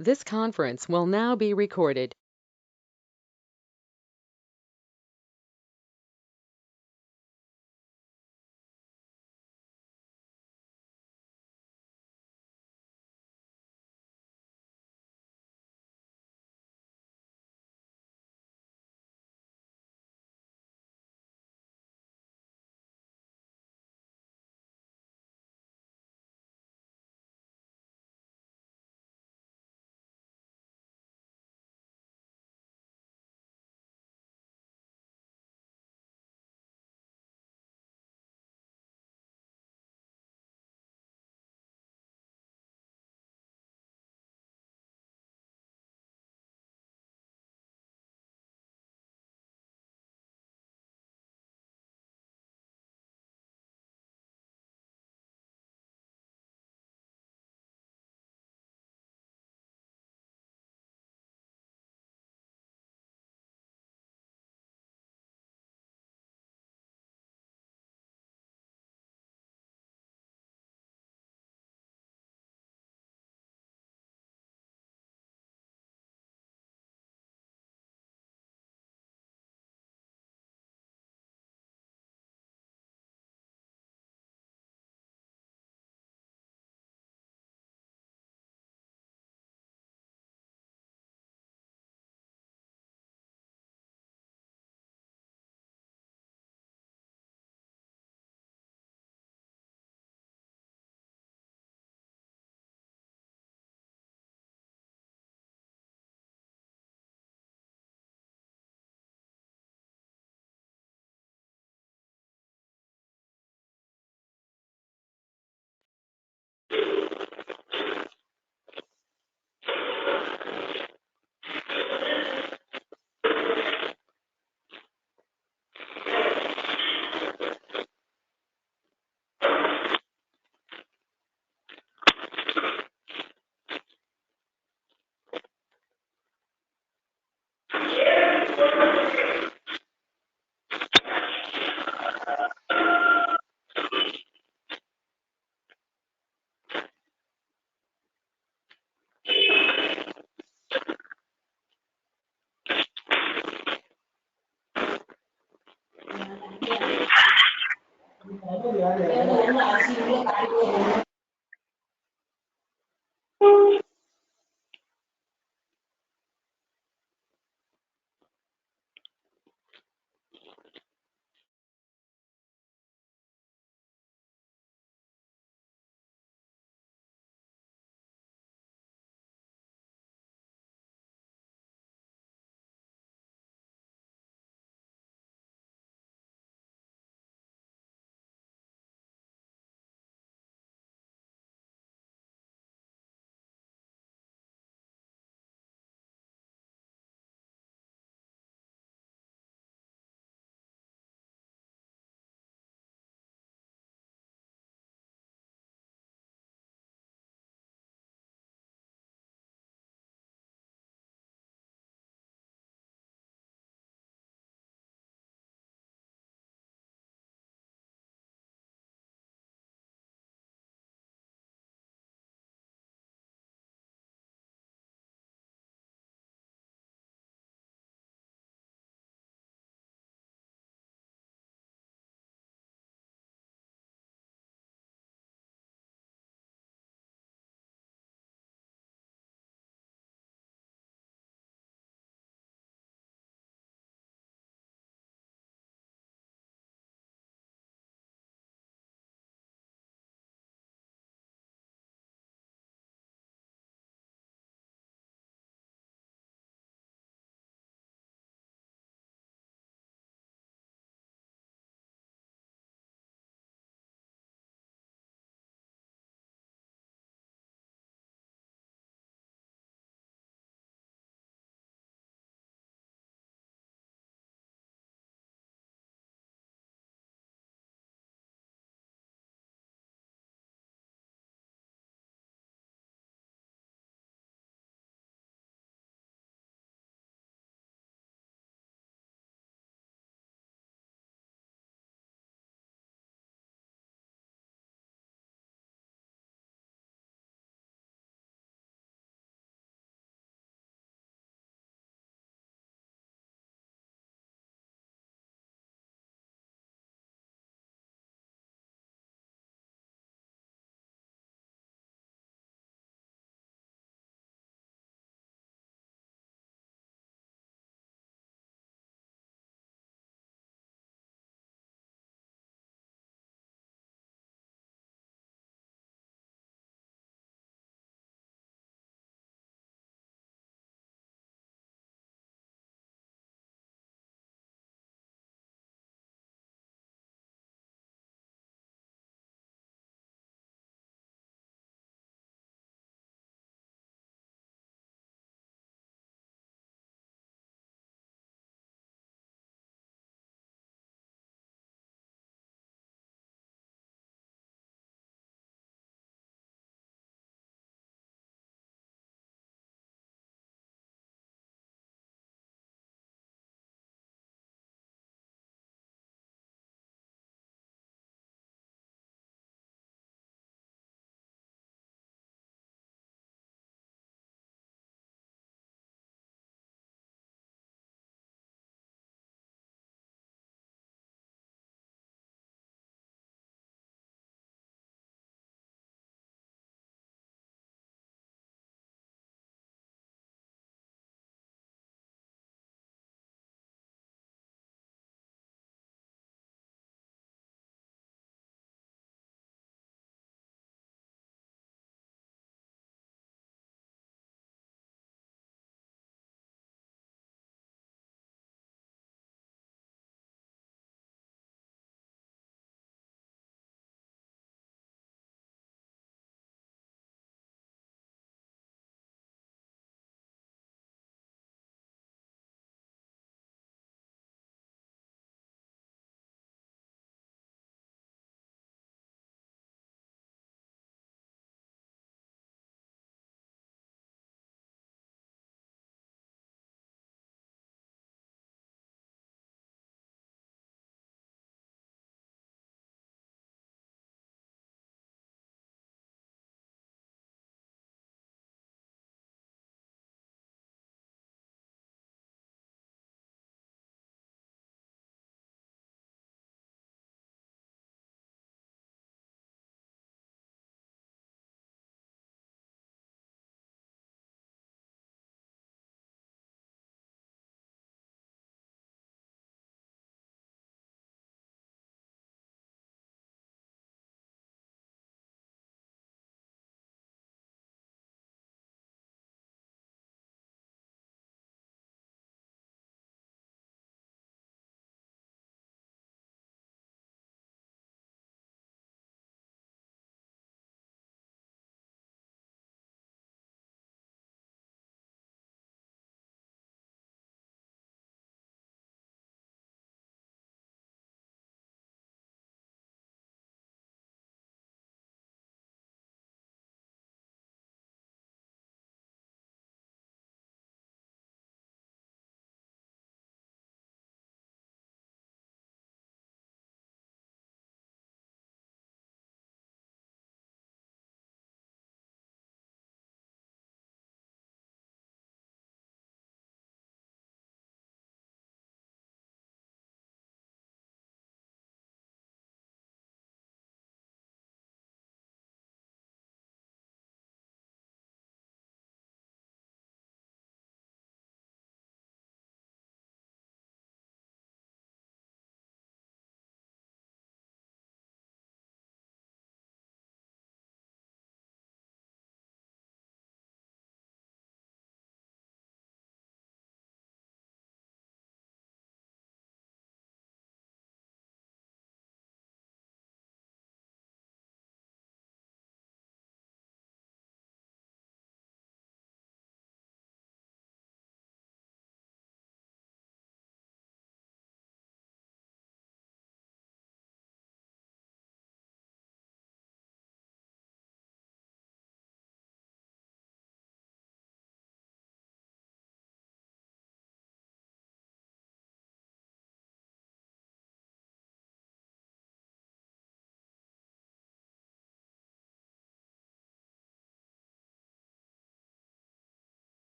This conference will now be recorded.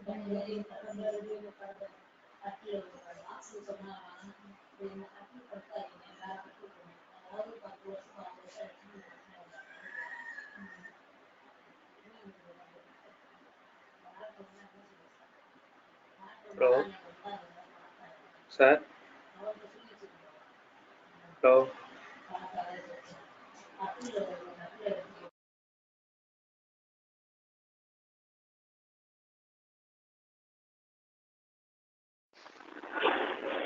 Hello, sir. Hello.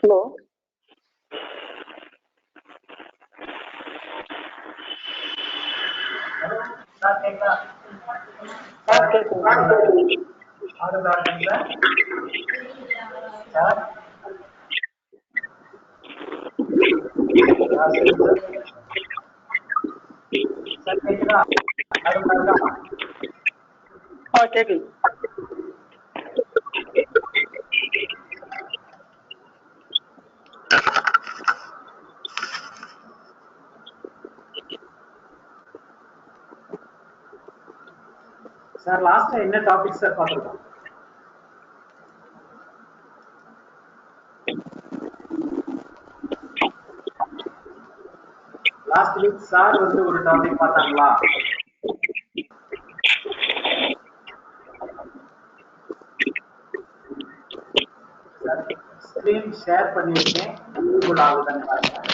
Hello sir கேக்குதா? Sir கேட்குங்க ஆடுதா இருக்குங்களா? Sir சரி sir. Sir கேக்குதா? ஆடுதா? கேட்குது சார் லாஸ்டா என்ன டாபிக் சார் பார்த்துருக்கோம்? லாஸ்ட் வீக் சார் வந்து ஒரு டாபிக் பார்த்தாங்களா? சார் ஸ்கிரீன் ஷேர் பண்ணியிருக்கேன். விசிபிள் ஆகுதுன்னு பாருங்க.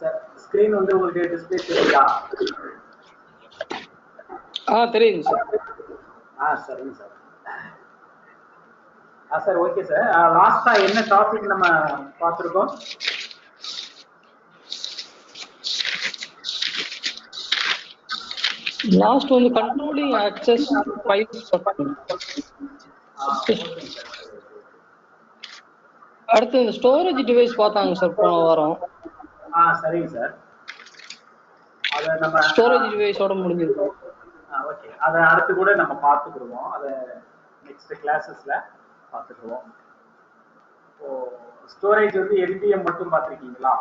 சார் ஸ்கிரீன் வந்து உங்களுக்கு டிஸ்பிளே தெரியுதா? தெரியுங்க சார் சரிங்க சார். Sir okay sir. லாஸ்டா என்ன டாபிக் நம்ம பார்த்துருக்கோம்? லாஸ்ட் வந்து கண்ட்ரோலிங் ஆக்சஸ் ஃபைல்ஸ் அடுத்து இந்த ஸ்டோரேஜ் டிவைஸ் பார்த்தாங்க சார் போன வாரம். சரிங்க சார். அதை நம்ம ஸ்டோரேஜ் டிவைஸோட முடிஞ்சிருக்கு. ஓகே, அதை அடுத்து கூட நம்ம பார்த்துக்கிடுவோம். அதை நெக்ஸ்ட் கிளாஸஸ்ல பார்த்துக்குவோம். இப்போ ஸ்டோரேஜ் வந்து எல்பிஎம் மட்டும் பார்த்துருக்கீங்களா?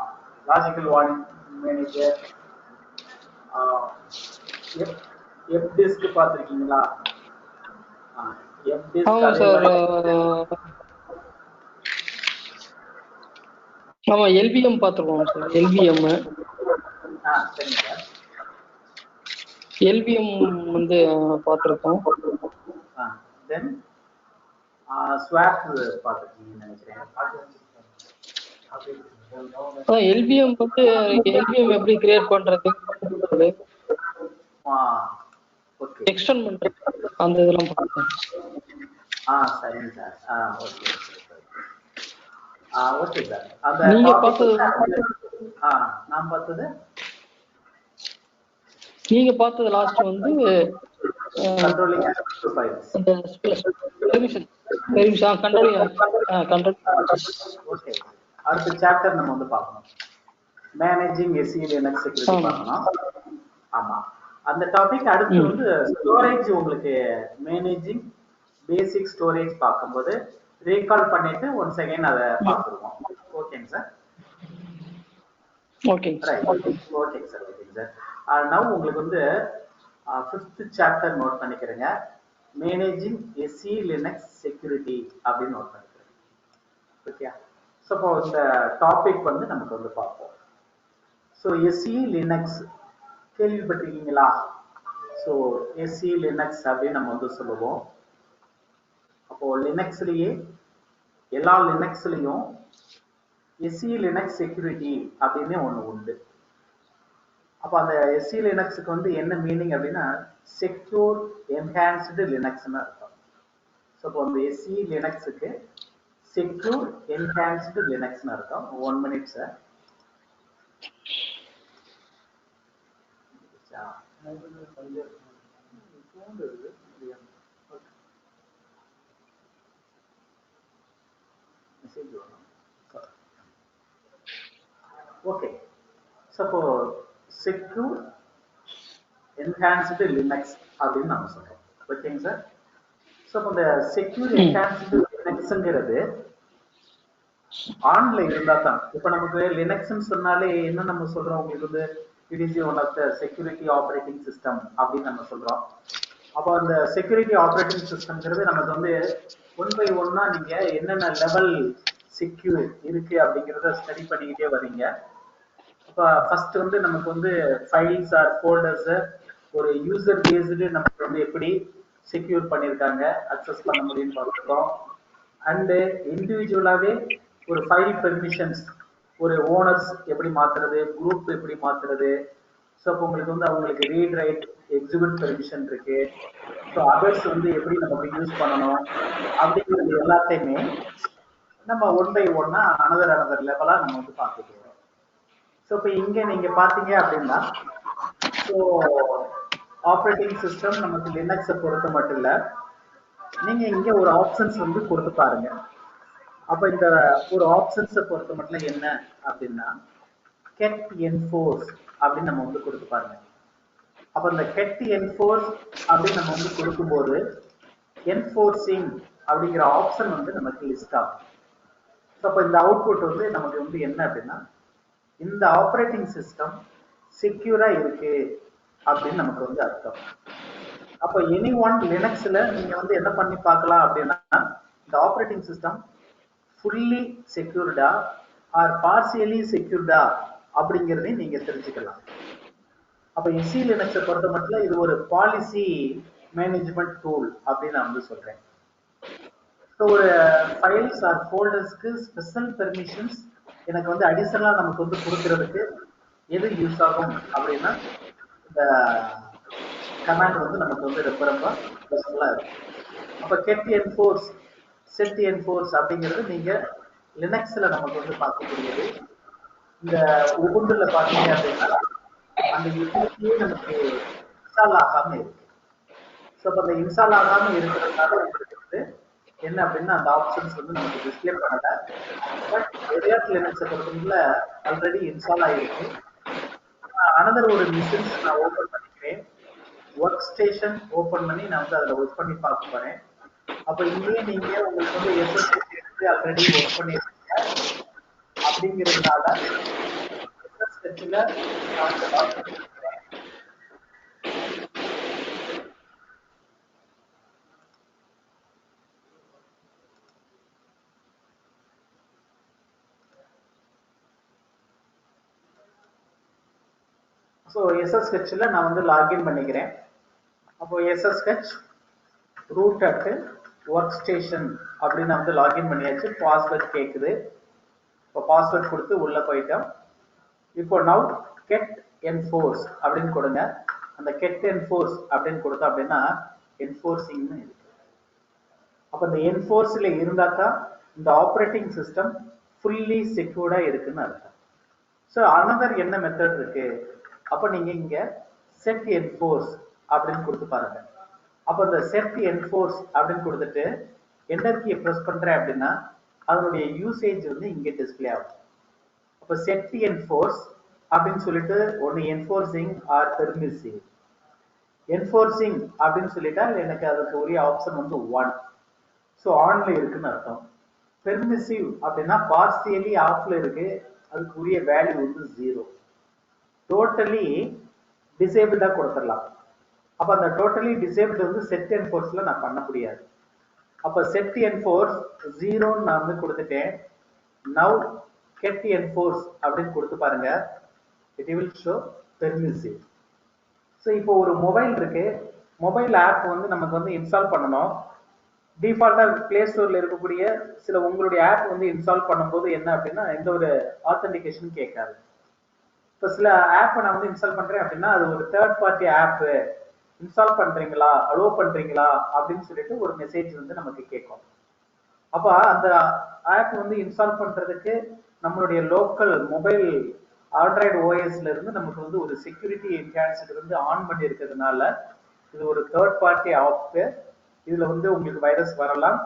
Logical warning manager, F disk பார்த்துருக்கீங்களா? எஃப் டிஸ்க் ஆமாம் சார். ஆமாம், எல்பிஎம் பார்த்துருக்கோம் சார். எல்பிஎம் சரிங்க சார். எல்பிஎம் வந்து பார்த்துருக்கோம். தென் ஸ்வாப் பார்த்துருக்கீங்கன்னு நினைக்கிறேன். எல்பிஎம் வந்து எல்பிஎம் எப்படி கிரியேட் பண்றது, எக்ஸ்டெண்ட் பண்றது, அந்த இதெல்லாம் பார்த்தேன். சரிங்க சார். Okay okay sir. அந்த நீங்க பார்த்தது நான் பார்த்தது நீங்க பார்த்தது லாஸ்ட் வந்து கண்ட்ரோலிங் ஓகே. அடுத்த சாப்டர் நம்ம வந்து பார்க்கணும். மேனேஜிங் எஸ்இ லினக்ஸ் செக்யூரிட்டி பார்க்கணும். ஆமா, அந்த டாபிக் அடுத்து வந்து ஸ்டோரேஜ். உங்களுக்கு மேனேஜிங் பேசிக் ஸ்டோரேஜ் பார்க்கும்போது ரீகால் பண்ணிட்டு ஒன்ஸ் அகைன் அதை பார்த்துருவோம். ஓகேங்க சார். ஓகேங்க சார். ஓகேங்க சார். நவ் உங்களுக்கு வந்து 5th சாப்டர் நோட் பண்ணிக்கிறேங்க. மேனேஜிங் எஸ்இ லினக்ஸ் செக்யூரிட்டி அப்படின்னு நோட் பண்ணிக்கிறேன். ஓகே. ஸோ இப்போ இந்த டாபிக் வந்து நமக்கு வந்து பார்ப்போம். ஸோ எஸ்இ லினக்ஸ் கேள்விப்பட்டிருக்கீங்களா? ஸோ எஸ்இ லினக்ஸ் அப்படின்னு நம்ம வந்து சொல்லுவோம். அப்போ லினக்ஸ்லயே எல்லா லினக்ஸ்லயும் எஸ்இ லினக்ஸ் செக்யூரிட்டி அப்படின்னு ஒன்று உண்டு. அப்போ அந்த எஸ்இ லினக்ஸுக்கு வந்து என்ன மீனிங் அப்படின்னா செக்யூர் என்ஹான்ஸ்டு லினக்ஸ்னு அர்த்தம். ஸோ இப்போ அந்த எஸ்இ லினக்ஸுக்கு செக்யூர் என்ஹான்ஸ்டு லினக்ஸ்னு அர்த்தம். 1 minute சார். ஓகே. ஸோ இப்போ செக்யூர் என்ஹான்ஸ்டு லினக்ஸ் அப்படின்னு நம்ம சொல்றோம். ஓகேங்க சார். ஸோ இந்த செக்யூர் என்ஹான்ஸ்டு லினக்ஸ்ங்கிறது ஆன்ல இருந்தா தான். இப்ப நமக்கு லினக்ஸ்ன்னு சொன்னாலே என்ன நம்ம சொல்றோம், உங்களுக்கு வந்து it is one of the security operating system அப்படின்னு நம்ம சொல்றோம். அப்போ அந்த செக்யூரிட்டி ஆப்ரேட்டிங் சிஸ்டம்ங்கிறது நமக்கு வந்து ஒன் பை ஒன்னா நீங்க என்னென்ன லெவல் செக்யூர் இருக்கு அப்படிங்கிறத ஸ்டடி பண்ணிக்கிட்டே வரீங்க. அப்போ ஃபர்ஸ்ட் வந்து நமக்கு வந்து ஃபைல்ஸ் ஆர் ஃபோல்டர்ஸ் ஒரு யூசர் பேஸ்டு நமக்கு வந்து எப்படி செக்யூர் பண்ணியிருக்காங்க, அக்சஸ் பண்ண முடியும்னு பார்த்துருக்கோம். அண்டு இண்டிவிஜுவலாகவே ஒரு ஃபைல் பெர்மிஷன்ஸ், ஒரு ஓனர்ஸ் எப்படி மாத்துறது, குரூப் எப்படி மாத்துறது. ஸோ அப்போ உங்களுக்கு வந்து அவங்களுக்கு ரீட் ரைட் எக்ஸிக்யூட் பெர்மிஷன் இருக்கு. ஸோ அதர்ஸ் வந்து எப்படி நம்ம யூஸ் பண்ணணும் அப்படிங்கிறது எல்லாத்தையுமே நம்ம ஒன் பை ஒன்னா அனதர் லெவலா நம்ம வந்து பார்த்துட்டு வரோம். ஸோ இப்போ இங்க நீங்க பாத்தீங்க அப்படின்னா, ஸோ ஆப்ரேட்டிங் சிஸ்டம் நமக்கு லினக்ஸை பொறுத்த மட்டும் இல்ல, நீங்க இங்க ஒரு ஆப்ஷன்ஸ் வந்து கொடுத்து பாருங்க. அப்ப இந்த ஒரு ஆப்ஷன்ஸை பொறுத்த மட்டும் என்ன அப்படின்னா கெட் என்ஃபோர்ஸ் அப்படின்னு நம்ம வந்து கொடுத்து பாருங்க. அப்ப இந்த கெட் என்ஃபோர்ஸ் அப்படின்னு நம்ம வந்து கொடுக்கும்போது என்ஃபோர்சிங் அப்படிங்கிற ஆப்ஷன் வந்து நமக்கு லிஸ்ட் ஆகும். அப்ப இந்த அவுட்புட் வந்து நமக்கு வந்து என்ன அப்படின்னா இந்த ஆப்ரேட்டிங் சிஸ்டம் செக்யூரா இருக்கு அப்படின்னு நமக்கு வந்து அர்த்தம். அப்ப எனி ஒன் லினக்ஸ்ல நீங்க வந்து என்ன பண்ணி பார்க்கலாம் அப்படின்னா இந்த ஆப்ரேட்டிங் சிஸ்டம் ஃபுல்லி செக்யூர்டா ஆர் பார்சியலி செக்யூர்டா அப்படிங்கிறதையும் நீங்க தெரிஞ்சுக்கலாம். அப்ப எஸ்சி லினக்ஸை பொறுத்த மட்டும் இது ஒரு பாலிசி மேனேஜ்மெண்ட் டூல் அப்படின்னு நான் வந்து சொல்றேன். ஸோ ஒரு ஃபைல்ஸ் ஆர் ஃபோல்டர்ஸ்க்கு ஸ்பெஷல் பெர்மிஷன்ஸ் எனக்கு வந்து அடிஷனலா நமக்கு வந்து கொடுக்கறதுக்கு எது யூஸ் ஆகும் அப்படின்னா இந்த கமாண்ட் வந்து நமக்கு வந்து ரொம்ப ரொம்ப யூஸ்ஃபுல்லா இருக்கும். அப்ப கெட் என்ஃபோர்ஸ், செட் என்ஃபோர்ஸ் அப்படிங்கிறது நீங்க லினக்ஸ்ல நமக்கு வந்து பார்க்கக்கூடியது. இந்த உபுண்டுல பாத்தீங்க அப்படின்னா அந்த யூட்டிலிட்டியே நமக்கு இன்ஸ்டால் ஆகாம இருக்கு. ஸோ அப்போ அந்த இன்ஸ்டால் ஆகாம இருக்கிறதுனால உங்களுக்கு வந்து என்ன அப்படின்னா அந்த ஆப்ஷன்ஸ் வந்து நமக்கு டிஸ்பிளே பண்ணல. பட் ரெடியாட் லினக்ஸை பொறுத்தவரையில ஆல்ரெடி இன்ஸ்டால் ஆகிருக்கு. அனதர் ஒரு மிஷின்ஸ் நான் ஓப்பன் பண்ணிக்கிறேன். ஒர்க் ஸ்டேஷன் ஓப்பன் பண்ணி நான் வந்து அதில் ஒர்க் பண்ணி பார்க்க போறேன். அப்போ இங்கேயே நீங்க உங்களுக்கு வந்து எஸ்எஸ்ஹெச் எடுத்து ஆல்ரெடி ஒர்க் பண்ணிருக்கீங்க அப்படிங்கிறதுனால எஸ்எஸ்ஹெச்ல நான் வந்து லாக் பண்ணிக்கிறேன். ஸோ எஸ்எஸ்ஹெச்ல நான் வந்து லாகின் பண்ணிக்கிறேன். அப்போ SSH root at workstation அப்படின்னு நான் வந்து லாகின் பண்ணியாச்சு. பாஸ்வேர்ட் கேட்குது. இப்போ பாஸ்வேர்ட் கொடுத்து உள்ள போயிட்டோம். இப்போ நவ் கெட் என்ஃபோர்ஸ் அப்படின்னு கொடுங்க. அந்த கெட் என்ஃபோர்ஸ் அப்படின்னு கொடுத்தோம் அப்படின்னா என்ஃபோர்சிங்னு இருக்கு. அப்போ இந்த என்ஃபோர்ஸ்ல இருந்தா தான் இந்த ஆப்ரேட்டிங் சிஸ்டம் ஃபுல்லி செக்யூர்டா இருக்குன்னு அர்த்தம். ஸோ அனதர் என்ன மெத்தட் இருக்கு, அப்போ நீங்க இங்க செட் என்ஃபோர்ஸ் அப்படின்னு கொடுத்து பாருங்க. அப்போ இந்த செட் என்ஃபோர்ஸ் அப்படின்னு கொடுத்துட்டு என்டர் கீயை ப்ரெஸ் பண்றேன் அப்படின்னா அதனுடைய யூசேஜ் வந்து இங்க டிஸ்பிளே ஆகும். அப்போ செட் என்ஃபோர்ஸ் அப்படின்னு சொல்லிட்டு ஒன்று என்ஃபோர்சிங் ஆர் பெர்மிசிவ். என்ஃபோர்சிங் அப்படின்னு சொல்லிட்டா எனக்கு அதுக்கு உரிய ஆப்ஷன் வந்து 1. ஸோ ஆன்ல இருக்குன்னு அர்த்தம். பெர்மிசிவ் அப்படின்னா பார்சியலி ஆஃப்ல இருக்கு, அதுக்கு உரிய வேல்யூ வந்து 0. டோட்டலி டிசேபிள்டா கொடுத்துடலாம். அப்ப அந்த டோட்டலி டிசேபிள் வந்து செட் என்ஃபோர்ஸ்ல நான் பண்ண முடியாது. அப்ப செட் என்ஃபோர்ஸ் 0 நான் வந்து கொடுத்துட்டேன். நவ் கெட் என்ஃபோர்ஸ் அப்படின்னு கொடுத்து பாருங்க. It will show permissive. So இப்போ ஒரு மொபைல் இருக்கு, மொபைல் ஆப் வந்து நமக்கு வந்து இன்ஸ்டால் பண்ணணும். டிஃபால்ட்டா பிளே ஸ்டோர்ல இருக்கக்கூடிய சில உங்களுடைய ஆப் வந்து இன்ஸ்டால் பண்ணும்போது என்ன அப்படின்னா எந்த ஒரு ஆத்தென்டிகேஷன் கேட்காது. இப்போ சில ஆப் நான் வந்து இன்ஸ்டால் பண்றேன் அப்படின்னா அது ஒரு தேர்ட் பார்ட்டி ஆப், இன்ஸ்டால் பண்றீங்களா, அலோவ் பண்றீங்களா அப்படின்னு சொல்லிட்டு ஒரு மெசேஜ் வந்து நமக்கு கேட்கும். அப்ப அந்த ஆப் வந்து இன்ஸ்டால் பண்றதுக்கு நம்மளுடைய லோக்கல் மொபைல் ஆண்ட்ராய்டு ஓஎஸ்ல இருந்து நமக்கு வந்து ஒரு செக்யூரிட்டி என்ஹான்ஸ்டு வந்து ஆன் பண்ணி இருக்கிறதுனால இது ஒரு தேர்ட் பார்ட்டி ஆப். இதுல வந்து உங்களுக்கு வைரஸ் வரலாம்.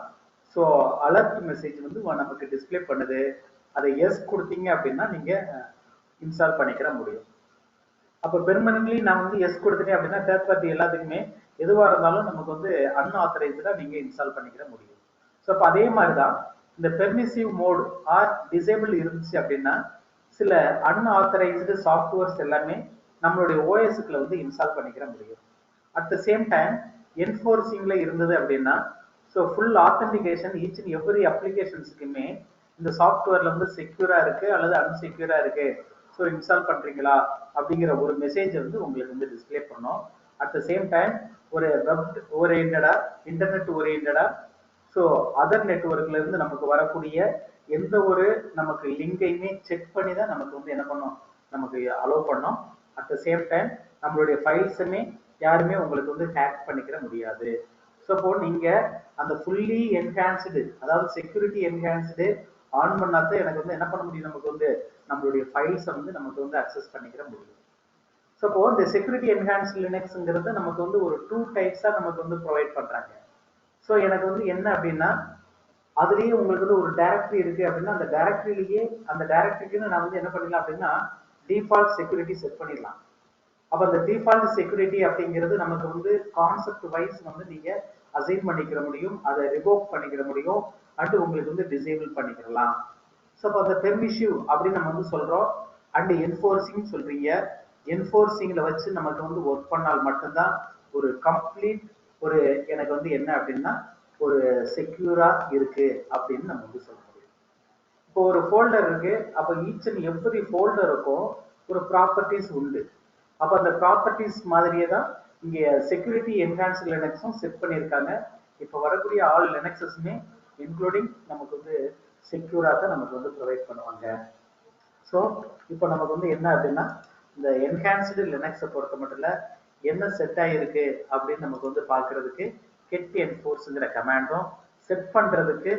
ஸோ அலர்ட் மெசேஜ் வந்து நமக்கு டிஸ்பிளே பண்ணுது. அதை எஸ் கொடுத்தீங்க அப்படின்னா நீங்க இன்ஸ்டால் பண்ணிக்கிற முடியும். அப்போ பெர்மனன்ட்லி நான் வந்து எஸ் கொடுத்துட்டேன் அப்படின்னா தேர்ட் பார்ட்டி எல்லாத்துக்குமே எதுவாக இருந்தாலும் நமக்கு வந்து அன்ஆத்தரைஸ்டா நீங்க இன்ஸ்டால் பண்ணிக்கிற முடியும். ஸோ அப்போ அதே மாதிரி தான் இந்த பெர்மிசிவ் மோட் ஆர் டிசேபிள் இருந்துச்சு அப்படின்னா சில அன்ஆத்தரைஸ்டு சாஃப்ட்வேர்ஸ் எல்லாமே நம்மளுடைய ஓஎஸ்க்குள்ள வந்து இன்ஸ்டால் பண்ணிக்கிற முடியும். அட் த சேம் டைம் என்ஃபோர்சிங்ல இருந்தது அப்படின்னா so full authentication each and every அப்ளிகேஷன்ஸுக்குமே இந்த சாஃப்ட்வேர்ல வந்து செக்யூரா இருக்கு அல்லது அன்செக்யூரா இருக்கு, ஸோ இன்ஸ்டால் பண்றீங்களா அப்படிங்கிற ஒரு மெசேஜ் வந்து உங்களுக்கு வந்து டிஸ்பிளே பண்ணோம். அட் த சேம் டைம் ஒரு வெப் ஓரியன்டா இன்டர்நெட் ஓரியன்டா ஸோ அதர் நெட்ஒர்க்ல இருந்து நமக்கு வரக்கூடிய எந்த ஒரு நமக்கு லிங்கையுமே செக் பண்ணி தான் நமக்கு வந்து என்ன பண்ணோம், நமக்கு அலோவ் பண்ணோம். அட் த சேம் டைம் நம்மளுடைய ஃபைல்ஸுமே யாருமே உங்களுக்கு வந்து ஹேக் பண்ணிக்கிற முடியாது. ஸோ அப்போ நீங்க அந்த ஃபுல்லி என்ஹான்ஸ்டு அதாவது செக்யூரிட்டி என்ஹான்ஸ்டு ஆன் பண்ணாதான் எனக்கு வந்து என்ன பண்ண முடியும், நமக்கு வந்து நம்மளுடைய ஃபைல்ஸை வந்து நமக்கு வந்து அக்சஸ் பண்ணிக்கிற முடியும். ஸோ அப்போ இந்த செக்யூரிட்டி என்ஹான்ஸ்டு லினக்ஸ்ங்கிறது நமக்கு வந்து ஒரு 2 டைப்ஸா நமக்கு வந்து ப்ரொவைட் பண்றாங்க. ஸோ எனக்கு வந்து என்ன அப்படின்னா அதுலயே உங்களுக்கு வந்து ஒரு டைரக்டரி இருக்கு அப்படின்னா அந்த டைரக்டரியிலேயே அந்த டைரக்டரிக்கு நான் வந்து என்ன பண்ணிடலாம் அப்படின்னா டிஃபால்ட் செக்யூரிட்டி செட் பண்ணிடலாம். அப்ப அந்த டிஃபால்ட் செக்யூரிட்டி அப்படிங்கிறது நமக்கு வந்து கான்செப்ட் வைஸ் வந்து நீங்க அசைன் பண்ணிக்கிற முடியும், அதை ரிவோக் பண்ணிக்கிற முடியும், அண்ட் உங்களுக்கு வந்து டிசேபிள் பண்ணிக்கலாம். ஸோ அப்போ அந்த பெர்மிசிவ் அப்படின்னு நம்ம வந்து சொல்றோம் அண்ட் என்ஃபோர்சிங் சொல்றீங்க. என்ஃபோர்சிங்ல வச்சு நமக்கு வந்து ஒர்க் பண்ணால் மட்டும்தான் ஒரு கம்ப்ளீட் ஒரு எனக்கு வந்து என்ன அப்படின்னா ஒரு செக்யூரா இருக்கு அப்படின்னு நம்ம வந்து சொல்ல முடியும். இப்போ ஒரு ஃபோல்டர் இருக்கு, அப்போ ஈச் அண்ட் எவ்ரி ஃபோல்டருக்கும் ஒரு ப்ராப்பர்ட்டிஸ் உண்டு. அப்போ அந்த ப்ராப்பர்ட்டிஸ் மாதிரியே தான் இங்கே செக்யூரிட்டி என்ஹான்ஸ்டு லினக்ஸும் செட் பண்ணியிருக்காங்க. இப்போ வரக்கூடிய ஆல் லினக்ஸஸுமே இன்க்ளூடிங் நமக்கு வந்து செக்யூரா தான் நமக்கு வந்து ப்ரொவைட் பண்ணுவாங்க. ஸோ இப்போ நமக்கு வந்து என்ன அப்படின்னா இந்த என்ஹான்ஸ்டு லினக்ஸை பொறுத்த மட்டும் இல்லை என்ன செட் ஆகிருக்கு அப்படின்னு நமக்கு வந்து பார்க்கறதுக்கு கெட் என்ஃபோர்ஸ்ங்கிற கமாண்டும், செட் பண்றதுக்கு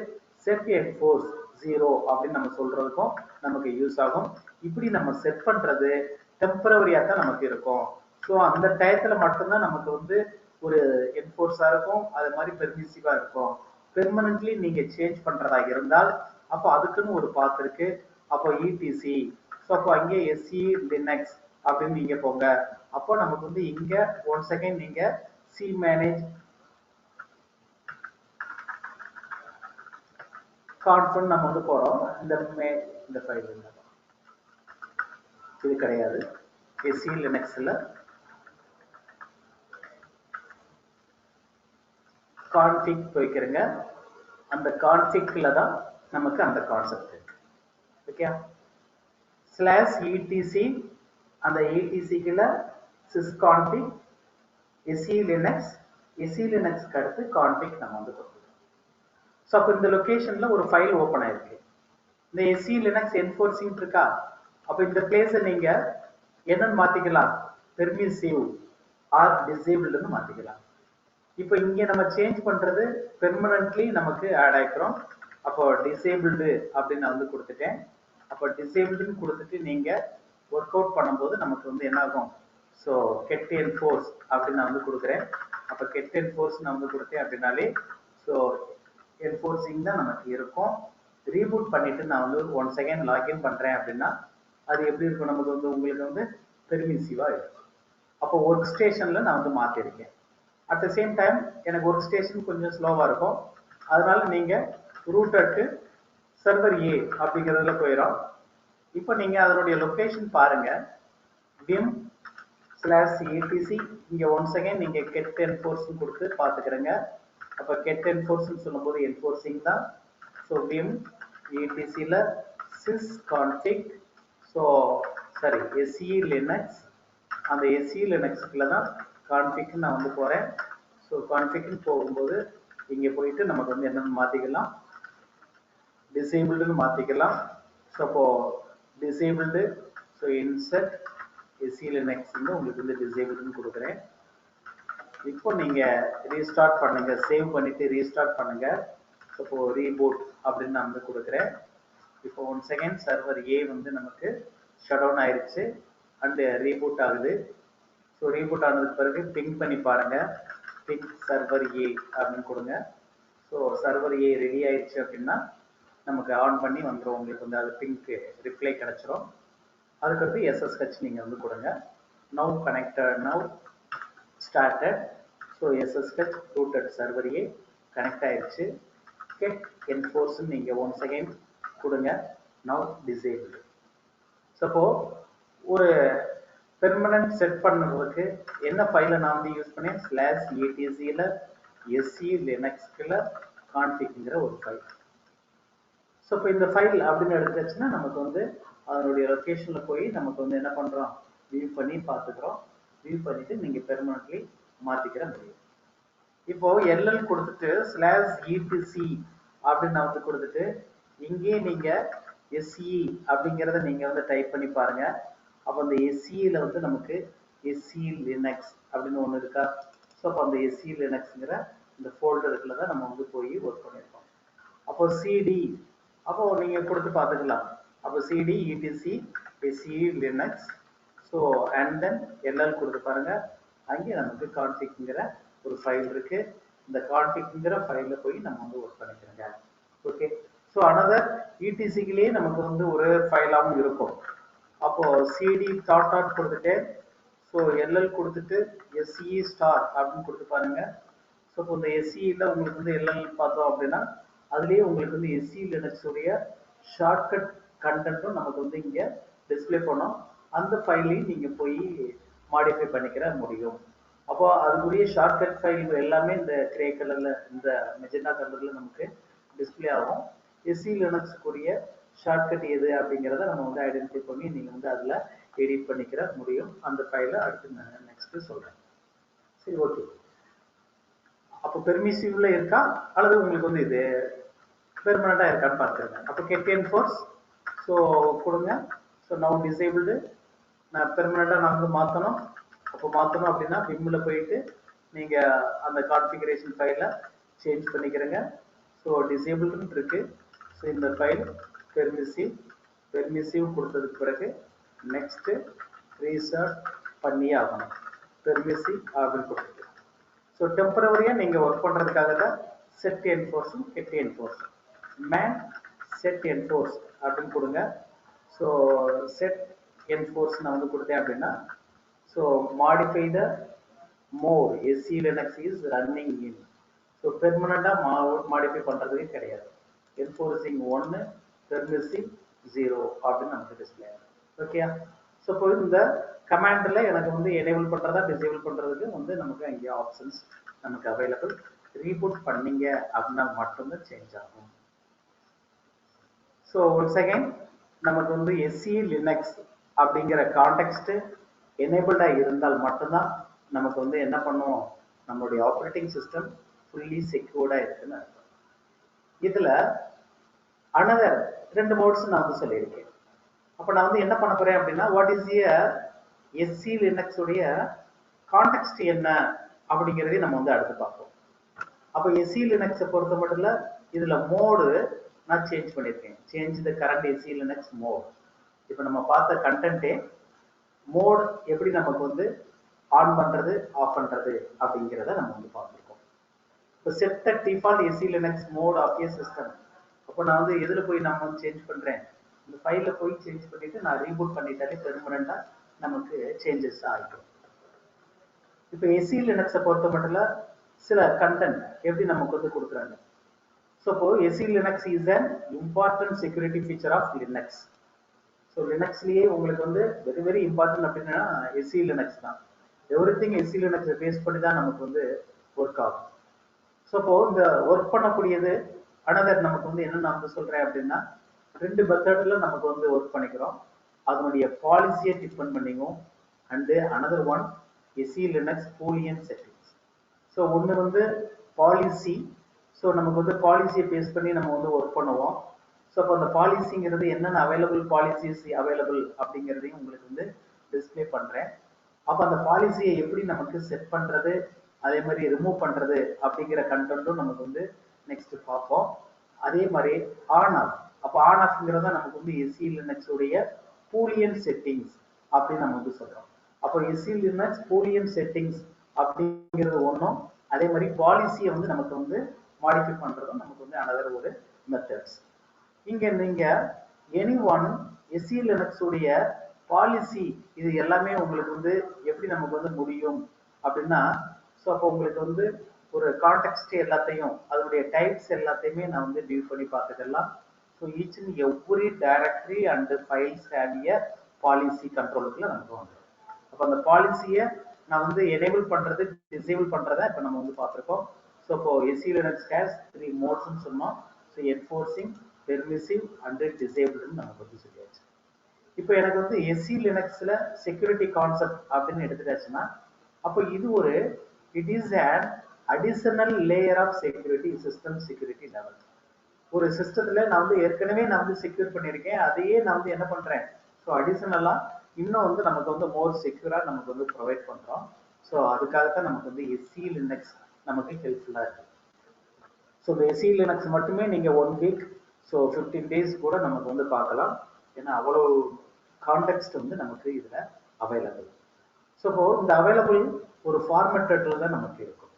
செட் என்ஃபோர்ஸ் 0 அப்படின்னு நம்ம சொல்றதுக்கும் நமக்கு யூஸ் ஆகும். இப்படி நம்ம செட் பண்றது டெம்பரவரியா தான் நமக்கு இருக்கும். ஸோ அந்த டயத்துல மட்டும்தான் நமக்கு வந்து ஒரு என்ஃபோர்ஸா இருக்கும், அது மாதிரி பெர்மிசிவா இருக்கும். பெர்மனன்ட்லி நீங்க சேஞ்ச் பண்றதா இருந்தால் அப்போ அதுக்குன்னு ஒரு பாத் இருக்கு. அப்போ இடிசி, ஸோ அப்போ அங்கே எஸ்இ லினக்ஸ் அப்படின்னு நீங்க போங்க. அப்போ நமக்கு வந்து இங்க ஒன் செகண்ட் நீங்க சி மேனேஜ் கான்ஃபன் நம்ம வந்து போறோம். இந்த ஃபைல் இது கிடையாது, எஸ்இ லினக்ஸ்ல கான்ஃபிக் போய்க்கிறங்க. அந்த கான்ஃபிக்ல தான் நமக்கு அந்த கான்செப்ட் இருக்கு. ஓகே, /etc அந்த etc-க்குள்ள sysconfig SE Linux, SE Linux-க்கு அடுத்து config நம்ம வந்து கொடுக்கிறோம். ஸோ அப்போ இந்த லொகேஷன்ல ஒரு ஃபைல் ஓப்பன் ஆயிருக்கு. இந்த SE Linux enforcing இருக்கா, அப்போ இந்த பிளேஸை நீங்க என்னன்னு மாத்திக்கலாம், பெர்மிசிவ் ஆர் டிசேபிள்னு மாத்திக்கலாம். இப்போ இங்க நம்ம சேஞ்ச் பண்றது பெர்மனன்ட்லி நமக்கு ஆட் ஆயிக்கிறோம். அப்போ டிசேபிள்டு அப்படின்னு நான் வந்து கொடுத்துட்டேன். அப்போ டிசேபிள்டுன்னு கொடுத்துட்டு நீங்க ஒர்க் அவுட் பண்ணும்போது நமக்கு வந்து என்ன ஆகும், ஸோ கெட் என்ஃபோர்ஸ் அப்படின்னு நான் வந்து கொடுக்குறேன். அப்போ கெட் என்ஃபோர்ஸ் நான் வந்து கொடுத்தேன் அப்படின்னாலே ஸோ என்ஃபோர்ஸிங் தான் நமக்கு இருக்கும். ரீபூட் பண்ணிட்டு நான் வந்து 1 செகண்ட் லாகின் பண்றேன் அப்படின்னா அது எப்படி இருக்கும், நமக்கு வந்து உங்களுக்கு வந்து பெர்மிசிவா இருக்கும். அப்போ ஒர்க் ஸ்டேஷன்ல நான் வந்து மாத்திருக்கேன். அட் த சேம் டைம் எனக்கு ஒர்க் ஸ்டேஷன் கொஞ்சம் ஸ்லோவா இருக்கும், அதனால நீங்க ரூட்டர்க்கு சர்வர் ஏ அப்படிங்கிறதுல போயிடும். இப்போ நீங்க அதனுடைய லொகேஷன் பாருங்க, vim/etc. இங்க 1 செகண்ட் நீங்க கெட் என்ஃபோர்ஸ் கொடுத்து பாத்துக்கிறங்க. அப்ப கெட் என்ஃபோர்ஸ் சொல்லும்போது என்ஃபோர்சிங் தான். So vim etc-ல sysconfig, so sorry SE Linux, அந்த SE Linux-க்குள்ள தான் கான்ஃபிக் நான் வந்து போறேன். ஸோ கான்ஃபிக்னு போகும்போது இங்க போயிட்டு நமக்கு வந்து என்னன்னு மாத்திக்கலாம், டிசேபிள்டுன்னு மாத்திக்கலாம். ஸோ அப்போ disabled, so insert SE Linux உங்களுக்கு வந்து டிசேபிள்டுன்னு கொடுக்குறேன். இப்போ நீங்க ரீஸ்டார்ட் பண்ணுங்க, சேவ் பண்ணிட்டு ரீஸ்டார்ட் பண்ணுங்க. இப்போ ரீபூட் அப்படின்னு நான் வந்து கொடுக்குறேன். இப்போ 1 செகண்ட் சர்வர் ஏ வந்து நமக்கு ஷட் டவுன் ஆயிடுச்சு அண்ட் ரீபூட் ஆகுது. ஸோ ரீபூட் ஆனதுக்கு பிறகு பிங் பண்ணி பாருங்க, பிங் சர்வர் ஏ அப்படின்னு கொடுங்க. ஸோ சர்வர் ஏ ரெடி ஆயிடுச்சு அப்படின்னா நமக்கு ஆன் பண்ணி வந்துடும், உங்களுக்கு வந்து அது பிங்க் ரிப்ளை கிடைச்சிரும். அதுக்கடுத்து SSH நீங்க வந்து கொடுங்க. now connected, now started. So SSH rooted server A connect ஆயிடுச்சு. Get enforce நீங்க once again கொடுங்க. Now disabled. So ஒரு பெர்மனன்ட் செட் பண்ணுறதுக்கு என்ன ஃபைலை நான் வந்து யூஸ் பண்ணேன், /etc SE லினக்ஸ்ல கான்ஃபிக்ங்கிற ஒரு ஃபைல். ஸோ இப்போ இந்த ஃபைல் அப்படின்னு எடுத்துச்சுன்னா நமக்கு வந்து அதனுடைய லொக்கேஷனில் போய் நமக்கு வந்து என்ன பண்ணுறோம், வியூ பண்ணி பார்த்துக்கிறோம். வியூ பண்ணிட்டு நீங்கள் பெர்மனன்ட்லி மாற்றிக்கிற முடியும். இப்போ எல்எல் கொடுத்துட்டு /etc அப்படின்னு வந்து கொடுத்துட்டு இங்கே நீங்கள் SE அப்படிங்கிறத நீங்கள் வந்து டைப் பண்ணி பாருங்க. அப்போ அந்த SEல வந்து நமக்கு SE லினக்ஸ் அப்படின்னு ஒன்று இருக்கா. ஸோ அப்போ அந்த SE லினக்ஸ்ங்கிற இந்த ஃபோல்டருக்குள்ள தான் நம்ம வந்து போய் ஒர்க் பண்ணியிருக்கோம். அப்போ CD அப்போ நீங்கள் கொடுத்து பார்த்துக்கலாம். அப்போ CD etc SE Linux. So and then LL கொடுத்து பாருங்க. அங்கே நமக்கு கான்ஃபிக்ங்கிற ஒரு ஃபைல் இருக்கு. இந்த கான்ஃபிக்ங்கிற ஃபைலில் போய் நம்ம வந்து ஒர்க் பண்ணிக்கிறோங்க. ஓகே. ஸோ அனதர் ETCக்குள்ளேயே நமக்கு வந்து ஒரு ஃபைலாகவும் இருக்கும். அப்போ CD டாட் கொடுத்துட்டு ஸோ எல்எல் கொடுத்துட்டு SE ஸ்டார் அப்படின்னு கொடுத்து பாருங்க. ஸோ இப்போ இந்த SEல உங்களுக்கு வந்து எல்எல் பார்த்தோம் அப்படின்னா அதுலேயே உங்களுக்கு வந்து SE லினக்ஸ் உடைய ஷார்ட்கட் கண்டென்ட்டும் நமக்கு வந்து இங்கே டிஸ்பிளே பண்ணோம். அந்த ஃபைலையும் நீங்கள் போய் மாடிஃபை பண்ணிக்கிற முடியும். அப்போ அதுக்குரிய ஷார்ட்கட் ஃபைல் எல்லாமே இந்த கிரே கலரில் இந்த மெஜெண்டா கலரில் நமக்கு டிஸ்பிளே ஆகும். SE லினக்ஸுக்குரிய ஷார்ட்கட் எது அப்படிங்கிறத நம்ம வந்து ஐடென்டிஃபை பண்ணி நீங்கள் வந்து அதில் எடிட் பண்ணிக்கிற முடியும். அந்த ஃபைலை அடுத்து நான் நெக்ஸ்ட்டு சொல்கிறேன். சரி, ஓகே. அப்போ பெர்மிசிவ்ல இருக்கா அல்லது உங்களுக்கு வந்து இது பெர்மனண்டாக இருக்கான்னு பார்த்துருங்க. அப்போ கெட் என்ஃபோர்ஸ் ஸோ கொடுங்க. ஸோ நவ் டிசேபிள்டு நான் பெர்மனண்டாக நான் வந்து மாற்றணும். அப்போ மாற்றணும் அப்படின்னா விம்மில் போயிட்டு நீங்கள் அந்த கான்ஃபிகரேஷன் ஃபைலை சேஞ்ச் பண்ணிக்கிறங்க. ஸோ டிசேபிள்டுன்னு இருக்கு. ஸோ இந்த ஃபைல் பெர்மிசிவ் கொடுத்ததுக்கு பிறகு நெக்ஸ்ட்டு ரீசர்ட் பண்ணி ஆகணும். பெர்மிசிவ் அப்படின்னு கொடுத்துருக்கு. ஸோ டெம்பரவரியாக நீங்கள் ஒர்க் பண்ணுறதுக்காக தான் செட் என்ஃபோர்ஸும் கெட் என்ஃபோர்ஸும். மேன் செட் என்ஃபோர்ஸ் அப்படின்னு கொடுங்க. ஸோ செட் என்ஃபோர்ஸ் நான் வந்து கொடுத்தேன் அப்படின்னா so modify the mode SE Linux is running in. So பெர்மனண்டாக மாடிஃபை பண்ணுறதுக்கு கிடையாது. என்ஃபோர்ஸிங் 1 பெர்மிசிவ் 0 அப்படின்னு நமக்கு டிஸ்பிளே ஆகும். ஓகே. ஸோ இப்போ இந்த கமாண்டில் எனக்கு வந்து எனேபிள் பண்ணுறதா டிசேபிள் பண்ணுறதுக்கு வந்து நமக்கு அங்கே ஆப்ஷன்ஸ் நமக்கு அவைலபிள். ரீபூட் பண்ணீங்க அப்படின்னா மட்டும்தான் சேஞ்ச் ஆகும். ஸோ ஒன்ஸ் அகைன் நமக்கு வந்து SE Linux அப்படிங்கிற கான்டெக்ஸ்ட் எனேபிள்டாக இருந்தால் மட்டும்தான் நமக்கு வந்து என்ன பண்ணுவோம், நம்மளுடைய ஆப்ரேட்டிங் சிஸ்டம் ஃபுல்லி செக்யூர்டாக இருக்குன்னு அர்த்தம். இதில் அனதர் 2 மோட்ஸ் நான் வந்து சொல்லியிருக்கேன். அப்போ நான் வந்து என்ன பண்ண போகிறேன் அப்படின்னா வாட் இஸ் SE Linux உடைய கான்டெக்ஸ்ட் என்ன அப்படிங்கிறதையும் நம்ம வந்து அடுத்து பார்ப்போம். அப்போ SE Linux பொறுத்த மட்டும் இல்லை இதில் மோடு நான் சேஞ்ச் பண்ணியிருக்கேன். Change the current SE Linux mode. இப்போ நம்ம பார்த்த கண்டென்ட்டே மோட் எப்படி நமக்கு வந்து ஆன் பண்ணுறது ஆஃப் பண்ணுறது அப்படிங்கிறத நம்ம வந்து பார்த்துருக்கோம். இப்போ set the default SE Linux mode of a system. அப்போ நான் வந்து எதில் போய் நம்ம வந்து சேஞ்ச் பண்ணுறேன், இந்த ஃபைலில் போய் சேஞ்ச் பண்ணிவிட்டு நான் ரீபூட் பண்ணிட்டாலே பெர்மனண்டாக நமக்கு சேஞ்சஸ் ஆகிடும். இப்போ SE Linux பொறுத்த மட்டும் சில கண்டென்ட் எப்படி நமக்கு வந்து கொடுக்குறாங்க. ஸோ இப்போ SE Linux is an important security feature of Linux. So லினக்ஸ்லேயே உங்களுக்கு வந்து வெரி வெரி இம்பார்ட்டன்ட் அப்படின்னா SE Linux தான். எவ்ரிதிங் SE Linux பேஸ் பண்ணி தான் நமக்கு வந்து ஒர்க் ஆகும். ஸோ இப்போ இந்த ஒர்க் பண்ணக்கூடியது அனதர் நமக்கு வந்து என்ன நான் வந்து சொல்கிறேன் அப்படின்னா 2 மெத்தடில் நமக்கு வந்து ஒர்க் பண்ணிக்கிறோம். அதனுடைய பாலிசியை டிபெண்ட் பண்ணிக்கும். And another one SE Linux Boolean settings. So ஒன்று வந்து பாலிசி. ஸோ நமக்கு வந்து பாலிசியை பேஸ் பண்ணி நம்ம வந்து ஒர்க் பண்ணுவோம். ஸோ அப்போ அந்த பாலிசிங்கிறது என்னென்ன அவைலபிள் பாலிசிஸ் அவைலபிள் அப்படிங்கிறதையும் உங்களுக்கு வந்து டிஸ்பிளே பண்ணுறேன். அப்போ அந்த பாலிசியை எப்படி நமக்கு செட் பண்ணுறது, அதே மாதிரி ரிமூவ் பண்ணுறது அப்படிங்கிற கண்டென்ட்டும் நமக்கு வந்து நெக்ஸ்ட் பார்ப்போம். அதே மாதிரி ஆன் ஆஃப். அப்போ ஆன் ஆஃப்ங்கிறத நமக்கு வந்து SE Linux உடைய பூலியன் செட்டிங்ஸ் அப்படின்னு நம்ம வந்து சொல்கிறோம். அப்போ SE Linux பூலியன் செட்டிங்ஸ் அப்படிங்கிறது ஒன்றும், அதே மாதிரி பாலிசியை வந்து நமக்கு வந்து மாடிஃபை பண்ணுறதும் நமக்கு வந்து அனதர் ஒரு மெத்தட்ஸ். இங்கே நீங்கள் எனி ஒன் SE Linux உடைய பாலிசி இது எல்லாமே உங்களுக்கு வந்து எப்படி நமக்கு வந்து முடியும் அப்படின்னா, ஸோ அப்போ உங்களுக்கு வந்து ஒரு கான்டெக்ட் எல்லாத்தையும் அதனுடைய டைப்ஸ் எல்லாத்தையுமே நான் வந்து டியூ பண்ணி பார்த்துக்கலாம். So each and every directory and files have a policy கண்ட்ரோலுக்குள்ள நமக்கு வந்துடும். அப்போ அந்த பாலிசியை நான் வந்து எனேபிள் பண்றது டிசேபிள் பண்றதை இப்போ நம்ம வந்து பார்த்துருக்கோம். ஸோ இப்போ SE Linux has 3 மோட்ஸ்ன்னு சொன்னோம். ஸோ என்ஃபோர்சிங், பெர்மிசிவ் அண்ட் டிசேபிள்னு நமக்கு வந்து சொல்லியாச்சு. இப்போ எனக்கு வந்து SE Linuxல செக்யூரிட்டி கான்செப்ட் அப்படின்னு எடுத்துட்டாச்சுன்னா, அப்போ இது ஒரு it is an additional layer of security, system security level. ஒரு சிஸ்டத்துல நான் வந்து ஏற்கனவே நான் வந்து செக்யூர் பண்ணியிருக்கேன், அதையே நான் வந்து என்ன பண்றேன், ஸோ அடிஷனலா இன்னும் வந்து நமக்கு வந்து மோர் செக்யூரா நமக்கு வந்து ப்ரொவைட் பண்றோம். ஸோ அதுக்காகத்தான் நமக்கு வந்து SE Linux நமக்கு ஹெல்ப்ஃபுல்லா இருக்கு. ஸோ இந்த SE Linux மட்டுமே நீங்க 1 வீக், ஸோ 15 days கூட நமக்கு வந்து பார்க்கலாம். ஏன்னா அவ்வளவு கான்டெக்ட் வந்து நமக்கு இதுல அவைலபிள். ஸோ இப்போ இந்த அவைலபிள் ஒரு ஃபார்மேட்டட்ல தான் நமக்கு இருக்கும்.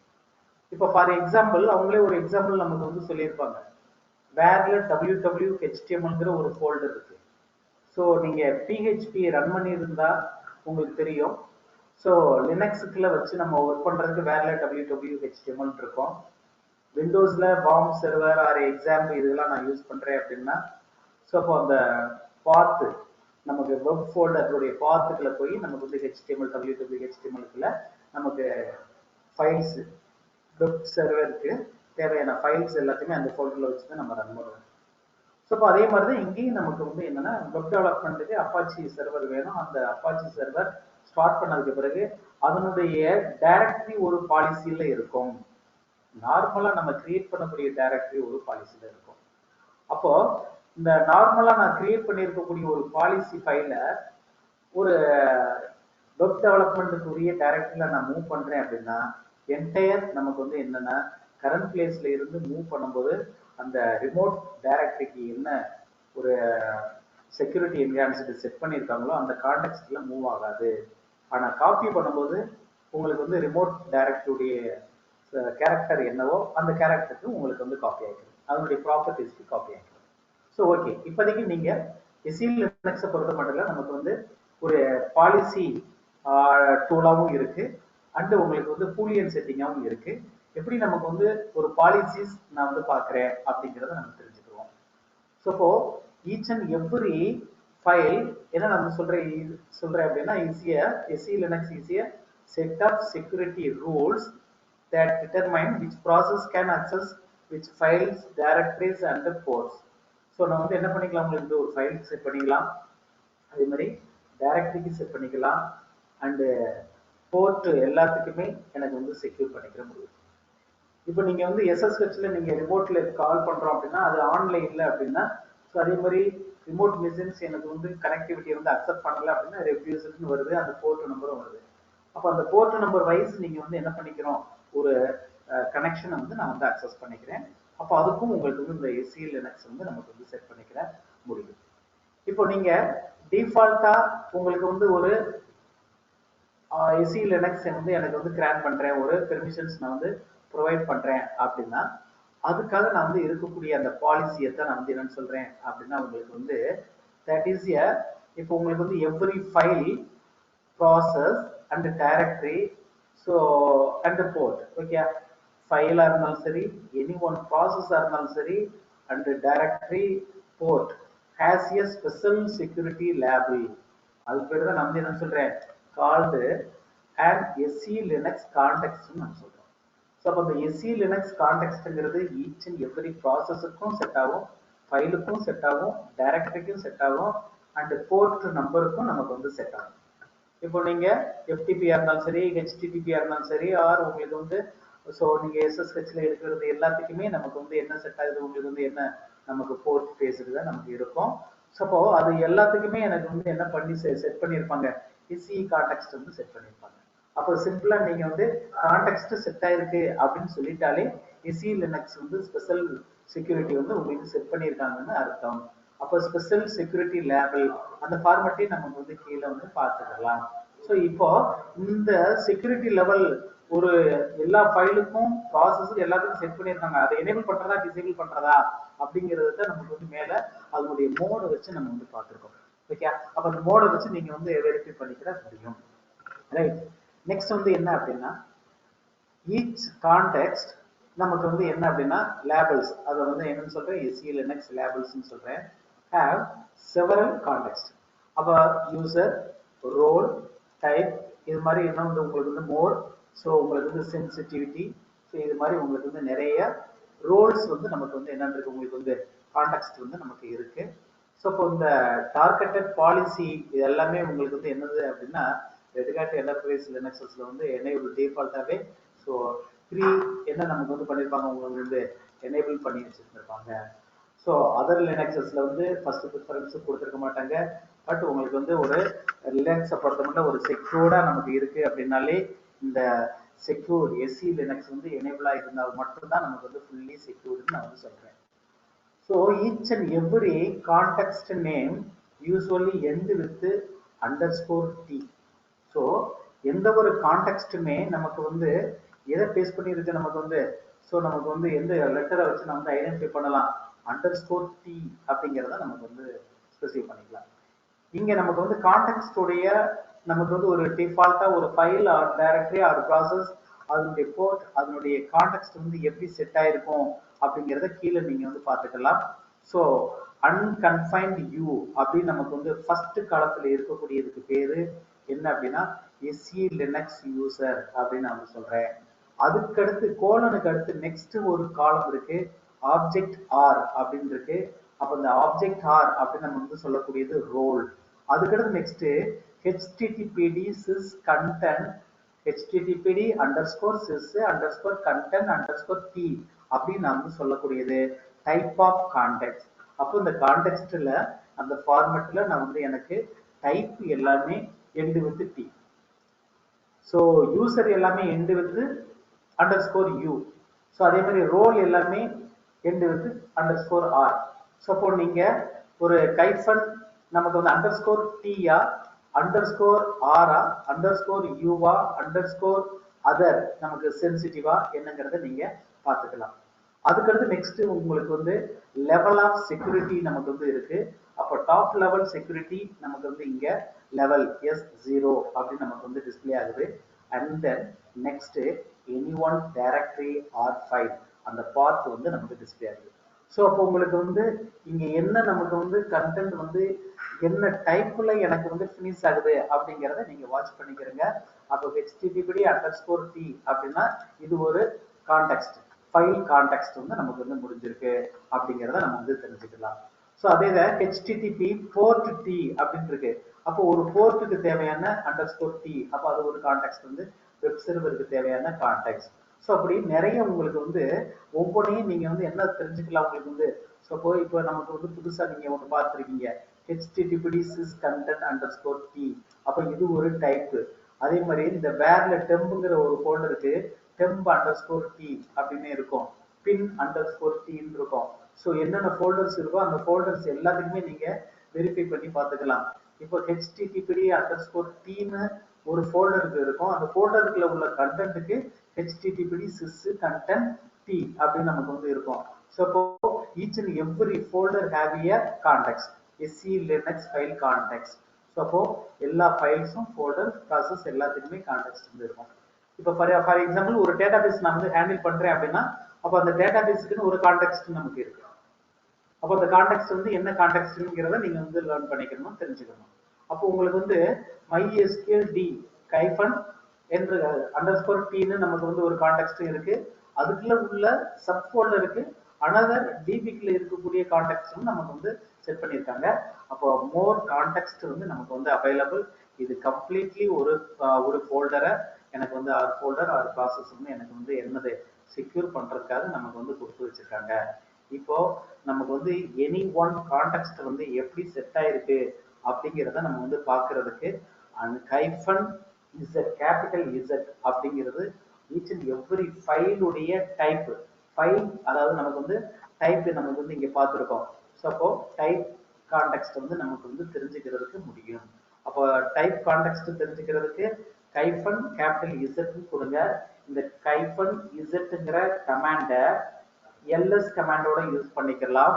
இப்போ ஃபார் எக்ஸாம்பிள் அவங்களே ஒரு எக்ஸாம்பிள் நமக்கு வந்து சொல்லியிருப்பாங்க. வேர்ல www.htmlங்கிற ஒரு ஃபோல்டர் இருக்கு. ஸோ நீங்க PHP ரன் பண்ணி இருந்தா உங்களுக்கு தெரியும். ஸோ லினக்ஸுக்குள்ள வச்சு நம்ம ஒர்க் பண்றதுக்கு வேர்ல www.html இருக்கும். விண்டோஸ்ல வார்ம் சர்வர் ஆர் எக்ஸாம் இதெல்லாம் நான் யூஸ் பண்றேன் அப்படின்னா, ஸோ அப்போ அந்த பாத்து நமக்கு வெப் ஃபோல்டருடைய பாத்துக்குள்ள போய் நமக்கு வந்து HTML www.htmlக்குள்ள நமக்கு ஃபைல்ஸ் வெப் சர்வருக்கு தேவையான ஃபைல்ஸ் எல்லாத்தையுமே அந்த ஃபோல்டர்ல வச்சு தான் நம்ம ரன் பண்ணுவோம். ஸோ இப்போ அதே மாதிரி தான் இங்கேயும் நமக்கு வந்து என்னன்னா வெப் டெவலப்மெண்ட்டுக்கு அப்பாச்சி சர்வர் வேணும். அந்த அப்பாச்சி சர்வர் ஸ்டார்ட் பண்ணதுக்கு பிறகு அதனுடைய டைரக்டரி ஒரு பாலிசியில இருக்கும். நார்மலா நம்ம கிரியேட் பண்ணக்கூடிய டைரக்டரி ஒரு பாலிசியில இருக்கும். அப்போ இந்த நார்மலா நான் கிரியேட் பண்ணியிருக்கக்கூடிய ஒரு பாலிசி ஃபைல ஒரு வெப் டெவலப்மெண்ட்டுக்கு உரிய டைரக்டரியில நான் மூவ் பண்றேன் அப்படின்னா, என்டையர் நமக்கு வந்து என்னன்னா கரண்ட் பிளேஸ்ல இருந்து மூவ் பண்ணும்போது அந்த ரிமோட் டைரக்டரிக்கு என்ன ஒரு செக்யூரிட்டி என்ஹான்ஸ்டு செட் பண்ணியிருக்காங்களோ அந்த கான்டெக்ட்ல மூவ் ஆகாது. ஆனா காப்பி பண்ணும்போது உங்களுக்கு வந்து ரிமோட் டைரக்டரியுடைய கேரக்டர் என்னவோ அந்த கேரக்டருக்கு உங்களுக்கு வந்து காப்பி ஆகிடும், அதனுடைய ப்ராப்பர்ட்டிஸ்க்கு காப்பி ஆகிடும். ஸோ ஓகே, இப்போதைக்கு நீங்க SE Linux பொறுத்த மட்டும் நமக்கு வந்து ஒரு பாலிசி டூலாகவும் இருக்கு அண்ட் உங்களுக்கு வந்து பூலியன் செட்டிங்காகவும் இருக்கு. எப்படி நமக்கு வந்து ஒரு பாலிசிஸ் நான் வந்து பார்க்குறேன் அப்படிங்கிறத நம்ம தெரிஞ்சுக்குவோம். ஸோ இப்போ ஈச் அண்ட் எவ்ரி ஃபைல் என்ன நம்ம சொல்றேன் அப்படின்னா SE Linux ஈஸியா set of security rules that determine which process can access which files, directories and ports. So நான் வந்து என்ன பண்ணிக்கலாம், உங்களுக்கு ஒரு ஃபைல் செட் பண்ணிக்கலாம், அதே மாதிரி டைரக்டரிக்கு செட் பண்ணிக்கலாம் அண்டு போர்ட் எல்லாத்துக்குமே எனக்கு வந்து செக்யூர் பண்ணிக்கிற முடியும். இப்போ நீங்க வந்து SSHல நீங்க ரிமோட்ல கால் பண்றோம் அப்படின்னா அது ஆன்லைன்ல அப்படின்னா, ஸோ அதே மாதிரி ரிமோட் மிஷின்ஸ் எனக்கு வந்து கனெக்டிவிட்டி வந்து அக்செப்ட் பண்ணல அப்படின்னா ரெஃப்யூஸ்னு வருது, அந்த போர்ட் நம்பரும் வருது. அப்போ அந்த போர்ட் நம்பர் வைஸ் நீங்க வந்து என்ன பண்ணிக்கிறோம், ஒரு கனெக்ஷனை வந்து நான் வந்து அக்சஸ் பண்ணிக்கிறேன். அப்போ அதுக்கும் உங்களுக்கு வந்து இந்த SE Linux வந்து நமக்கு வந்து செட் பண்ணிக்கிற முடியும். இப்போ நீங்க டிஃபால்ட்டா உங்களுக்கு வந்து ஒரு SE Linux வந்து எனக்கு வந்து கிராண்ட் பண்றேன், ஒரு பெர்மிஷன்ஸ் நான் வந்து ப்ரொவைட் பண்றேன் அப்படின்னா, அதுக்காக நான் வந்து இருக்கக்கூடிய அந்த பாலிசியை தான் நான் வந்து என்னன்னு சொல்றேன் அப்படின்னா, உங்களுக்கு வந்து தட் இஸ் எ, இப்போ உங்களுக்கு வந்து every file, process and directory, so and port, okay, ஃபைலாக இருந்தாலும் சரி, எனி ஒன் ப்ராசஸாக இருந்தாலும் சரி, and directory port has a special security label. அது பேர் தான் நான் வந்து என்ன சொல்றேன், கால்டு அண்ட் SE Linux கான்டெக்ட்னு நான் சொல்றேன். ஸோ அப்போ அந்த SE Linux கான்டெக்ட்ங்கிறது ஈச் அண்ட் எவ்ரி ப்ராசஸுக்கும் செட் ஆகும், ஃபைலுக்கும் செட் ஆகும், டைரக்டரிக்கும் செட் ஆகும் அண்ட் போர்ட் நம்பருக்கும் நமக்கு வந்து செட் ஆகும். இப்போ நீங்க FTP இருந்தாலும் சரி, HTTP இருந்தாலும் சரி, ஆர் உங்களுக்கு வந்து ஸோ நீங்க SSHல இருக்கிறது எல்லாத்துக்குமே நமக்கு வந்து என்ன செட் ஆகுது, உங்களுக்கு வந்து என்ன நமக்கு போர்ட் பேசுறது நமக்கு இருக்கும். ஸோ அப்போ அது எல்லாத்துக்குமே எனக்கு வந்து என்ன பண்ணி செட் பண்ணியிருப்பாங்க, SE கான்டெக்ட் வந்து செட் பண்ணியிருப்பாங்க. அப்போ சிம்பிளா நீங்க வந்து கான்டெக்ட் செட் ஆயிருக்கு அப்படின்னு சொல்லிட்டாலே SE Linux வந்து ஸ்பெஷல் செக்யூரிட்டி வந்து உங்களுக்கு செட் பண்ணியிருக்காங்கன்னு அர்த்தம். அப்போ ஸ்பெஷல் செக்யூரிட்டி லேபிள் அந்த ஃபார்மேட்டையும் நமக்கு வந்து கீழே வந்து பார்த்துக்கலாம். ஸோ இப்போ இந்த செக்யூரிட்டி லெவல் ஒரு எல்லா ஃபைலுக்கும் ப்ராசஸும் எல்லாத்துக்கும் செட் பண்ணியிருக்காங்க, அதை எனேபிள் பண்றதா டிசேபிள் பண்றதா அப்படிங்கிறத நமக்கு வந்து மேல அதனுடைய மோடை வச்சு நம்ம வந்து பார்த்துருக்கோம். ஓகே. அப்ப அந்த மோட வச்சு நீங்க வந்து வெரிஃபை பண்ணிக்கிற முடியும். ரைட். நெக்ஸ்ட் வந்து என்ன அப்படின்னா ஈச் கான்டெக்ஸ்ட் நமக்கு வந்து என்ன அப்படின்னா லேபிள்ஸ், அதை வந்து என்னன்னு சொல்றேன், SE Linux லேபிள்ஸ்னு சொல்றேன், have several context. அப்ப யூசர், ரோல், டைப், இது மாதிரி என்ன வந்து உங்களுக்கு வந்து மோர், ஸோ உங்களுக்கு வந்து சென்சிட்டிவிட்டி, ஸோ இது மாதிரி உங்களுக்கு வந்து நிறைய ரோல்ஸ் வந்து நமக்கு வந்து என்னன்னு இருக்கு, உங்களுக்கு வந்து கான்டெக்ஸ்ட் வந்து நமக்கு இருக்கு. ஸோ இப்போ இந்த டார்கெட்டட் பாலிசி இது எல்லாமே உங்களுக்கு வந்து என்னது அப்படின்னா ரெட்ஹாட் என்டர்பிரைஸ் லினக்ஸஸ்ல வந்து எனேபிள் டிஃபால்ட்டாகவே ஸோ ப்ரீ என்ன நமக்கு வந்து பண்ணியிருப்பாங்க, உங்களுக்கு வந்து எனேபிள் பண்ணி வச்சுருந்துருப்பாங்க. ஸோ அதர் லினக்ஸஸ்ல வந்து ஃபர்ஸ்ட் ப்ரிஃபரன்ஸ் கொடுத்துருக்க மாட்டாங்க. பட் உங்களுக்கு வந்து ஒரு லினக்ஸை பொறுத்த மட்டும் ஒரு செக்யூர்டா நமக்கு இருக்கு அப்படின்னாலே இந்த செக்யூர் SE லினக்ஸ் வந்து எனேபிளா இருந்தால் மட்டும்தான் நமக்கு வந்து ஃபுல்லி செக்யூர்னு நான் வந்து சொல்றேன். So each and every context name usually end with underscore t. So எந்த ஒரு கான்டெக்ஸ்டுமே நமக்கு வந்து எதை பேஸ் பண்ணி இருக்கு, நமக்கு வந்து ஸோ நமக்கு வந்து எந்த லெட்டரை வச்சு நம்ம வந்து ஐடென்டிஃபை பண்ணலாம், அண்டர்ஸ்கோர் டி அப்படிங்கிறத நமக்கு வந்து ஸ்பெசிஃபை பண்ணிக்கலாம். இங்க நமக்கு வந்து கான்டெக்ஸ்டுடைய நமக்கு வந்து ஒரு டிஃபால்ட்டா ஒரு file or directory or process அதனுடைய போர்ட் அதனுடைய கான்டெக்ஸ்ட் வந்து எப்படி செட் ஆயிருக்கும் அப்படிங்கிறத கீழே நீங்க வந்து பார்த்துக்கலாம். ஸோ அன்கன்ஃபைன்ட் யூ அப்படின்னு நமக்கு வந்து ஃபர்ஸ்ட் காலத்துல இருக்கக்கூடியதுக்கு பேரு என்ன அப்படின்னா SE Linux யூசர் அப்படின்னு நான் வந்து சொல்றேன். அதுக்கடுத்து கோலனுக்கு அடுத்து நெக்ஸ்ட் ஒரு காலம் இருக்கு, ஆப்ஜெக்ட் ஆர் அப்படின்னு இருக்கு. அப்ப இந்த ஆப்ஜெக்ட் ஆர் அப்படின்னு நம்ம வந்து சொல்லக்கூடியது ரோல். அதுக்கடுத்து next HTTPD sys content HTTPD underscore sys underscore content underscore t அப்படின்னு நான் வந்து சொல்லக்கூடியது டைப் ஆஃப் கான்டெக்ட். அப்போ இந்த கான்டெக்ட்ல அந்த ஃபார்மேட்ல நான் வந்து எனக்கு டைப் எல்லாமே end with T, so user எல்லாமே end with underscore U, so அதே மாதிரி ரோல் எல்லாமே end with underscore R. So அப்போ நீங்க ஒரு கைஃபன் நமக்கு வந்து அண்டர்ஸ்கோர் டீயா அண்டர்ஸ்கோர் ஆரா அண்டர்ஸ்கோர் யூவா அண்டர்ஸ்கோர் அதர் நமக்கு சென்சிட்டிவா என்னங்கிறத நீங்க பார்த்துக்கலாம். அதுக்கடுத்து நெக்ஸ்ட் உங்களுக்கு வந்து லெவல் ஆஃப் செக்யூரிட்டி நமக்கு வந்து இருக்கு. அப்போ டாப் லெவல் செக்யூரிட்டி நமக்கு வந்து இங்க லெவல் S0 அப்படின்னு நமக்கு வந்து டிஸ்பிளே ஆகுது. And then next any one directory or file அந்த பார்ட் வந்து நமக்கு டிஸ்பிளே ஆகுது. ஸோ அப்போ உங்களுக்கு வந்து இங்க என்ன நமக்கு வந்து கண்டென்ட் வந்து என்ன டைப்ல எனக்கு வந்து ஃபினிஷ் ஆகுது அப்படிங்கிறத நீங்க வாட்ச் பண்ணிக்கிறீங்க. அப்போ HTTPD underscore t அப்படின்னா இது ஒரு கான்டெக்ட் ஃபைல் கான்டெக்ட் வந்து நமக்கு வந்து முடிஞ்சிருக்கு அப்படிங்கிறத நம்ம வந்து தெரிஞ்சுக்கலாம். ஸோ அதே HTTP போர்ட் டி அப்படின்னு இருக்கு. அப்போ ஒரு போர்ட்டுக்கு தேவையான அண்டர்ஸ்கோர் டி, அப்போ அது ஒரு கான்டெக்ட் வந்து வெப் சர்வருக்கு தேவையான கான்டெக்ட். ஸோ அப்படி நிறைய உங்களுக்கு வந்து ஒவ்வொன்றையும் நீங்க வந்து என்ன தெரிஞ்சுக்கலாம் உங்களுக்கு வந்து. ஸோ இப்போ நமக்கு வந்து புதுசா நீங்க ஒன்று பார்த்துருக்கீங்க HTTPD sys content underscore t, அப்போ இது ஒரு டைப். அதே மாதிரி இந்த வேர்ல டெம்புங்கிற ஒரு ஃபோல்டருக்கு டெம்ப் அண்டர்ஸ்கோர் டி அப்படின்னு இருக்கும், பின் அண்டர்ஸ்கோர் டின்னு இருக்கும். ஸோ என்னென்ன ஃபோல்டர்ஸ் இருக்கோ அந்த ஃபோல்டர்ஸ் எல்லாத்துக்குமே நீங்க வெரிஃபை பண்ணி பார்த்துக்கலாம். இப்போ HTTPD underscore tன்னு ஒரு ஃபோல்டருக்கு இருக்கும், அந்த ஃபோல்டருக்குள்ள உள்ள கண்டென்ட்டுக்கு HTTPD sys content t அப்படின்னு நமக்கு வந்து இருக்கும். ஸோ இப்போ each and every folder have a context, SE Linux file context. So அப்போ எல்லா ஃபைல்ஸும் ஃபோல்டர் ப்ராசஸ் எல்லாத்துக்குமே கான்டெக்ட் வந்து இருக்கும். இப்போ ஃபார் எக்ஸாம்பிள் ஒரு டேட்டாபேஸ் நான் வந்து ஹேண்டில் பண்றேன் அப்படின்னா அப்போ அந்த டேட்டாபேஸுக்குன்னு ஒரு கான்டெக்ட் நமக்கு இருக்கு. அப்போ அந்த கான்டெக்ட் வந்து என்ன கான்டெக்ட்ங்கிறத நீங்க வந்து லேர்ன் பண்ணிக்கணும், தெரிஞ்சுக்கணும். அப்போ உங்களுக்கு வந்து MySQL D கைஃபன் என்று அண்டர்ஸ்கோர் டீன்னு நமக்கு வந்து ஒரு கான்டெக்ட் இருக்கு. அதுக்குள்ள உள்ள சப் ஃபோல்டருக்கு அனதர் டிபிக்குள்ள இருக்கக்கூடிய கான்டெக்ட் நமக்கு வந்து செட் பண்ணியிருக்காங்க. அப்போ மோர் கான்டெக்ட் வந்து நமக்கு வந்து அவைலபிள். இது கம்ப்ளீட்லி ஒரு ஃபோல்டரை எனக்கு வந்து ஆர் ஃபோல்டர் ஆர் ப்ராசஸ் வந்து எனக்கு வந்து என்னது செக்யூர் பண்றதுக்காக நமக்கு வந்து கொடுத்து வச்சிருக்காங்க. இப்போ நமக்கு வந்து எனி ஒன் கான்டெக்ட் வந்து எப்படி செட் ஆயிருக்கு அப்படிங்கிறத நம்ம வந்து பார்க்கறதுக்கு கைஃபன் இசட் கேபிட்டல் இசட் அப்படிங்கிறது ஈச் அண்ட் எவ்ரி ஃபைலுடைய டைப் ஃபைல், அதாவது நமக்கு வந்து டைப் நமக்கு வந்து இங்க பார்த்துருக்கோம். ஸோ அப்போ டைப் கான்டெக்ட் வந்து நமக்கு வந்து தெரிஞ்சுக்கிறதுக்கு முடியும். அப்போ டைப் கான்டெக்ட் தெரிஞ்சுக்கிறதுக்கு கைஃபன் கேபிட்டல் இசட்னு கொடுங்க. இந்த கைஃபன் இசட்ங்கிற கமாண்டை எல்எஸ் கமாண்டோட யூஸ் பண்ணிக்கலாம்.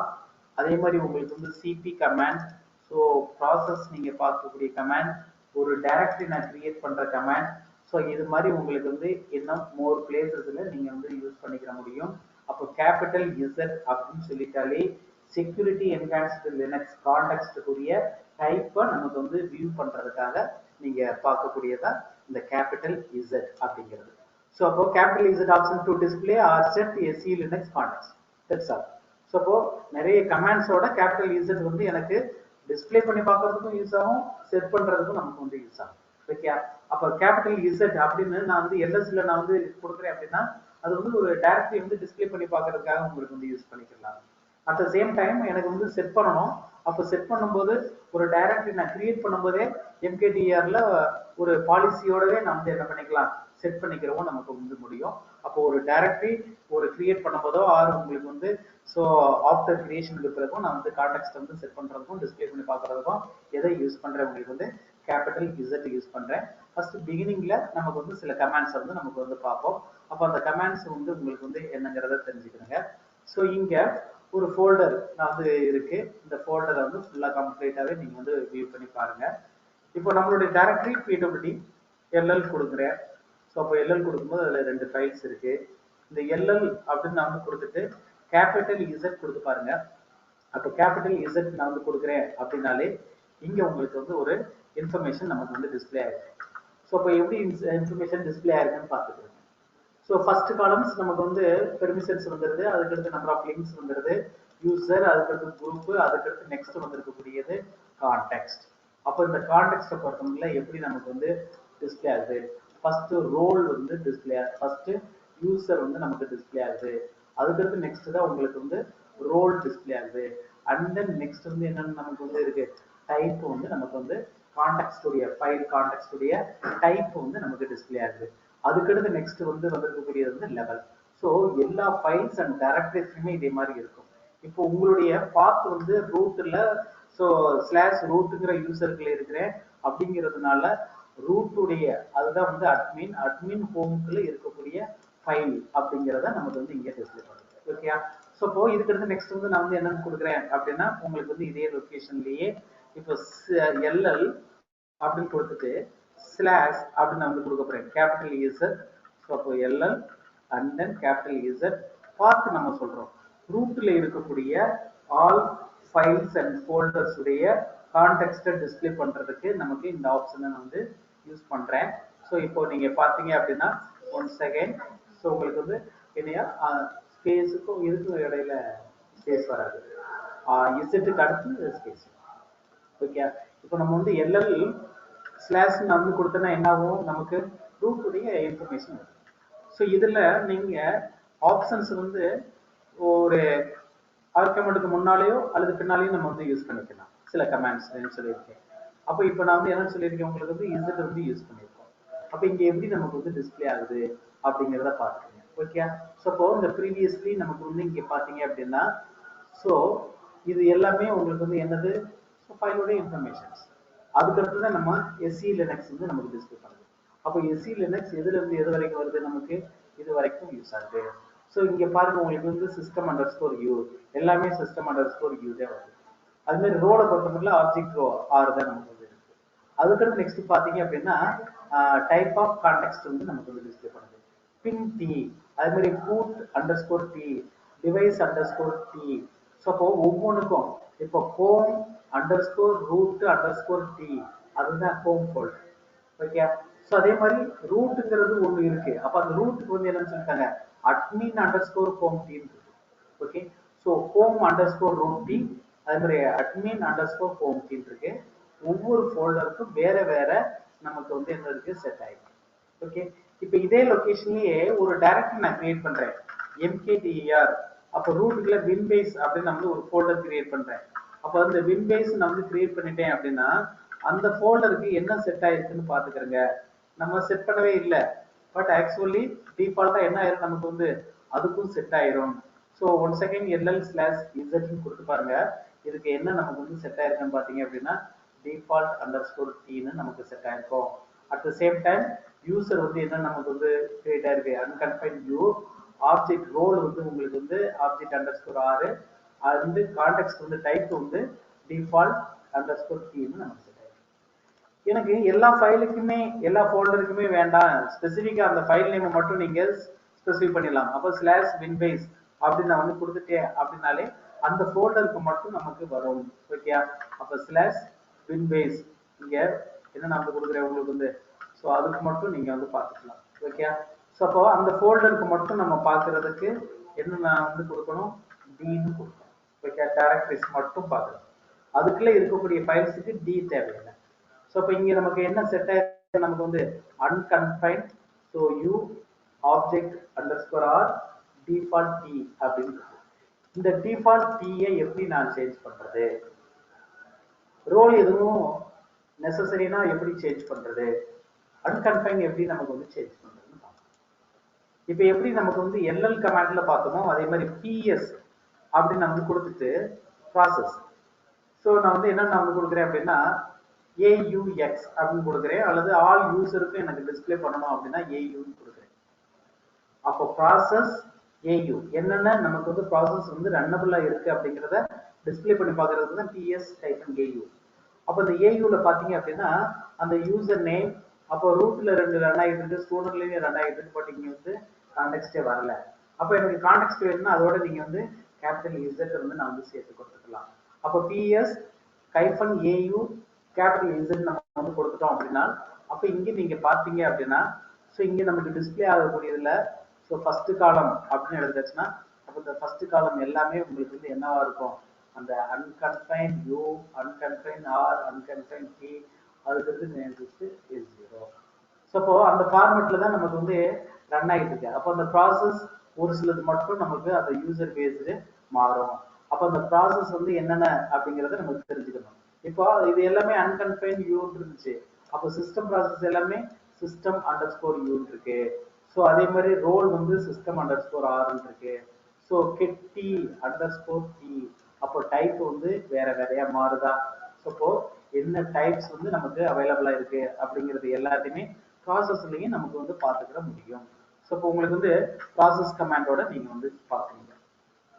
அதே மாதிரி உங்களுக்கு வந்து சிபி கமாண்ட், ஸோ ப்ராசஸ் நீங்க பார்க்கக்கூடிய கமாண்ட், ஒரு டைரக்டரி நான் கிரியேட் பண்ற கமாண்ட். ஸோ இது மாதிரி உங்களுக்கு வந்து இன்னும் மோர் பிளேசஸ்ல நீங்க வந்து யூஸ் பண்ணிக்கிற முடியும். அப்போ கேபிட்டல் இசட் அப்படின்னு சொல்லிட்டாலே செக்யூரிட்டி என்ஹான்ஸ்டு லினக்ஸ் கான்டெக்ஸ்ட் கூடிய டைப்பை நமக்கு வந்து வியூ பண்றதுக்காக நீங்க பார்க்கக்கூடியதா இந்த கேபிட்டல் இசட் அப்படிங்கிறது. ஸோ அப்போ capital Z option to display or set SC Linux context. That's all. So அப்போ நிறைய கமாண்ட்ஸோட கேபிட்டல் இசட் வந்து எனக்கு டிஸ்பிளே பண்ணி பார்க்கறதுக்கும் யூஸ் ஆகும், செட் பண்றதுக்கும் நமக்கு வந்து யூஸ் ஆகும். ஓகே, அப்போ கேபிட்டல் இசட் அப்படின்னு நான் வந்து எல்எஸ்ல நான் வந்து கொடுக்குறேன் அப்படின்னா அது வந்து ஒரு டைரக்டரி வந்து டிஸ்பிளே பண்ணி பார்க்கறதுக்காக உங்களுக்கு வந்து யூஸ் பண்ணிக்கலாம். அட் த சேம் டைம் எனக்கு வந்து செட் பண்ணணும். அப்போ செட் பண்ணும்போது ஒரு டைரக்டரி நான் கிரியேட் பண்ணும்போதே எம்கேடிஆர்ல ஒரு பாலிசியோடவே நான் வந்து என்ன பண்ணிக்கலாம், செட் பண்ணிக்கிறவும் நமக்கு வந்து முடியும். அப்போ ஒரு டைரக்டரி ஒரு கிரியேட் பண்ணும்போதோ ஆர் உங்களுக்கு வந்து ஸோ ஆஃப்டர் கிரியேஷனுக்கு பிறகும் நான் வந்து கான்டெக்ஸ்ட் வந்து செட் பண்றதுக்கும் டிஸ்பிளே பண்ணி பார்க்கறதுக்கும் எதை யூஸ் பண்றேன், உங்களுக்கு வந்து கேபிட்டல் இசட் யூஸ் பண்றேன். ஃபர்ஸ்ட் பிகினிங்ல நமக்கு வந்து சில கமாண்ட்ஸ் வந்து நமக்கு வந்து பார்ப்போம். அப்போ அந்த கமாண்ட்ஸ் வந்து உங்களுக்கு வந்து என்னங்கிறத தெரிஞ்சுக்கணுங்க. ஸோ இங்க ஒரு ஃபோல்டர் நான் வந்து இருக்கு. இந்த ஃபோல்டரை வந்து ஃபுல்லா கம்ப்ளீட்டாவே நீங்க வந்து வியூ பண்ணி பாருங்க. இப்போ நம்மளுடைய டைரக்டரி பிடபிள்யூடி எல்எல் கொடுக்குறேன். ஸோ அப்போ எல்எல் கொடுக்கும்போது அதில் 2 ஃபைல்ஸ் இருக்கு. இந்த எல்எல் அப்படின்னு நான் வந்து கொடுத்துட்டு கேபிட்டல் இசட் கொடுத்து பாருங்க. அப்போ கேபிட்டல் இசட் நான் வந்து கொடுக்குறேன் அப்படின்னாலே இங்க உங்களுக்கு வந்து ஒரு இன்ஃபர்மேஷன் நமக்கு வந்து டிஸ்பிளே ஆயிருக்கு. ஸோ அப்போ எப்படி இன்ஃபர்மேஷன் டிஸ்பிளே ஆயிருக்குன்னு பார்த்துக்கிறோம். ஸோ ஃபர்ஸ்ட் காலம்ஸ் நமக்கு வந்து பெர்மிஷன்ஸ் வந்துருது, அதுக்கடுத்து நம்பர் ஆஃப் லிங்க்ஸ் வந்துருது, யூசர், அதுக்கடுத்து குரூப், அதுக்கடுத்து நெக்ஸ்ட் வந்திருக்கக்கூடியது கான்டெக்ஸ்ட். அப்போ இந்த கான்டெக்ஸ்ட்டை பொறுத்தவரை எப்படி நமக்கு வந்து டிஸ்பிளே ஆகுது, ஃபர்ஸ்ட் ரோல் வந்து டிஸ்பிளே, ஃபர்ஸ்ட் யூசர் வந்து நமக்கு டிஸ்பிளே ஆகுது, அதுக்கடுத்து நெக்ஸ்ட் தான் உங்களுக்கு வந்து ரோல் டிஸ்பிளே ஆகுது. அண்ட் தென் நெக்ஸ்ட் வந்து என்னன்னு நமக்கு வந்து இருக்கு டைப் வந்து நமக்கு வந்து கான்டெக்ஸ்டுடைய ஃபைல் கான்டெக்ஸ்டுடைய டைப் வந்து நமக்கு டிஸ்பிளே ஆகுது. அதுக்கடுத்து நெக்ஸ்ட் வந்து வந்திருக்கக்கூடியது வந்து லெவல். ஸோ எல்லா ஃபைல்ஸ் அண்ட் டைரக்டரிஸ்லையுமே இதே மாதிரி இருக்கும். இப்போ உங்களுடைய பாத் வந்து ரூட்ல ஸோ ஸ்லாஷ் ரூட்டுங்கிற யூசர்ல இருக்கிறேன் அப்படிங்கிறதுனால ரூட்டுடைய அதுதான் வந்து அட்மின் அட்மின் ஹோம்குள்ள இருக்கக்கூடிய ஃபைல் அப்படிங்கிறத நமக்கு வந்து இங்கே டிஸ்பிளே பண்ணுது. ஓகே, ஸோ இப்போ இதுக்கடுத்து நெக்ஸ்ட் வந்து நான் வந்து என்னன்னு கொடுக்குறேன் அப்படின்னா உங்களுக்கு வந்து இதே லொக்கேஷன்லயே இப்போ எல்எல் அப்படின்னு கொடுத்துட்டு ஸ்லாஷ் அப்படின்னு நான் வந்து கொடுக்க போறேன் கேபிட்டல் இசட். ஸோ அப்போ LL and then capital Z பார்த்து நம்ம சொல்றோம் ரூட்ல இருக்கக்கூடிய ஆல் ஃபைல்ஸ் அண்ட் ஃபோல்டர்ஸ் உடைய கான்டெக்ஸ்ட்டை டிஸ்பிளே பண்றதுக்கு நமக்கு இந்த ஆப்ஷனை நான் வந்து யூஸ் பண்றேன். ஸோ இப்போ நீங்க பார்த்தீங்க அப்படின்னா 1 செகண்ட். ஸோ உங்களுக்கு வந்து என்னையா ஸ்பேஸுக்கும் இதுக்கும் இடையில ஸ்பேஸ் வராது, இசட்டுக்கு அடுத்து ஸ்பேஸ். ஓகே, இப்போ நம்ம வந்து எல்எல் ஸ்லாஷ் நான் வந்து கொடுத்தேன்னா என்ன ஆகும், நமக்கு ரூட்டுடைய இன்ஃபர்மேஷன் வரும். ஸோ இதில் நீங்கள் ஆப்ஷன்ஸ் வந்து ஒரு ஆர்குமெண்ட்டுக்கு முன்னாலேயோ அல்லது பின்னாலேயோ நம்ம வந்து யூஸ் பண்ணிக்கலாம் சில கமாண்ட்ஸ் சொல்லியிருக்கேன். அப்போ இப்போ நான் வந்து என்ன சொல்லியிருக்கேன், உங்களுக்கு வந்து இசட் வந்து யூஸ் பண்ணியிருக்கோம். அப்போ இங்கே எப்படி நமக்கு வந்து டிஸ்பிளே ஆகுது அப்படிங்கிறத பார்த்துக்கோங்க. ஓகே, ஸோ இப்போ இந்த ப்ரீவியஸ்லி நமக்கு வந்து இங்கே பார்த்தீங்க அப்படின்னா ஸோ இது எல்லாமே உங்களுக்கு வந்து என்னது ஃபைலோடைய இன்ஃபர்மேஷன்ஸ். அதுக்கடுத்து தான் நம்ம எஸ்சி லினக்ஸ் வந்து நமக்கு டிஸ்பிளே பண்ணுது. அப்போ எஸ்சி லினக்ஸ் எதுல இருந்து எது வரைக்கும் வருது, நமக்கு இது வரைக்கும் யூஸ் ஆகுது. ஸோ இங்க பாருங்க உங்களுக்கு வந்து சிஸ்டம் அண்டர் ஸ்கோர் யூ எல்லாமே சிஸ்டம் அண்டர் ஸ்கோர் யூ தான் வருது. அது மாதிரி ரோலை பொறுத்தவரை ஆப்ஜெக்ட் ரோ ஆர் தான் நமக்கு வந்து இருக்கு. அதுக்கடுத்து நெக்ஸ்ட் பாத்தீங்க அப்படின்னா டைப் ஆஃப் கான்டெக்ஸ்ட் வந்து நமக்கு வந்து டிஸ்பிளே பண்ணுது. பின் டி, அது மாதிரி boot underscore T, device underscore T. So அப்போ ஒவ்வொன்றுக்கும் இப்போ home underscore root underscore T அதுதான் ஹோம் ஃபோல்டர். ஓகே, ஸோ அதே மாதிரி ரூட்டுங்கிறது ஒன்று இருக்கு. அப்போ அந்த ரூட்டுக்கு வந்து என்னன்னு சொல்லிட்டாங்க admin underscore home team இருக்கு. Okay, so home underscore root T அதே மாதிரி admin underscore home team இருக்கு. ஒவ்வொரு ஃபோல்டருக்கும் வேற வேற நமக்கு வந்து என்ன இருக்கு செட் ஆயிருக்கு. ஓகே, இப்போ இதே லொகேஷன்லயே ஒரு டைரக்டரி நான் கிரியேட் பண்றேன் mkdir. அப்போ ரூட்டுக்குள்ள வின்பேஸ் அப்படின்னு நான் வந்து ஒரு ஃபோல்டர் கிரியேட் பண்றேன். அப்போ அந்த வின்பேஸ் நான் வந்து கிரியேட் பண்ணிட்டேன் அப்படின்னா அந்த ஃபோல்டருக்கு என்ன செட் ஆயிருக்குன்னு பாத்துக்கிறேங்க. நம்ம செட் பண்ணவே இல்லை, பட் ஆக்சுவலி டிஃபால்ட்டா என்ன ஆயிரும் நமக்கு வந்து அதுக்கும் செட் ஆயிரும். ஸோ 1 செகண்ட் எல்எல் ஸ்லாஷ் இசட்னு கொடுத்து பாருங்க. இதுக்கு என்ன நமக்கு வந்து செட் ஆயிருக்குன்னு பாத்தீங்க அப்படின்னா டிஃபால்ட் அண்டர் ஸ்கோர் டீன்னு நமக்கு செட் ஆயிருக்கும். At the same time user வந்து என்ன நமக்கு வந்து கிரியேட் ஆயிருக்கு அன்கன்ஃபைன்ட் வியூ. ஆப்ஜெக்ட் ரோல் வந்து உங்களுக்கு வந்து ஆப்ஜெக்ட் அண்டர் ஸ்கோர் ஆறு. அது வந்து கான்டெக்ஸ்ட் வந்து டைப் வந்து டிஃபால்ட் அண்டர்ஸ்கோர் டீன்னு நமக்கு செட் ஆயிடும். எனக்கு எல்லா ஃபைலுக்குமே எல்லா ஃபோல்டருக்குமே வேண்டாம், ஸ்பெசிஃபிக்கா அந்த ஃபைல் நேம் மட்டும் நீங்க ஸ்பெசிஃபை பண்ணிடலாம். அப்போ ஸ்லாஷ் வின்பேஸ் அப்படின்னு நான் வந்து கொடுத்துட்டேன் அப்படின்னாலே அந்த ஃபோல்டருக்கு மட்டும் நமக்கு வரும். ஓகே, அப்போ ஸ்லாஷ் வின்பேஸ் இங்க என்ன நான் வந்து கொடுக்குறேன் உங்களுக்கு வந்து, ஸோ அதுக்கு மட்டும் நீங்க வந்து பார்த்துக்கலாம். ஓகே, ஸோ அப்போ அந்த ஃபோல்டருக்கு மட்டும் நம்ம பார்க்கறதுக்கு என்ன நான் வந்து கொடுக்கணும், டின்னு கொடுக்கணும். ஓகே, டைரக்டரிஸ் மட்டும் பார்க்கணும், அதுக்குள்ள இருக்கக்கூடிய ஃபைல்ஸுக்கு டி தேவையில்லை. ஸோ இப்போ இங்கே நமக்கு என்ன செட் ஆயிருக்கு, நமக்கு வந்து unconfined, so U object underscore R default T அப்படின்னு. இந்த டிஃபால்ட் டீயை எப்படி நான் சேஞ்ச் பண்றது, ரோல் எதுவும் நெசசரினா எப்படி சேஞ்ச் பண்றது, அன்கன்ஃபைன் எப்படி நமக்கு வந்து சேஞ்ச் பண்றதுன்னு பார்ப்போம். இப்போ எப்படி நமக்கு வந்து எல்எல் கமாண்ட்ல பார்த்தோமோ அதே மாதிரி பிஎஸ் அப்படின்னு நான் வந்து கொடுத்துட்டு ப்ராசஸ், ஸோ நான் வந்து என்ன நான் வந்து கொடுக்குறேன் அப்படின்னா AUX அப்படின்னு கொடுக்குறேன், அல்லது ஆல் யூசருக்கும் எனக்கு டிஸ்பிளே பண்ணணும் அப்படின்னா AUன்னு கொடுக்குறேன். அப்போ ப்ராசஸ் AU என்னென்ன நமக்கு வந்து ப்ராசஸ் வந்து ரன்னபிளா இருக்கு அப்படிங்கிறத டிஸ்பிளே பண்ணி பார்க்கறதுக்கு தான் PS-AU. அப்போ இந்த AUல பார்த்தீங்க அப்படின்னா அந்த யூசர் நேம், அப்போ ரூட்ல 2 ரன் ஆகிட்டு இருக்கு, ஸ்டூடெண்ட்லயும் ரன் ஆகிட்டு இருக்கு, பட் இங்க வந்து கான்டெக்ஸ்டே வரல. அப்போ எனக்கு கான்டெக்ஸ்ட் வேணும்னா அதோட நீங்க வந்து கேபிட்டல் இசட் வந்து நான் வந்து சேர்த்து கொடுத்துக்கலாம். அப்போ PS-AU கேபிட்டல் இசட் நம்ம வந்து கொடுத்துட்டோம் அப்படின்னா, அப்போ இங்க நீங்க பார்த்தீங்க அப்படின்னா ஸோ இங்க நமக்கு டிஸ்பிளே ஆகக்கூடியதுல ஸோ ஃபர்ஸ்ட் காலம் அப்படின்னு எழுதுச்சுன்னா, அப்போ இந்த ஃபர்ஸ்ட் காலம் எல்லாமே உங்களுக்கு வந்து என்னவா இருக்கும், அந்த அன்கன்ஃபைன் யூ, அன்கன்ஃபைன் ஆர், அன்கன்ஃபைன் டி, அதுக்கு நேர்ந்துச்சு இஸ் 0. ஸோ அப்போ அந்த ஃபார்மேட்ல தான் நமக்கு வந்து ரன் ஆகிட்டு இருக்கு. அப்போ அந்த ப்ராசஸ் ஒரு சிலது மட்டும் நமக்கு அந்த யூசர் பேஸ்டு மாறும். அப்போ அந்த ப்ராசஸ் வந்து என்னென்ன அப்படிங்கிறத நமக்கு தெரிஞ்சுக்கணும். இப்போ இது எல்லாமே அன்கன்ஃபைன் யூன்னு இருந்துச்சு, அப்போ சிஸ்டம் ப்ராசஸ் எல்லாமே சிஸ்டம் அண்டர்ஸ்கோர் யூன்னு இருக்கு. ஸோ அதே மாதிரி ரோல் வந்து சிஸ்டம் அண்டர்ஸ்கோர் ஆர்ன்னு இருக்கு. ஸோ கெட்டி அண்டர்ஸ்கோர் டி, அப்போ டைப் வந்து வேற வேறையா மாறுதா, ஸோ அப்போ என்ன டைப்ஸ் வந்து நமக்கு அவைலபிளா இருக்கு அப்படிங்கிறது எல்லாத்தையுமே ப்ராசஸ்லயும் நமக்கு வந்து பார்த்துக்கிற முடியும். ஸோ இப்போ உங்களுக்கு வந்து ப்ராசஸ் கமாண்டோட நீங்க வந்து பார்க்குறீங்க.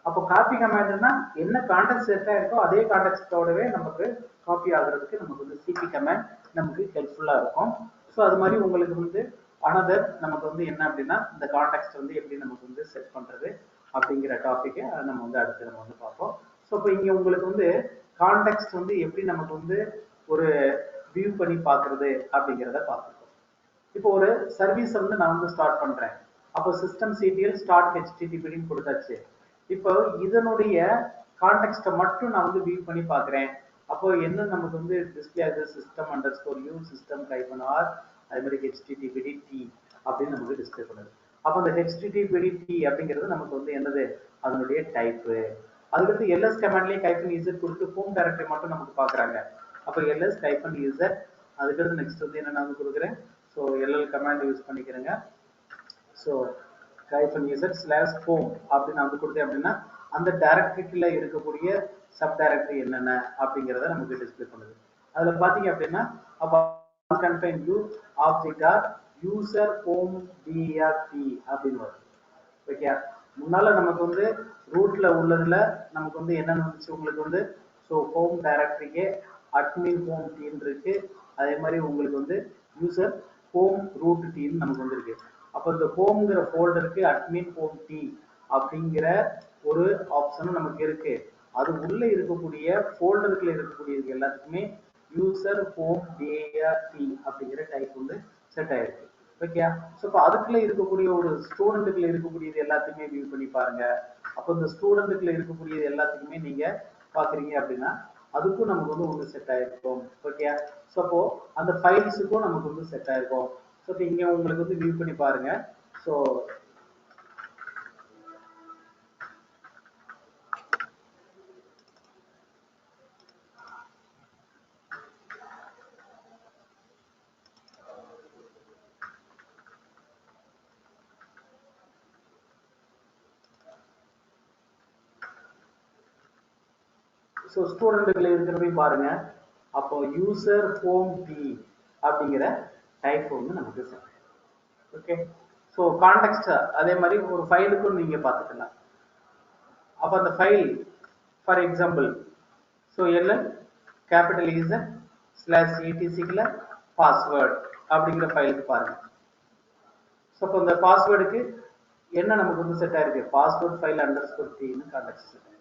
அப்போ காப்பி கமாண்ட்னா என்ன கான்டெக்ட் செட் ஆயிருக்கோ அதே கான்டெக்ட்டோடவே நமக்கு காப்பி ஆகுறதுக்கு நமக்கு வந்து சிபி கமாண்ட் நமக்கு ஹெல்ப்ஃபுல்லா இருக்கும். ஸோ அது மாதிரி உங்களுக்கு வந்து அனதர் நமக்கு வந்து என்ன அப்படின்னா இந்த கான்டெக்ட் வந்து எப்படி நமக்கு வந்து செட் பண்றது அப்படிங்கிற டாபிக்கை நம்ம வந்து அடுத்து நம்ம வந்து பார்ப்போம். ஸோ இப்போ இங்க உங்களுக்கு வந்து கான்டெக்ட் வந்து எப்படி நமக்கு வந்து ஒரு வியூ பண்ணி பார்க்கறது அப்படிங்கிறத பார்த்துருக்கோம். இப்போ ஒரு சர்வீஸ் வந்து நான் வந்து ஸ்டார்ட் பண்றேன், அப்போ சிஸ்டம் சிடிஎல் ஸ்டார்ட் ஹெச்டிடிபின்னு கொடுத்தாச்சு. இப்போ இதனுடைய கான்டெக்ட்டை மட்டும் நான் வந்து வியூ பண்ணி பார்க்குறேன். அப்போ என்ன நமக்கு வந்து டிஸ்பிளே ஆகுது, system underscore you, system -r, அதே மாதிரி ஹெச்டிடிபிடி டி அப்படின்னு நமக்கு டிஸ்பிளே பண்ணுது. அப்போ அந்த ஹெச்டிடிபிடி டி அப்படிங்கிறது நமக்கு வந்து என்னது, அதனுடைய டைப்பு. அதுக்கடுத்து எல்எஸ் கமாண்ட்லேயே -z கொடுத்து ஹோம் டைரக்டரி மட்டும் நமக்கு பார்க்குறாங்க. அப்போ ls-z, அதுக்கடுத்து நெக்ஸ்ட் வந்து என்ன நான் கொடுக்குறேன், ஸோ எல்எல் கமாண்ட் யூஸ் பண்ணிக்கிறேங்க. ஸோ -z/home அப்படின்னு நான் வந்து கொடுத்தேன் அப்படின்னா அந்த டைரக்டரிக்குள்ள இருக்கக்கூடிய சப் டைரக்டரி என்னென்ன அப்படிங்கிறத நமக்கு டிஸ்பிளே பண்ணுது. அதுல பாத்தீங்க அப்படின்னா அப்போ அன்கன்ஃபைன்ட் you object R user home TRT அப்படின்னு வரும். ஓகே, முன்னால நமக்கு வந்து ரூட்ல உள்ளதுல நமக்கு வந்து என்னென்ன வந்துச்சு உங்களுக்கு வந்து, ஸோ ஹோம் டைரக்டரிக்கு அட்மின் ஹோம் டீம் இருக்கு, அதே மாதிரி உங்களுக்கு வந்து யூசர் ஹோம் ரூட் டீம் நமக்கு வந்து இருக்கு. அப்போ இந்த ஹோம்ங்கிற ஃபோல்டருக்கு அட்மின் ஹோம் டி அப்படிங்கிற ஒரு ஆப்ஷனும் நமக்கு இருக்கு. அது உள்ள இருக்கக்கூடிய ஃபோல்டருக்குள்ள இருக்கக்கூடியது எல்லாத்துக்குமே யூசர் ஹோம் டிஆர்டி அப்படிங்கிற டைப் வந்து செட் ஆயிருக்கு. ஓகே, ஸோ இப்போ அதுக்குள்ள இருக்கக்கூடிய ஒரு ஸ்டூடெண்ட்டுக்குள்ள இருக்கக்கூடியது எல்லாத்தையுமே வியூ பண்ணி பாருங்க. அப்போ இந்த ஸ்டூடெண்ட்டுக்குள்ள இருக்கக்கூடியது எல்லாத்துக்குமே நீங்க பாக்குறீங்க அப்படின்னா அதுக்கும் நமக்கு வந்து ஒன்று செட் ஆயிருக்கும். ஓகே, ஸோ அப்போ அந்த ஃபைல்ஸுக்கும் நமக்கு வந்து செட் ஆயிருக்கும். ஸோ இப்போ இங்க உங்களுக்கு வந்து வியூ பண்ணி பாருங்க. ஸோ ஸோ ஸ்டூடெண்ட்டுக்குள்ள இருக்கிறதையும் பாருங்க. அப்போ யூசர் ஹோம் டி அப்படிங்கிற டைப் வந்து நமக்கு செட். ஓகே, ஸோ கான்டெக்ட் அதே மாதிரி ஒரு ஃபைலுக்கும் நீங்க பார்த்துக்கலாம். அப்போ அந்த file for example so LL capital Z slash இடிசிக்குள்ள பாஸ்வேர்ட் அப்படிங்கிற ஃபைலுக்கு பாருங்க. ஸோ இப்போ இந்த பாஸ்வேர்டுக்கு என்ன நமக்கு வந்து செட் ஆயிருக்கு, பாஸ்வேர்ட் ஃபைல் அண்டர்ஸ்கோர் ன்னு context set.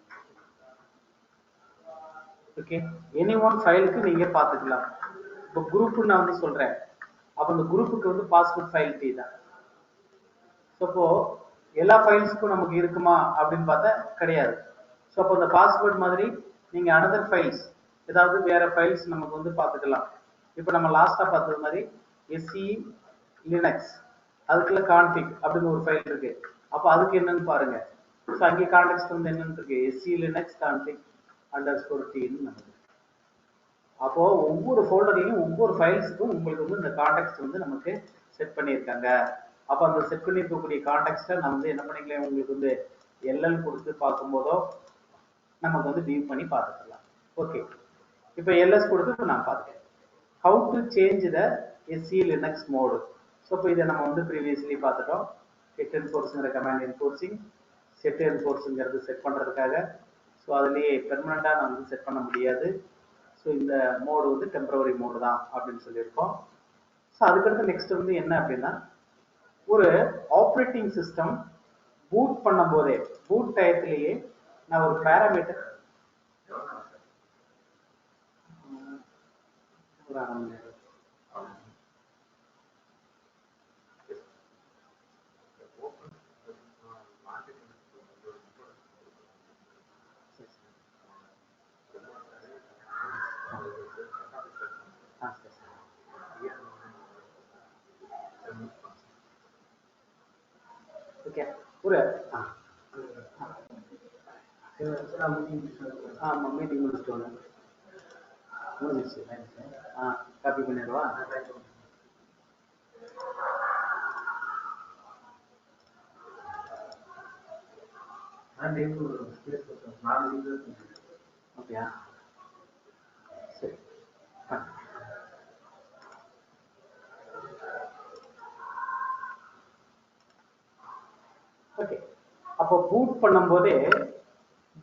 Okay, any one ஃபைலுக்கு நீங்க பார்த்துக்கலாம். இப்போ குரூப் நான் வந்து சொல்றேன், அப்போ அந்த குரூப்புக்கு வந்து பாஸ்வேர்ட் ஃபைல் டி தான். ஸோ இப்போ எல்லா ஃபைல்ஸுக்கும் நமக்கு இருக்குமா அப்படின்னு பார்த்தா கிடையாது. ஸோ அப்போ இந்த பாஸ்வேர்ட் மாதிரி நீங்க அனதர் ஃபைல்ஸ் ஏதாவது வேற ஃபைல்ஸ் நமக்கு வந்து பார்த்துக்கலாம். இப்போ நம்ம லாஸ்டா பார்த்தது மாதிரி எஸ்சி லினக்ஸ் அதுக்குள்ள கான்ஃபிக் அப்படின்னு ஒரு ஃபைல் இருக்கு. அப்போ அதுக்கு என்னன்னு பாருங்க. ஸோ அங்கே கான்டெக்ஸ்ட் வந்து என்னன்னு இருக்கு, எஸ்சி லினக்ஸ் கான்ஃபிக் அண்டர்ஸ்கோர் டின்னு நமக்கு. அப்போ ஒவ்வொரு ஃபோல்டர்லையும் ஒவ்வொரு ஃபைல்ஸுக்கும் உங்களுக்கு வந்து இந்த கான்டெக்ஸ்ட் வந்து நமக்கு செட் பண்ணியிருக்காங்க. அப்போ அந்த செட் பண்ணியிருக்கக்கூடிய கான்டெக்ஸ்ட்டை நம்ம வந்து என்ன பண்ணிக்கலாம், உங்களுக்கு வந்து எல்எல் கொடுத்து பார்க்கும்போதோ நமக்கு வந்து வியூ பண்ணி பார்த்துக்கலாம். ஓகே, இப்போ எல்எஸ் கொடுத்து நான் பார்த்துக்கேன். How to change the SE Linux mode. So இப்போ இதை நம்ம வந்து ப்ரீவியஸ்லி பார்த்துட்டோம். செட் என்ஃபோர்ஸுங்கிற கமாண்ட் என்ஃபோர்ஸிங், செட் என்ஃபோர்ஸுங்கிறது செட் பண்ணுறதுக்காக. ஸோ அதுலேயே பெர்மனண்ட்டாக நம்ம வந்து செட் பண்ண முடியாது. ஸோ இந்த மோடு வந்து டெம்பரவரி மோடு தான் அப்படின்னு சொல்லியிருக்கோம். ஸோ அதுக்கடுத்து நெக்ஸ்ட் வந்து என்ன அப்படின்னா, ஒரு ஆப்ரேட்டிங் சிஸ்டம் பூட் பண்ணும் போதே பூட் டயத்திலேயே நான் ஒரு பேராமீட்டர் ஒரு அரை மணி நேரம் ஓகே ஒரு ஆமாம் மீட்டிங் முடிச்சுட்டு முடிஞ்சிச்சு. காப்பி பண்ணிடுவா. ஓகேயா, சரி. ஓகே, அப்போ பூட் பண்ணும் போதே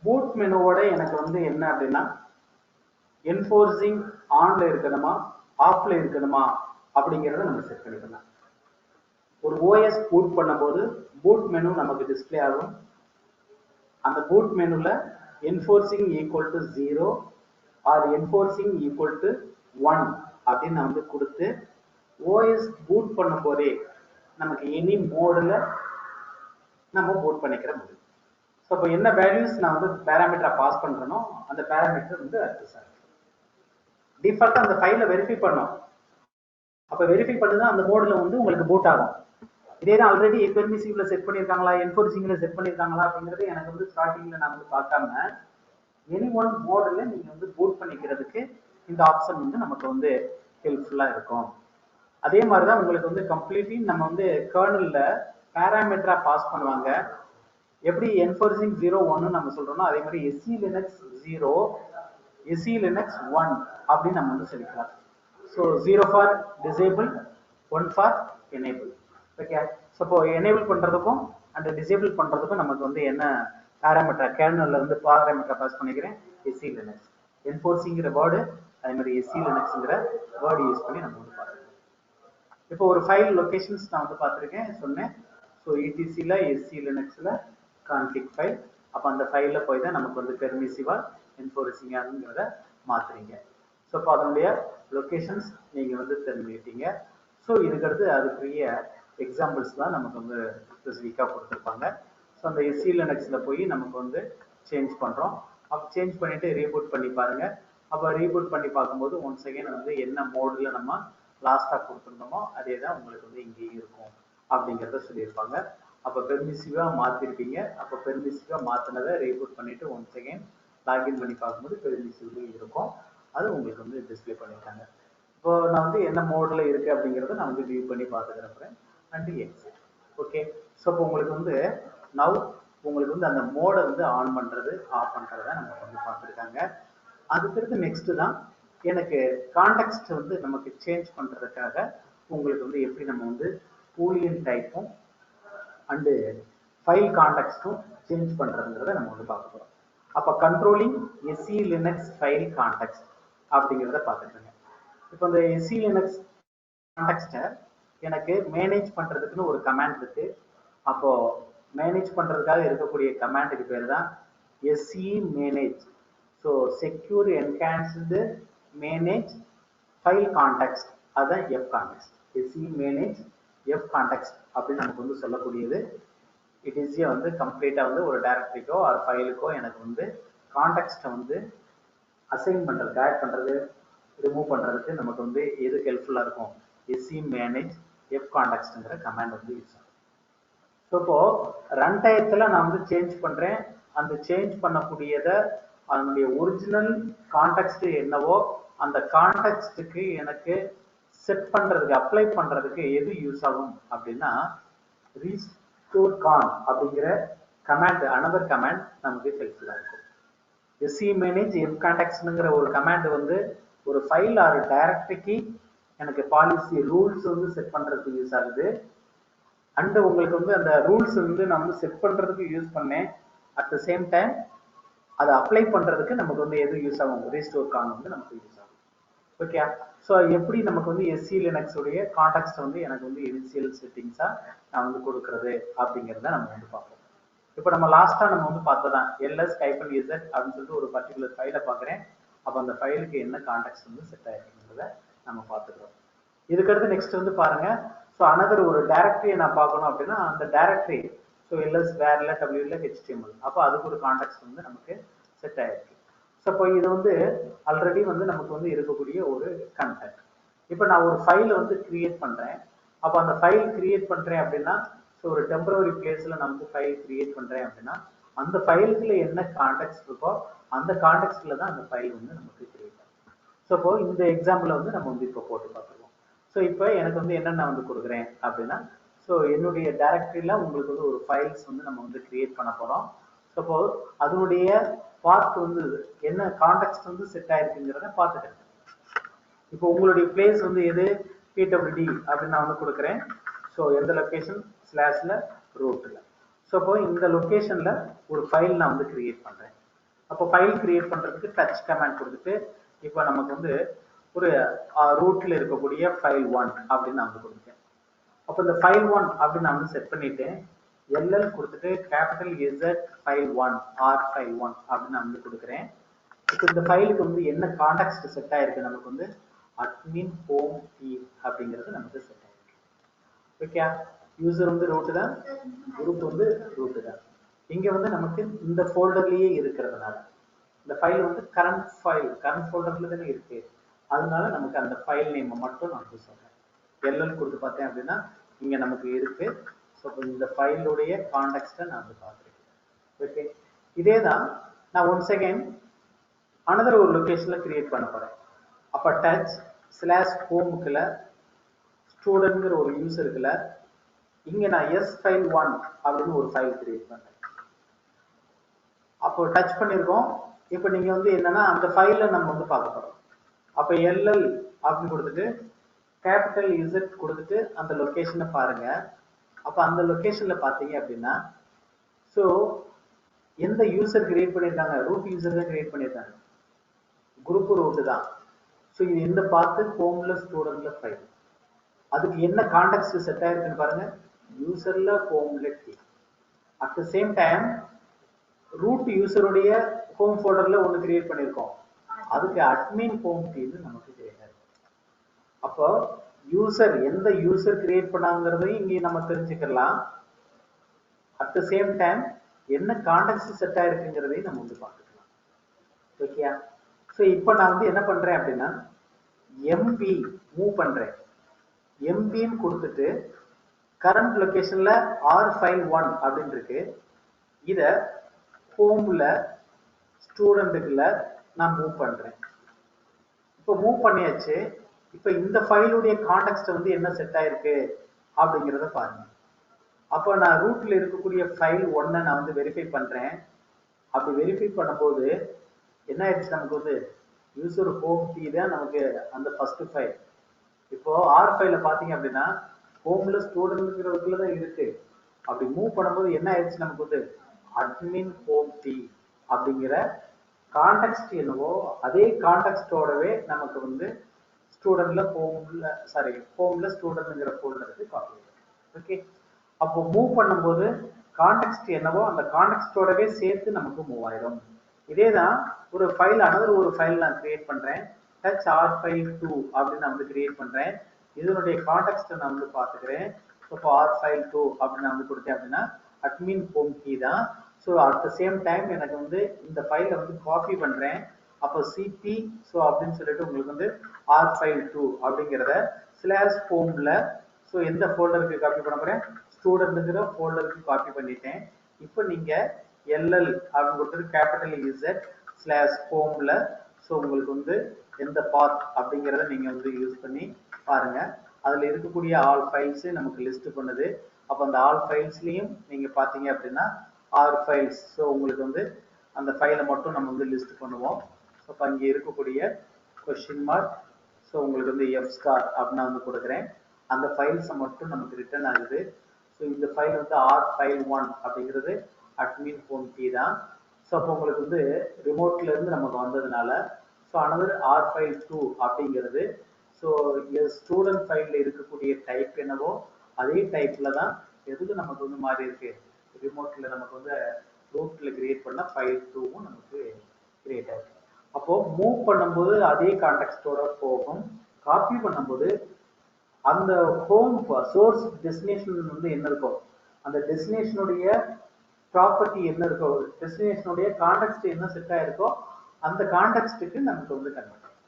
பூட் மெனுவோட எனக்கு வந்து என்ன அப்படின்னா, என்ஃபோர்சிங் ஆன்ல இருக்கணுமா ஆஃப்ல இருக்கணுமா அப்படிங்கிறத நம்ம செட் பண்ணிக்கலாம். ஒரு ஓஎஸ் பூட் பண்ணும்போது பூட் மெனு நமக்கு டிஸ்பிளே ஆகும். அந்த பூட் மெனுல enforcing equal to 0 or enforcing equal to 1 அப்படின்னு நான் வந்து கொடுத்து ஓஎஸ் பூட் பண்ணும் போதே நமக்கு எனி மோடில் நம்ம பூட் பண்ணிக்கிற முடியும். ஸோ இப்போ என்ன வேல்யூஸ் நான் வந்து பேராமீட்டரா பாஸ் பண்றேனோ அந்த பேராமீட்டர் வந்து அக்சஸ் ஆகும். டிஃபால்ட்டா அந்த ஃபைலை வெரிஃபை பண்ணோம். அப்போ வெரிஃபை பண்ணுதான் அந்த மோடில் வந்து உங்களுக்கு பூட் ஆகும். இதே தான் ஆல்ரெடி பெர்மிசிவ்ல செட் பண்ணியிருக்காங்களா என்ஃபோர்சிங்ல செட் பண்ணியிருக்காங்களா அப்படிங்கிறது எனக்கு வந்து ஸ்டார்டிங்ல நான் வந்து பார்க்காம எனி ஒன் மோடில் நீங்க வந்து பூட் பண்ணிக்கிறதுக்கு இந்த ஆப்ஷன் வந்து நமக்கு வந்து ஹெல்ப்ஃபுல்லா இருக்கும். அதே மாதிரி தான் உங்களுக்கு வந்து கம்ப்ளீட்லி நம்ம வந்து கர்னல்ல பேராமீட்டரா பாஸ் பண்ணுவாங்க. எப்படி என்ஃபோர்சிங் 0 1 நம்ம சொல்றோம்னா அதே மாதிரி எஸ்சி லினக்ஸ் 0 எஸ்சி லினக்ஸ் 1 அப்படின்னு நம்ம வந்து சொல்லிக்கலாம். So 0 for disable 1 for enable. Okay, so இப்போ எனேபிள் பண்றதுக்கும் அண்ட் டிசேபிள் பண்றதுக்கும் நமக்கு வந்து என்ன பேராமீட்டர் கர்னல்ல இருந்து பேராமீட்டர் பாஸ் பண்ணிக்கிறேன் எஸ்சி லினக்ஸ். என்ஃபோர்சிங்கிற வேர்டு அதே மாதிரி எஸ்சி லினக்ஸ்ங்கிற வேர்டு யூஸ் பண்ணி நம்ம வந்து பார்த்துருக்கோம். இப்போ ஒரு ஃபைல் லொகேஷன்ஸ் நான் வந்து பார்த்துருக்கேன் சொன்னேன். ஸோ இடிசியில் எஸ்சி லினக்ஸில் கான்ஃபிக் ஃபைல். அப்போ அந்த ஃபைலில் போய் தான் நமக்கு வந்து பெர்மிசிவா என்ஃபோர்சிங்காங்கிறத மாற்றுறீங்க. ஸோ இப்போ அதனுடைய லொக்கேஷன்ஸ் நீங்கள் வந்து தெரிஞ்சுக்கிட்டீங்க. ஸோ இதுக்கடுத்து அதுக்குரிய எக்ஸாம்பிள்ஸ் தான் நமக்கு வந்து ஸ்பெசிஃபிக்காக கொடுத்துருப்பாங்க. ஸோ அந்த எஸ்சி லினக்ஸில் போய் நமக்கு வந்து சேஞ்ச் பண்ணுறோம். அப்போ சேஞ்ச் பண்ணிவிட்டு ரீபூட் பண்ணி பாருங்கள். அப்போ ரீபூட் பண்ணி பார்க்கும்போது ஒன்ஸ் அகைன் வந்து என்ன மோடில் நம்ம லாஸ்ட்டாக கொடுத்துருந்தோமோ அதே தான் உங்களுக்கு வந்து இங்கேயும் இருக்கும் அப்படிங்கிறத சொல்லியிருப்பாங்க. அப்போ பெர்மிசிவாக மாற்றிருப்பீங்க. அப்போ பெர்மிசிவாக மாற்றினதை ரீபூட் பண்ணிவிட்டு ஒன்ஸ் அகைன் லாகின் பண்ணி பார்க்கும்போது பெர்மிசிவ்லேயும் இருக்கும். அது உங்களுக்கு வந்து டிஸ்பிளே பண்ணியிருக்காங்க. இப்போ நான் வந்து என்ன மோடில் இருக்குது அப்படிங்கிறத நான் வந்து வியூ பண்ணி பார்த்துக்கிறேன் அண்ட் எக்ஸிட். ஓகே, ஸோ இப்போ உங்களுக்கு வந்து நவ் உங்களுக்கு வந்து அந்த மோடை வந்து ஆன் பண்ணுறது ஆஃப் பண்ணுறத நமக்கு வந்து பார்த்துருக்காங்க. அதுக்கடுத்து நெக்ஸ்ட்டு தான் எனக்கு கான்டெக்ஸ்ட் வந்து நமக்கு சேஞ்ச் பண்ணுறதுக்காக உங்களுக்கு வந்து எப்படி நம்ம வந்து பூலியன் டைப்பும் அண்டு ஃபைல் கான்டெக்ஸ்ட்டும் சேஞ்ச் பண்ணுறதுங்கிறத நம்ம வந்து பார்க்க போகிறோம். அப்போ controlling SC Linux file context அப்படிங்கிறத பார்த்துக்கோங்க. இப்போ இந்த SE Linux கான்டெக்ஸ்ட்டை எனக்கு மேனேஜ் பண்றதுக்குன்னு ஒரு கமாண்ட் இருக்கு. அப்போ மேனேஜ் பண்றதுக்காக இருக்கக்கூடிய கமாண்டுக்கு பேர் தான் SE manage. So secure enhanced manage file context, அதுதான் F context. SE manage F context அப்படின்னு நமக்கு வந்து சொல்லக்கூடியது. இட் ஈஸியாக வந்து கம்ப்ளீட்டாக வந்து ஒரு டைரக்டரிக்கோ ஒரு ஃபைலுக்கோ எனக்கு வந்து கான்டெக்ஸ்ட்டை வந்து அசைன் பண்ணுறதுக்கு, ஆட் பண்ணுறது, ரிமூவ் பண்ணுறதுக்கு நமக்கு வந்து எது ஹெல்ப்ஃபுல்லாக இருக்கும்? SE manage F கான்டெக்ஸ்ட்ங்கிற கமாண்ட் வந்து யூஸ் ஆகும். ஸோ இப்போ ரன் டயத்தில் நான் வந்து சேஞ்ச் பண்ணுறேன். அந்த சேஞ்ச் பண்ணக்கூடியதை அதனுடைய ஒரிஜினல் கான்டெக்ஸ்ட் என்னவோ அந்த கான்டெக்ஸ்ட்டுக்கு எனக்கு செட் பண்ணுறதுக்கு, அப்ளை பண்ணுறதுக்கு எது யூஸ் ஆகும் அப்படின்னா restore con அப்படிங்கிற கமாண்ட், அனதர் கமாண்ட் நமக்கு ஹெல்ப்ஃபுல்லாக இருக்கும். SE manage F கான்டெக்ஸ்ட்ங்கிற ஒரு கமாண்ட் வந்து ஒரு ஃபைல் ஆர் டைரக்டரிக்கு எனக்கு பாலிசி ரூல்ஸ் வந்து செட் பண்ணுறதுக்கு யூஸ் ஆகுது. அண்ட் உங்களுக்கு வந்து அந்த ரூல்ஸ் வந்து நான் வந்து செட் பண்ணுறதுக்கு யூஸ் பண்ணேன். அட் த சேம் டைம் அதை அப்ளை பண்ணுறதுக்கு நமக்கு வந்து எது யூஸ் ஆகும்? ரீஸ்டோர் கான் வந்து நமக்கு யூஸ் ஆகும். ஓகே, ஸோ எப்படி நமக்கு வந்து SE Linux உடைய கான்டெக்ஸ்ட் வந்து எனக்கு வந்து இனிஷியல் செட்டிங்ஸாக நான் வந்து கொடுக்குறது அப்படிங்கிறத நம்ம வந்து பார்ப்போம். இப்போ நம்ம லாஸ்ட்டாக நம்ம வந்து பார்த்ததான் ls-z அப்படின்னு சொல்லிட்டு ஒரு பர்டிகுலர் ஃபைலை பார்க்குறேன். அப்போ அந்த ஃபைலுக்கு என்ன கான்டெக்ஸ்ட் வந்து செட் ஆகிருக்குங்கிறத நம்ம பார்த்துக்கிறோம். இதுக்கடுத்து நெக்ஸ்ட் வந்து பாருங்க. ஸோ அனதர் ஒரு டைரக்டரியை நான் பார்க்கணும் அப்படின்னா அந்த டைரக்டரி ஸோ ls வேர்ல wல HTML, அப்போ அதுக்கு ஒரு கான்டெக்ஸ்ட் வந்து நமக்கு செட் ஆயிருக்கு. ஸோ இப்போ இது வந்து ஆல்ரெடி வந்து நமக்கு வந்து இருக்கக்கூடிய ஒரு கண்டென்ட். இப்போ நான் ஒரு ஃபைலை வந்து கிரியேட் பண்ணுறேன். அப்போ அந்த ஃபைல் கிரியேட் பண்ணுறேன் அப்படின்னா ஸோ ஒரு டெம்பரரி பிளேஸில் நமக்கு ஃபைல் கிரியேட் பண்ணுறேன் அப்படின்னா அந்த ஃபைலுக்குள்ள என்ன கான்டெக்ஸ்ட் இருக்கோ அந்த கான்டெக்ஸ்ட்ல தான் அந்த ஃபைல் வந்து நமக்கு கிரியேட் ஆகும். ஸோ இப்போ இந்த எக்ஸாம்பிளை வந்து நம்ம வந்து இப்போ போட்டு பார்த்துருவோம். ஸோ இப்போ எனக்கு வந்து என்னென்ன வந்து கொடுக்குறேன் அப்படின்னா ஸோ என்னுடைய டைரக்டரியில் உங்களுக்கு வந்து ஒரு ஃபைல்ஸ் வந்து நம்ம வந்து கிரியேட் பண்ண போகிறோம். சப்போஸ் அதனுடைய பார்ட் வந்து என்ன கான்டெக்ஸ்ட் வந்து செட் ஆயிருக்குங்கிறத பார்த்துக்கிறேன். இப்போ உங்களுடைய பிளேஸ் வந்து எது? PWD அப்படின்னு நான் வந்து கொடுக்குறேன். ஸோ எந்த லொக்கேஷன் ஸ்லாஷ்ல ரூட்டில். ஸோ இப்போ இந்த லொக்கேஷனில் ஒரு ஃபைல் நான் வந்து கிரியேட் பண்ணுறேன். அப்போ ஃபைல் கிரியேட் பண்ணுறதுக்கு டச் கமாண்ட் கொடுத்துட்டு இப்போ நமக்கு வந்து ஒரு ரூட்டில் இருக்கக்கூடிய ஃபைல் 1 அப்படின்னு நான் வந்து கொடுத்தேன். அப்போ இந்த ஃபைல் 1 அப்படின்னு நான் வந்து செட் பண்ணிட்டு LL கொடுத்துட்டு capital Z file 1 or file 1 அப்படின்னு நான் வந்து கொடுக்குறேன். இப்போ இந்த ஃபைலுக்கு வந்து என்ன கான்டெக்ஸ்ட் செட் ஆயிருக்கு? நமக்கு வந்து அட்மின் ஹோம் டீம் அப்படிங்கிறது நமக்கு செட் ஆயிருக்கு. ஓகே, யூசர் வந்து ரூட்டு தான், குரூப் வந்து ரூட்டு தான். இங்கே வந்து நமக்கு இந்த ஃபோல்டர்லேயே இருக்கிறதுனால இந்த ஃபைல் வந்து கரண்ட் ஃபோல்டர்ல தானே இருக்கு. அதனால நமக்கு அந்த ஃபைல் நேம் மட்டும் நான் வந்து சொல்றேன். LL கொடுத்து பார்த்தேன் அப்படின்னா இங்க நமக்கு இருக்கு. ஸோ இந்த ஃபைலுடைய கான்டெக்ஸ்ட்டை நான் வந்து பார்த்துருக்கேன். ஓகே, இதே தான் நான் ஒன்ஸ் அகைன் அனதர் ஒரு லொக்கேஷன்ல கிரியேட் பண்ண போறேன். அப்போ டச் ஸ்லாஷ் ஹோமுக்குள்ள ஸ்டூடெண்ட்ங்கிற ஒரு யூசருக்குள்ள இங்க நான் S-file 1 அப்படின்னு ஒரு ஃபைல் கிரியேட் பண்றேன். அப்போ டச் பண்ணியிருக்கோம். இப்போ நீங்க வந்து என்னன்னா அந்த ஃபைலை நம்ம வந்து பார்க்க போறோம். அப்போ LL அப்படின்னு கொடுத்துட்டு கேபிட்டல் Z கொடுத்துட்டு அந்த லொக்கேஷனை பாருங்க. அப்போ அந்த லொக்கேஷன்ல பார்த்தீங்க அப்படின்னா ஸோ எந்த யூசர் கிரியேட் பண்ணியிருக்காங்க? ரூட் யூசர் தான் கிரியேட் பண்ணியிருக்காங்க. குரூப் ரூட்டு தான். ஸோ இது எந்த பார்த்து ஹோம்ல ஸ்டூடெண்ட்ல ஃபைல். அதுக்கு என்ன கான்டெக்ஸ்ட் செட் ஆயிருக்குன்னு பாருங்க. யூசர்ல ஹோம்ல T. At the same time root யூசருடைய ஹோம் ஃபோல்டர்ல ஒன்று கிரியேட் பண்ணியிருக்கோம். அதுக்கு அட்மின் ஹோம் டீம்னு நமக்கு கிரியேட் ஆயிருக்கு. அப்போ யூசர் எந்த யூசர் கிரியேட் பண்ணாங்கிறதையும் இங்கே நம்ம தெரிஞ்சுக்கலாம். அட் த சேம் டைம் என்ன கான்டெக்ஸ்ட் செட் ஆயிருக்குங்கிறதையும் நம்ம வந்து பார்த்துக்கலாம். ஓகே, ஸோ இப்போ நான் வந்து என்ன பண்றேன் அப்படின்னா எம்பி மூவ் பண்றேன். எம்பின்னு கொடுத்துட்டு கரண்ட் லொகேஷன்ல ஆர் ஃபைல் 1 அப்படின்னு இருக்கு. இதை ஹோம்ல ஸ்டூடெண்ட்டுக்குள்ள நான் மூவ் பண்றேன். இப்போ மூவ் பண்ணியாச்சு. இப்போ இந்த ஃபைலுடைய கான்டெக்ஸ்ட் வந்து என்ன செட் ஆயிருக்கு அப்படிங்கிறத பாருங்க. அப்போ நான் ரூட்ல இருக்கக்கூடிய ஃபைல் 1 நான் வந்து வெரிஃபை பண்றேன். அப்படி வெரிஃபை பண்ணும்போது என்ன ஆயிடுச்சு? நமக்கு வந்து யூசர் ஹோம் டீ தான் நமக்கு அந்த ஃபர்ஸ்ட் ஃபைல். இப்போ ஆர் ஃபைல பாத்தீங்க அப்படின்னா ஹோம்ல ஸ்டூடெண்ட்ங்கிறதுக்குள்ள தான் இருக்கு. அப்படி மூவ் பண்ணும்போது என்ன ஆயிடுச்சு? நமக்கு வந்து அட்மின் ஹோம் டீ அப்படிங்கிற கான்டெக்ஸ்ட் என்னவோ அதே கான்டெக்ஸ்டோடவே நமக்கு வந்து ஸ்டூடெண்ட்ல ஹோம்ல ஸ்டூடெண்ட்ங்கிற ஃபோல்டருக்கு காப்பி. ஓகே, அப்போ மூவ் பண்ணும்போது கான்டெக்ஸ்ட் என்னவோ அந்த கான்டெக்ஸ்டோடவே சேர்த்து நமக்கு மூவ் ஆயிடும். இதே தான் ஒரு ஃபைல் ஒரு ஃபைல் நான் கிரியேட் பண்றேன், டச் ஆர் ஃபைல் 2 அப்படின்னு நான் வந்து கிரியேட் பண்றேன். இதனுடைய கான்டெக்ஸ்ட் நான் வந்து பார்த்துக்கிறேன். இப்போ ஆர் ஃபைல் 2 அப்படின்னு நான் வந்து கொடுத்தேன் அப்படின்னா அட்மின் ஹோம் கீ தான். So at the same time எனக்கு வந்து இந்த ஃபைலை வந்து காப்பி பண்றேன். அப்போ சிபி ஸோ அப்படின்னு சொல்லிட்டு உங்களுக்கு வந்து ஆர் ஃபைல் 2 அப்படிங்கிறத ஸ்லாஷ் ஹோம்ல ஸோ எந்த ஃபோல்டருக்கு காப்பி பண்ண போறேன், ஸ்டூடெண்ட்ங்கிற ஃபோல்டருக்கு காப்பி பண்ணிட்டேன். இப்போ நீங்க எல்எல் அப்படின்னு கொடுத்துட்டு கேபிட்டல் இசட் ஸ்லாஷ் ஹோம்ல ஸோ உங்களுக்கு வந்து எந்த பாத் அப்படிங்கிறத நீங்க வந்து யூஸ் பண்ணி பாருங்க. அதுல இருக்கக்கூடிய ஆல் ஃபைல்ஸ் நமக்கு லிஸ்ட் பண்ணுது. அப்போ அந்த ஆல் ஃபைல்ஸ்லையும் நீங்க பார்த்தீங்க அப்படின்னா ஆர் ஃபைல்ஸ் ஸோ உங்களுக்கு வந்து அந்த ஃபைலை மட்டும் நம்ம வந்து லிஸ்ட் பண்ணுவோம். ஸோ இப்போ அங்கே இருக்கக்கூடிய கொஸ்டின் மார்க் ஸோ உங்களுக்கு வந்து எஃப் ஸ்டார் அப்படின்னு வந்து கொடுக்குறேன். அந்த ஃபைல்ஸை மட்டும் நமக்கு ரிட்டர்ன் ஆகுது. ஸோ இந்த ஃபைல் வந்து ஆர் ஃபைல் 1 அப்படிங்கிறது அட்மின் ஹோம் கீ தான். ஸோ அப்போ உங்களுக்கு வந்து ரிமோட்ல இருந்து நமக்கு வந்ததுனால ஸோ அனதர் ஆர் ஃபைல் 2 அப்படிங்கிறது ஸோ ஸ்டூடெண்ட் ஃபைலில் இருக்கக்கூடிய டைப் என்னவோ அதே டைப்ல தான் எதுக்கு நமக்கு வந்து மாறி இருக்கு, ரிமோட்ல நமக்கு வந்து ரூட்ல கிரியேட் பண்ண ஃபைல் 2வும் நமக்கு கிரியேட் ஆயிருக்கு. அப்போ மூவ் பண்ணும்போது அதே கான்டெக்ஸ்டோட போகும், காப்பி பண்ணும்போது அந்த ஹோம் சோர்ஸ் டெஸ்டினேஷன் வந்து என்ன இருக்கோ அந்த டெஸ்டினேஷனுடைய ப்ராப்பர்ட்டி என்ன இருக்கோ, டெஸ்டினேஷனுடைய கான்டெக்ஸ்ட் என்ன செட் ஆயிருக்கோ அந்த கான்டெக்ஸ்டுக்கு நமக்கு வந்து கன்வெர்ட் ஆகும்.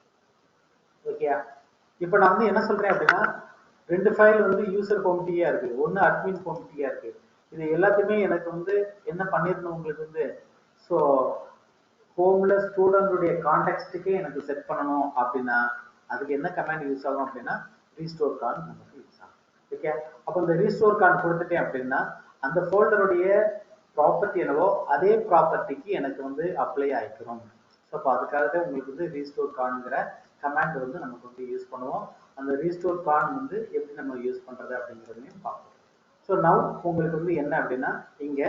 ஓகே, இப்போ நான் வந்து என்ன சொல்றேன் அப்படின்னா ரெண்டு ஃபைல் வந்து யூசர் ஹோம் டீயா இருக்கு, ஒன்னு அட்மின் ஹோம் டீயா இருக்கு. இது எல்லாத்தையுமே எனக்கு வந்து என்ன பண்ணிருந்தோம் உங்களுக்கு வந்து ஸோ ஹோம்ல ஸ்டூடெண்டுடைய கான்டெக்ஸ்டுக்கே எனக்கு செட் பண்ணணும் அப்படின்னா அதுக்கு என்ன கமாண்ட் யூஸ் ஆகும் அப்படின்னா ரீஸ்டோர் கான் நமக்கு யூஸ் ஆகும். ஓகே, அப்போ இந்த ரீஸ்டோர் கான் கொடுத்துட்டேன் அப்படின்னா அந்த ஃபோல்டருடைய ப்ராப்பர்ட்டி என்னவோ அதே ப்ராப்பர்ட்டிக்கு எனக்கு வந்து அப்ளை ஆயிக்கணும். ஸோ அப்போ அதுக்காக உங்களுக்கு வந்து ரீஸ்டோர் கான்ங்கிற கமாண்ட் வந்து நமக்கு வந்து யூஸ் பண்ணுவோம். அந்த ரீஸ்டோர் கான் வந்து எப்படி நம்ம யூஸ் பண்றது அப்படிங்கிறதையும் பார்ப்போம். ஸோ நவ் உங்களுக்கு வந்து என்ன அப்படின்னா இங்க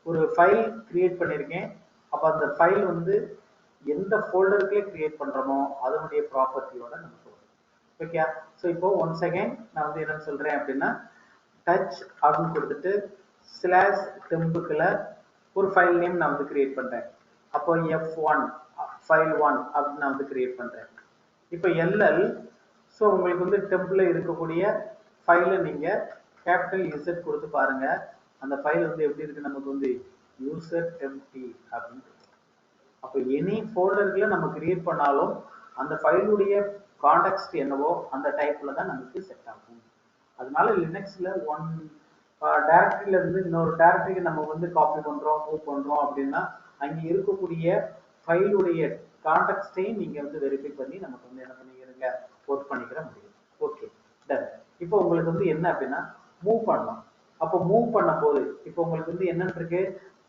ஒரு ஃபைல் கிரியேட் பண்ணியிருக்கேன். அப்போ அந்த ஃபைல் வந்து எந்த ஃபோல்டருக்குள்ளே கிரியேட் பண்றோமோ அதனுடைய ப்ராப்பர்ட்டியோட நமக்கு வரும். ஓகே, ஸோ இப்போ ஒன்ஸ் அகைன் நான் வந்து என்ன சொல்றேன் அப்படின்னா டச் அப்படின்னு கொடுத்துட்டு ஸ்லாஷ் டெம்புக்குள்ள ஒரு ஃபைல் நேம் நான் வந்து கிரியேட் பண்றேன். அப்போ F1 ஃபைல் 1 அப்படின்னு நான் வந்து கிரியேட் பண்றேன். இப்போ எல்எல் ஸோ உங்களுக்கு வந்து டெம்பிள் இருக்கக்கூடிய ஃபைலை நீங்க கேபிட்டல் இசட் கொடுத்து பாருங்க. அந்த ஃபைல் வந்து எப்படி இருக்கு, நமக்கு வந்து யூசர் எம்டி அப்படின்னு. அப்போ எனி ஃபோல்டர்ல நம்ம கிரியேட் பண்ணாலும் அந்த ஃபைலுடைய கான்டெக்ஸ்ட் என்னவோ அந்த டைப்ல தான் நமக்கு செட் ஆகும். அதனால லினக்ஸ்ல ஒன் டைரக்டரியில இருந்து இன்னொரு டைரக்டரிக்கு நம்ம வந்து காப்பி பண்றோம் மூவ் பண்றோம் அப்படின்னா அங்கே இருக்கக்கூடிய ஃபைலுடைய கான்டெக்ஸ்டையும் நீங்க வந்து வெரிஃபை பண்ணி நமக்கு வந்து என்ன பண்ணிக்கிறீங்க ஒர்க் பண்ணிக்கிற முடியும். Okay done. இப்போ உங்களுக்கு வந்து என்ன அப்படின்னா மூவ் பண்ணலாம். அப்போ மூவ் பண்ணும்போது இப்போ உங்களுக்கு வந்து என்னன்னு இருக்கு,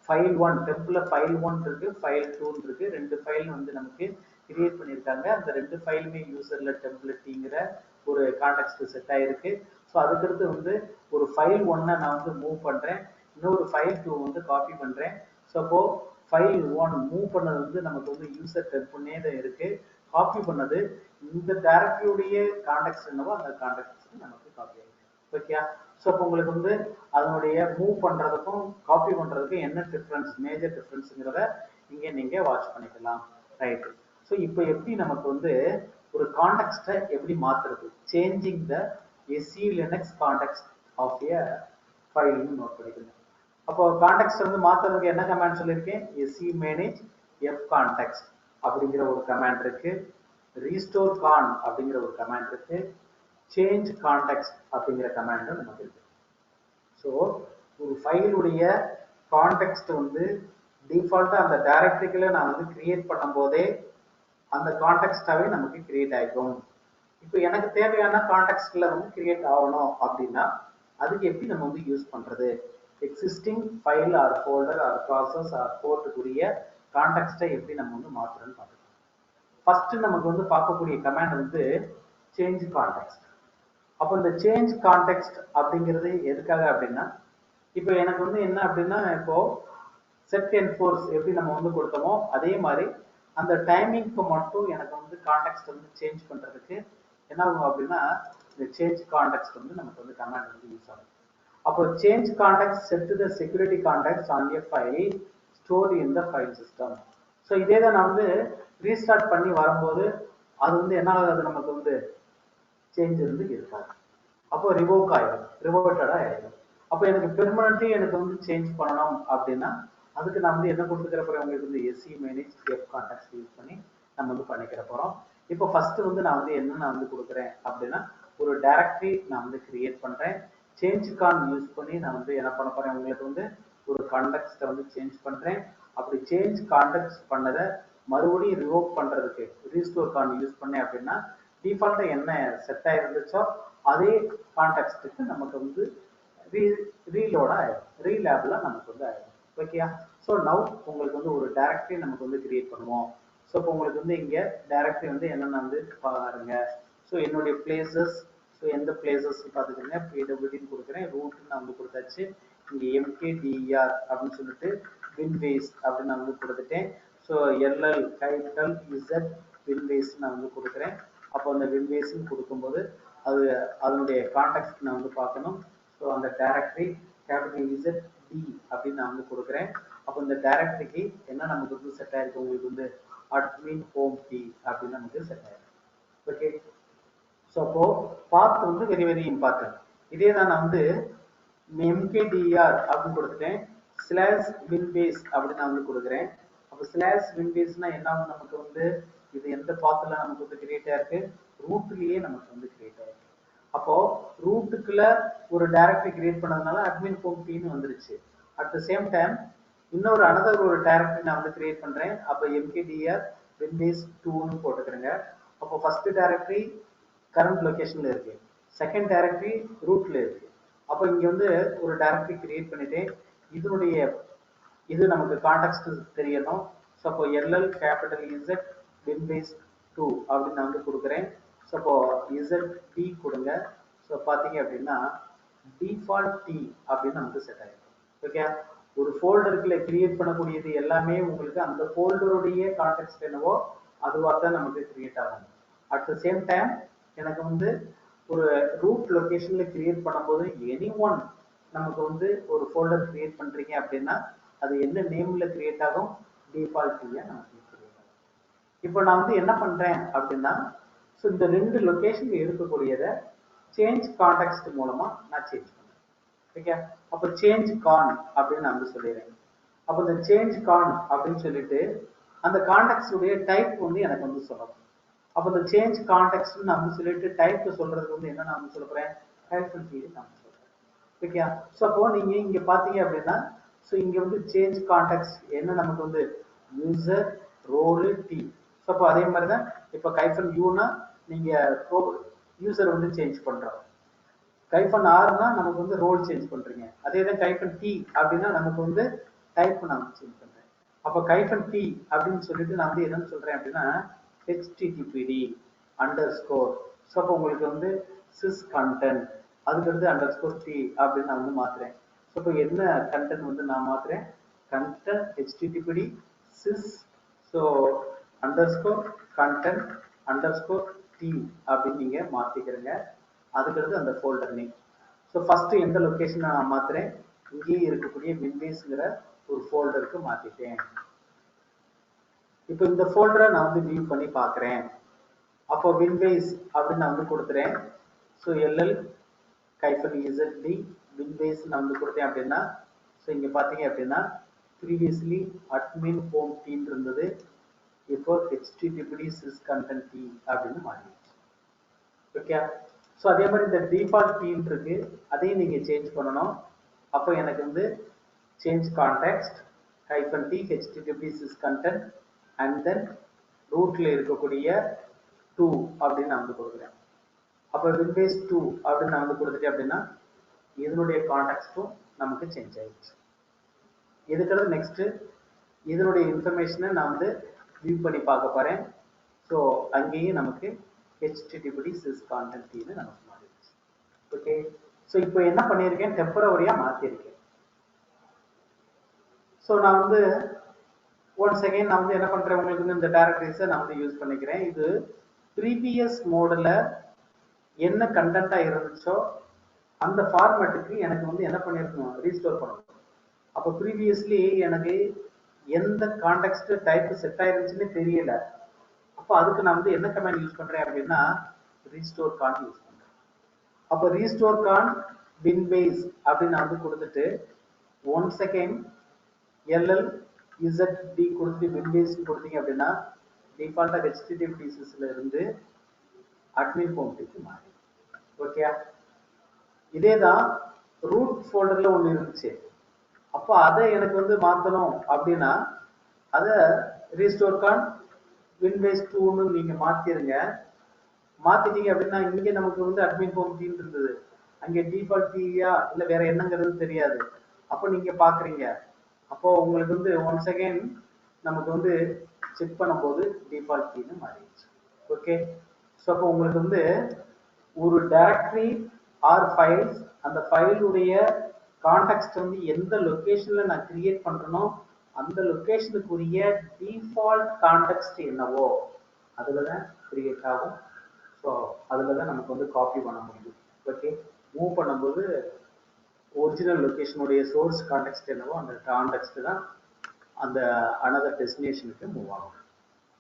ஃபைல் 1 டெம்பிள் ஃபைல் 1 இருக்கு, ஃபைல் 2 இருக்கு. ரெண்டு ஃபைல் வந்து நமக்கு கிரியேட் பண்ணியிருக்காங்க. அந்த ரெண்டு ஃபைலுமே யூசர்ல டெம்ப்ளேட்டிங்கிற ஒரு கான்டெக்ஸ்ட் செட் ஆயிருக்கு. ஸோ அதுக்கடுத்து வந்து ஒரு ஃபைல் 1 நான் வந்து மூவ் பண்றேன், இன்னொரு ஃபைல் 2 வந்து காப்பி பண்றேன். ஸோ அப்போ ஃபைல் 1 மூவ் பண்ணது வந்து நமக்கு வந்து யூசர் டெம்ப்ளே தான் இருக்கு, காப்பி பண்ணது இந்த டைரக்டரியுடைய கான்டெக்ஸ்ட் என்னவோ அந்த கான்டெக்ட் நமக்கு காப்பி ஆயிருக்கு. ஓகே, ஸோ அப்போ உங்களுக்கு வந்து அதனுடைய மூவ் பண்றதுக்கும் காப்பி பண்றதுக்கும் என்ன டிஃபரன்ஸ், மேஜர் டிஃபரன்ஸ்ங்கிறத இங்கே நீங்க வாட்ச் பண்ணிக்கலாம். ரைட். ஸோ இப்போ எப்படி நமக்கு வந்து ஒரு கான்டெக்ஸ்ட்டை எப்படி மாத்துறது, changing the SE Linux context of a ஃபைல்னு நோட் பண்ணிக்கணும். அப்போ கான்டெக்ஸ்ட் வந்து மாத்துறதுக்கு என்ன கமாண்ட் சொல்லியிருக்கேன், SE manage f context அப்படிங்கிற ஒரு கமாண்ட் இருக்கு, ரீஸ்டோர் கான் அப்படிங்கிற ஒரு கமாண்ட் இருக்கு, சேஞ்ச் கான்டெக்ஸ்ட் அப்படிங்கிற கமாண்டும் நமக்கு இருக்கு. ஸோ ஒரு ஃபைலுடைய கான்டெக்ஸ்ட் வந்து டிஃபால்ட்டா அந்த டைரக்டரிக்குள்ள நான் வந்து கிரியேட் பண்ணும் போதே அந்த கான்டெக்ஸ்டாவே நமக்கு கிரியேட் ஆகிக்கும். இப்போ எனக்கு தேவையான கான்டெக்ஸ்ட்ல வந்து கிரியேட் ஆகணும் அப்படின்னா அதுக்கு எப்படி நம்ம வந்து யூஸ் பண்றது, existing file or folder or process or போர்ட்டுக்குரிய கான்டெக்ஸ்டை எப்படி நம்ம வந்து மாற்றுறோம்னு பார்க்கலாம். ஃபர்ஸ்ட் நமக்கு வந்து பார்க்கக்கூடிய கமாண்ட் வந்து சேஞ்ச் கான்டெக்ஸ்ட். அப்போ இந்த சேஞ்ச் கான்டெக்ஸ்ட் அப்படிங்கிறது எதுக்காக அப்படின்னா இப்போ எனக்கு வந்து என்ன அப்படின்னா இப்போ செட் என்ஃபோர்ஸ் எப்படி நம்ம வந்து கொடுத்தோமோ அதே மாதிரி அந்த டைமிங்க்கு மட்டும் எனக்கு வந்து கான்டெக்ஸ்ட் வந்து சேஞ்ச் பண்றதுக்கு என்ன ஆகும் அப்படின்னா இந்த சேஞ்ச் கான்டெக்ஸ்ட் வந்து நமக்கு வந்து கமாண்ட் வந்து யூஸ் ஆகும். அப்போ change context set to the security context on a file stored in the file system. So இதே தான் நான் வந்து ரீஸ்டார்ட் பண்ணி வரும்போது அது வந்து என்ன ஆகாது, நமக்கு வந்து சேஞ்ச் வந்து இருக்காது. அப்போ ரிவோக் ஆயிடும், ரிவோர்ட்டடா ஆயிடும். அப்போ எனக்கு பெர்மனன்ட்லி எனக்கு வந்து சேஞ்ச் பண்ணணும் அப்படின்னா அதுக்கு நான் வந்து என்ன கொடுத்துக்கிற போறேன், உங்களுக்கு வந்து SC manage F contact use பண்ணி நம்ம வந்து பண்ணிக்கிற போறோம். இப்போ ஃபர்ஸ்ட் வந்து நான் வந்து என்ன நான் வந்து கொடுக்குறேன் அப்படின்னா ஒரு டைரக்டரி நான் வந்து கிரியேட் பண்றேன். சேஞ்ச் கான் யூஸ் பண்ணி நான் வந்து என்ன பண்ண போறேன், உங்களுக்கு வந்து ஒரு கான்டெக்ஸ்ட்டை வந்து சேஞ்ச் பண்றேன். அப்படி சேஞ்ச் கான்டெக்ட் பண்ணதை மறுபடியும் ரிவோக் பண்றதுக்கு ரீஸ்டோர் கான் யூஸ் பண்ணேன் அப்படின்னா டிஃபால்ட்டா என்ன செட் ஆயிருந்துச்சோ அதே கான்டெக்ஸ்ட்டுக்கு நமக்கு வந்து ரீலோட ஆயிடும், ரீலேப்ல நமக்கு வந்து ஆயிடும். ஓகேயா? ஸோ நவ் உங்களுக்கு வந்து ஒரு டைரக்டரி நமக்கு வந்து கிரியேட் பண்ணுவோம். ஸோ இப்போ உங்களுக்கு வந்து இங்க டைரக்டரி வந்து என்னென்ன வந்து பாருங்க. ஸோ என்னுடைய பிளேசஸ், ஸோ எந்த பிளேசஸ் பார்த்துக்கோங்க, பிடபிள்யூடின்னு கொடுக்குறேன், ரூட்னு நான் வந்து கொடுத்தாச்சு. இங்கே எம்கேடிஆர் அப்படின்னு சொல்லிட்டு வின்வேஸ் அப்படின்னு நான் வந்து கொடுத்துட்டேன். ஸோ எல்எல் கைட்டல் இசட் வின்வேஸ் நான் வந்து கொடுக்குறேன். அப்போ அந்த வின்வேஸ்ன்னு கொடுக்கும்போது அது அதனுடைய கான்டெக்ட் நான் வந்து பார்க்கணும். ஸோ அந்த டைரக்டரி கேபிட்டல் இசட் டி அப்படின்னு நான் வந்து கொடுக்குறேன். அப்போ இந்த டைரக்டரிக்கு என்ன நமக்கு வந்து செட் ஆயிருக்கு, உங்களுக்கு வந்து அட்மின் ஹோம் டி அப்படின்னு நமக்கு செட் ஆயிருக்கு. ஓகே? ஸோ அப்போ பாத் வந்து வெரி வெரி இம்பார்ட்டன்ட். இதே தான் நான் வந்து எம்கேடிஆர் அப்படின்னு கொடுத்துட்டேன், ஸ்லாஷ் வின்பேஸ் அப்படின்னு நான் வந்து கொடுக்குறேன். அப்போ ஸ்லாஷ் வின்பேஸ்னா என்ன ஆகும், நமக்கு வந்து இது எந்த பாத்துல நமக்கு வந்து கிரியேட் ஆயிருக்கு, ரூட்லயே நமக்கு வந்து கிரியேட் ஆயிருக்கு. அப்போ ரூட்டுக்குள்ள ஒரு டைரக்டரி கிரியேட் பண்ணதுனால அட்மின் ஹோம் டீன்னு வந்துருச்சு. அட் த சேம் டைம் இன்னொரு அனதர் ஒரு டைரக்டரி நான் வந்து கிரியேட் பண்றேன். அப்போ எம்கேடிஆர் வின்பேஸ் 2ன்னு போட்டுக்கிறேங்க. அப்போ ஃபர்ஸ்ட் டைரக்டரி கரண்ட் லொகேஷன்ல இருக்கு, செகண்ட் டைரக்டரி ரூட்ல இருக்கு. அப்போ இங்க வந்து ஒரு டைரக்டரி கிரியேட் பண்ணிட்டேன். இதனுடைய இது நமக்கு கான்டெக்ஸ்ட் தெரியணும். ஸோ அப்போ எல்எல் கேபிட்டல் இசட் வின்பேஸ் 2 அப்படின்னு நான் வந்து கொடுக்குறேன். ஸோ அப்போ இசட் டி கொடுங்க. ஸோ பார்த்தீங்க அப்படின்னா டிஃபால்ட் டி அப்படின்னு நமக்கு செட் ஆகிடும். ஓகே? ஒரு ஃபோல்டருக்குள்ள கிரியேட் பண்ணக்கூடியது எல்லாமே உங்களுக்கு அந்த ஃபோல்டருடைய கான்டெக்ஸ்ட் என்னவோ அதுவாக தான் நமக்கு கிரியேட் ஆகும். அட் த சேம் டைம் எனக்கு வந்து ஒரு ரூட் லொகேஷன்ல கிரியேட் பண்ணும்போது எனி ஒன் நமக்கு வந்து ஒரு ஃபோல்டர் கிரியேட் பண்றீங்க அப்படின்னா அது என்ன நேம்ல கிரியேட் ஆகும், டிஃபால்ட் டீயா நமக்கு கிரியேட் ஆகும். இப்போ நான் வந்து என்ன பண்றேன் அப்படின்னா ஸோ இந்த ரெண்டு லொகேஷன்ல இருக்கக்கூடியதை சேஞ்ச் கான்டெக்ஸ்ட் மூலமா நான் சேஞ்ச் பண்றேன். ஓகே? அப்போ சேஞ்ச் கான் அப்படின்னு நான் வந்து சொல்லிடுறேன். அப்போ இந்த சேஞ்ச் கான் அப்படின்னு சொல்லிட்டு அந்த கான்டெக்ஸ்ட் உடைய டைப் வந்து எனக்கு வந்து சொல்லணும். அப்போ இந்த சேஞ்ச் கான்டெக்ஸ்ட் நான் வந்து சொல்லிட்டு டைப் சொல்றதுக்கு வந்து என்ன நான் வந்து சொல்ல போறேன், ஹைஃபன் டி நான் சொல்றேன். ஓகே? ஸோ அப்போ நீங்க இங்க பாத்தீங்க அப்படின்னா ஸோ இங்க வந்து சேஞ்ச் கான்டெக்ஸ்ட் என்ன நமக்கு வந்து யூசர் ரோல் டி. ஸோ அப்போ அதே மாதிரி தான் இப்போ கைஃபன் யூனா நீங்க யூசர் வந்து சேஞ்ச் பண்றோம், கைஃபன் ஆர்னா நமக்கு வந்து ரோல் சேஞ்ச் பண்றீங்க. அதே தான் கைஃபன் டி அப்படின்னா நமக்கு வந்து டைப் நான் சேஞ்ச் பண்றேன். அப்போ கைஃபன் டி அப்படின்னு சொல்லிட்டு நான் வந்து என்னன்னு சொல்றேன் அப்படின்னா httpd அண்டர்ஸ்கோர். ஸோ அப்போ உங்களுக்கு வந்து சிஸ் கண்டென்ட் அதுக்கடுத்து அண்டர்ஸ்கோர் டி அப்படின்னு நான் வந்து மாத்துறேன். ஸோ இப்போ என்ன கண்டென்ட் வந்து நான் மாத்துறேன், content httpd sys so underscore content underscore T அப்படின்னு நீங்க மாத்திக்கிறீங்க. அதுக்கடுத்து அந்த ஃபோல்டர் நேம். ஸோ ஃபர்ஸ்ட் எந்த லொகேஷன் நான் மாத்துறேன், இங்கேயே இருக்கக்கூடிய விண்டேஸ்ங்கிற ஒரு ஃபோல்டருக்கு மாத்திட்டேன். இப்போ இந்த ஃபோல்டரை நான் வந்து வியூ பண்ணி பார்க்குறேன். அப்போ வின்பேஸ் அப்படின்னு நான் வந்து கொடுத்துறேன். ஸோ எல்எல் கைஃபன் இசட்டி வின்பேஸ் நான் வந்து கொடுத்தேன் அப்படின்னா ஸோ இங்கே பார்த்தீங்க அப்படின்னா ப்ரீவியஸ்லி அட்மின் ஹோம் டீம் இருந்தது, இப்போ httpd sys content t அப்படின்னு மாறிடுச்சு. ஓகே? ஸோ அதே மாதிரி இந்த டிஃபால்ட் டீம் இருக்கு, அதையும் நீங்க சேஞ்ச் பண்ணணும். அப்போ எனக்கு வந்து change context hyphen T httpd sys content and then ரூட்ல இருக்கக்கூடிய 2 அப்படின்னு நான் வந்து கொடுக்குறேன். அப்போ வின்பேஸ் 2 அப்படின்னு நான் வந்து கொடுத்துட்டேன் அப்படின்னா இதனுடைய கான்டெக்ஸ்டும் நமக்கு சேஞ்ச் ஆயிடுச்சு. இதுக்கடுத்து நெக்ஸ்ட் இதனுடைய இன்ஃபர்மேஷனை நான் வந்து வியூ பண்ணி பார்க்க போறேன். ஸோ அங்கேயும் நமக்கு httpd sys content ன்னு நமக்கு மாறிடுச்சு. ஓகே? ஸோ இப்போ என்ன பண்ணியிருக்கேன், டெம்பரவரியா மாத்திருக்கேன். ஸோ நான் வந்து ஒன்ஸ் அகைன் நான் வந்து என்ன பண்றேன், உங்களுக்கு வந்து இந்த டைரக்டரிஸை நான் வந்து யூஸ் பண்ணிக்கிறேன். இது ப்ரீவியஸ் மோடில் என்ன கண்டென்ட்டா இருந்துச்சோ அந்த ஃபார்மேட்டுக்கு எனக்கு வந்து என்ன பண்ணிருக்கணும், ரீஸ்டோர் பண்ணணும். அப்போ ப்ரீவியஸ்லி எனக்கு எந்த கான்டெக்ஸ்ட் டைப் செட் ஆயிருந்துச்சுன்னு தெரியல. அப்போ அதுக்கு நான் வந்து என்ன கமாண்ட் யூஸ் பண்றேன் அப்படின்னா ரீஸ்டோர் கான் யூஸ் பண்றேன். அப்போ ரீஸ்டோர் கான் பின் பேஸ் அப்படின்னு நான் வந்து கொடுத்துட்டு ஒன் செகண்ட் எல்எல் இசட் கொடுத்து பின் பேஸ் கொடுத்தீங்க அப்படின்னா டிஃபால்ட்டா HTTP இருந்து அட்மின் போன்ட்டுக்கு மாறி. ஓகே, இதேதான் ரூட் ஃபோல்டர்ல ஒன்று இருந்துச்சு. அப்போ அதை எனக்கு வந்து மாற்றணும் அப்படின்னா அதை ரீஸ்டோர் கான் வின்பேஸ் 2ன்னு நீங்க மாத்திருங்க. மாத்திட்டீங்க அப்படின்னா இங்க நமக்கு வந்து அட்மின் ஹோம் டீம் இருந்தது, அங்கே டிஃபால்ட் டீயா இல்லை வேற என்னங்கிறது தெரியாது. அப்போ நீங்க பாக்குறீங்க, அப்போ உங்களுக்கு வந்து ஒன் செகண்ட் நமக்கு வந்து செக் பண்ணும்போது டிஃபால்ட் டீன்னு மாறிடுச்சு. ஓகே, ஸோ அப்போ உங்களுக்கு வந்து ஒரு டைரக்டரி ஆர் ஃபைல்ஸ், அந்த ஃபைலுடைய கான்டெக்ஸ்ட் வந்து எந்த லொகேஷன்ல நான் கிரியேட் பண்றேனோ அந்த லொகேஷனுக்குரிய டிஃபால்ட் கான்டெக்ஸ்ட் என்னவோ அதுல தான் கிரியேட் ஆகும். ஸோ அதுல தான் நமக்கு வந்து காப்பி பண்ண முடியும். ஓகே, மூவ் பண்ணும்போது ஒரிஜினல் லொகேஷனுடைய சோர்ஸ் கான்டெக்ஸ்ட் என்னவோ அந்த கான்டெக்ஸ்ட் தான் அந்த அனதர் டெஸ்டினேஷனுக்கு மூவ் ஆகும்.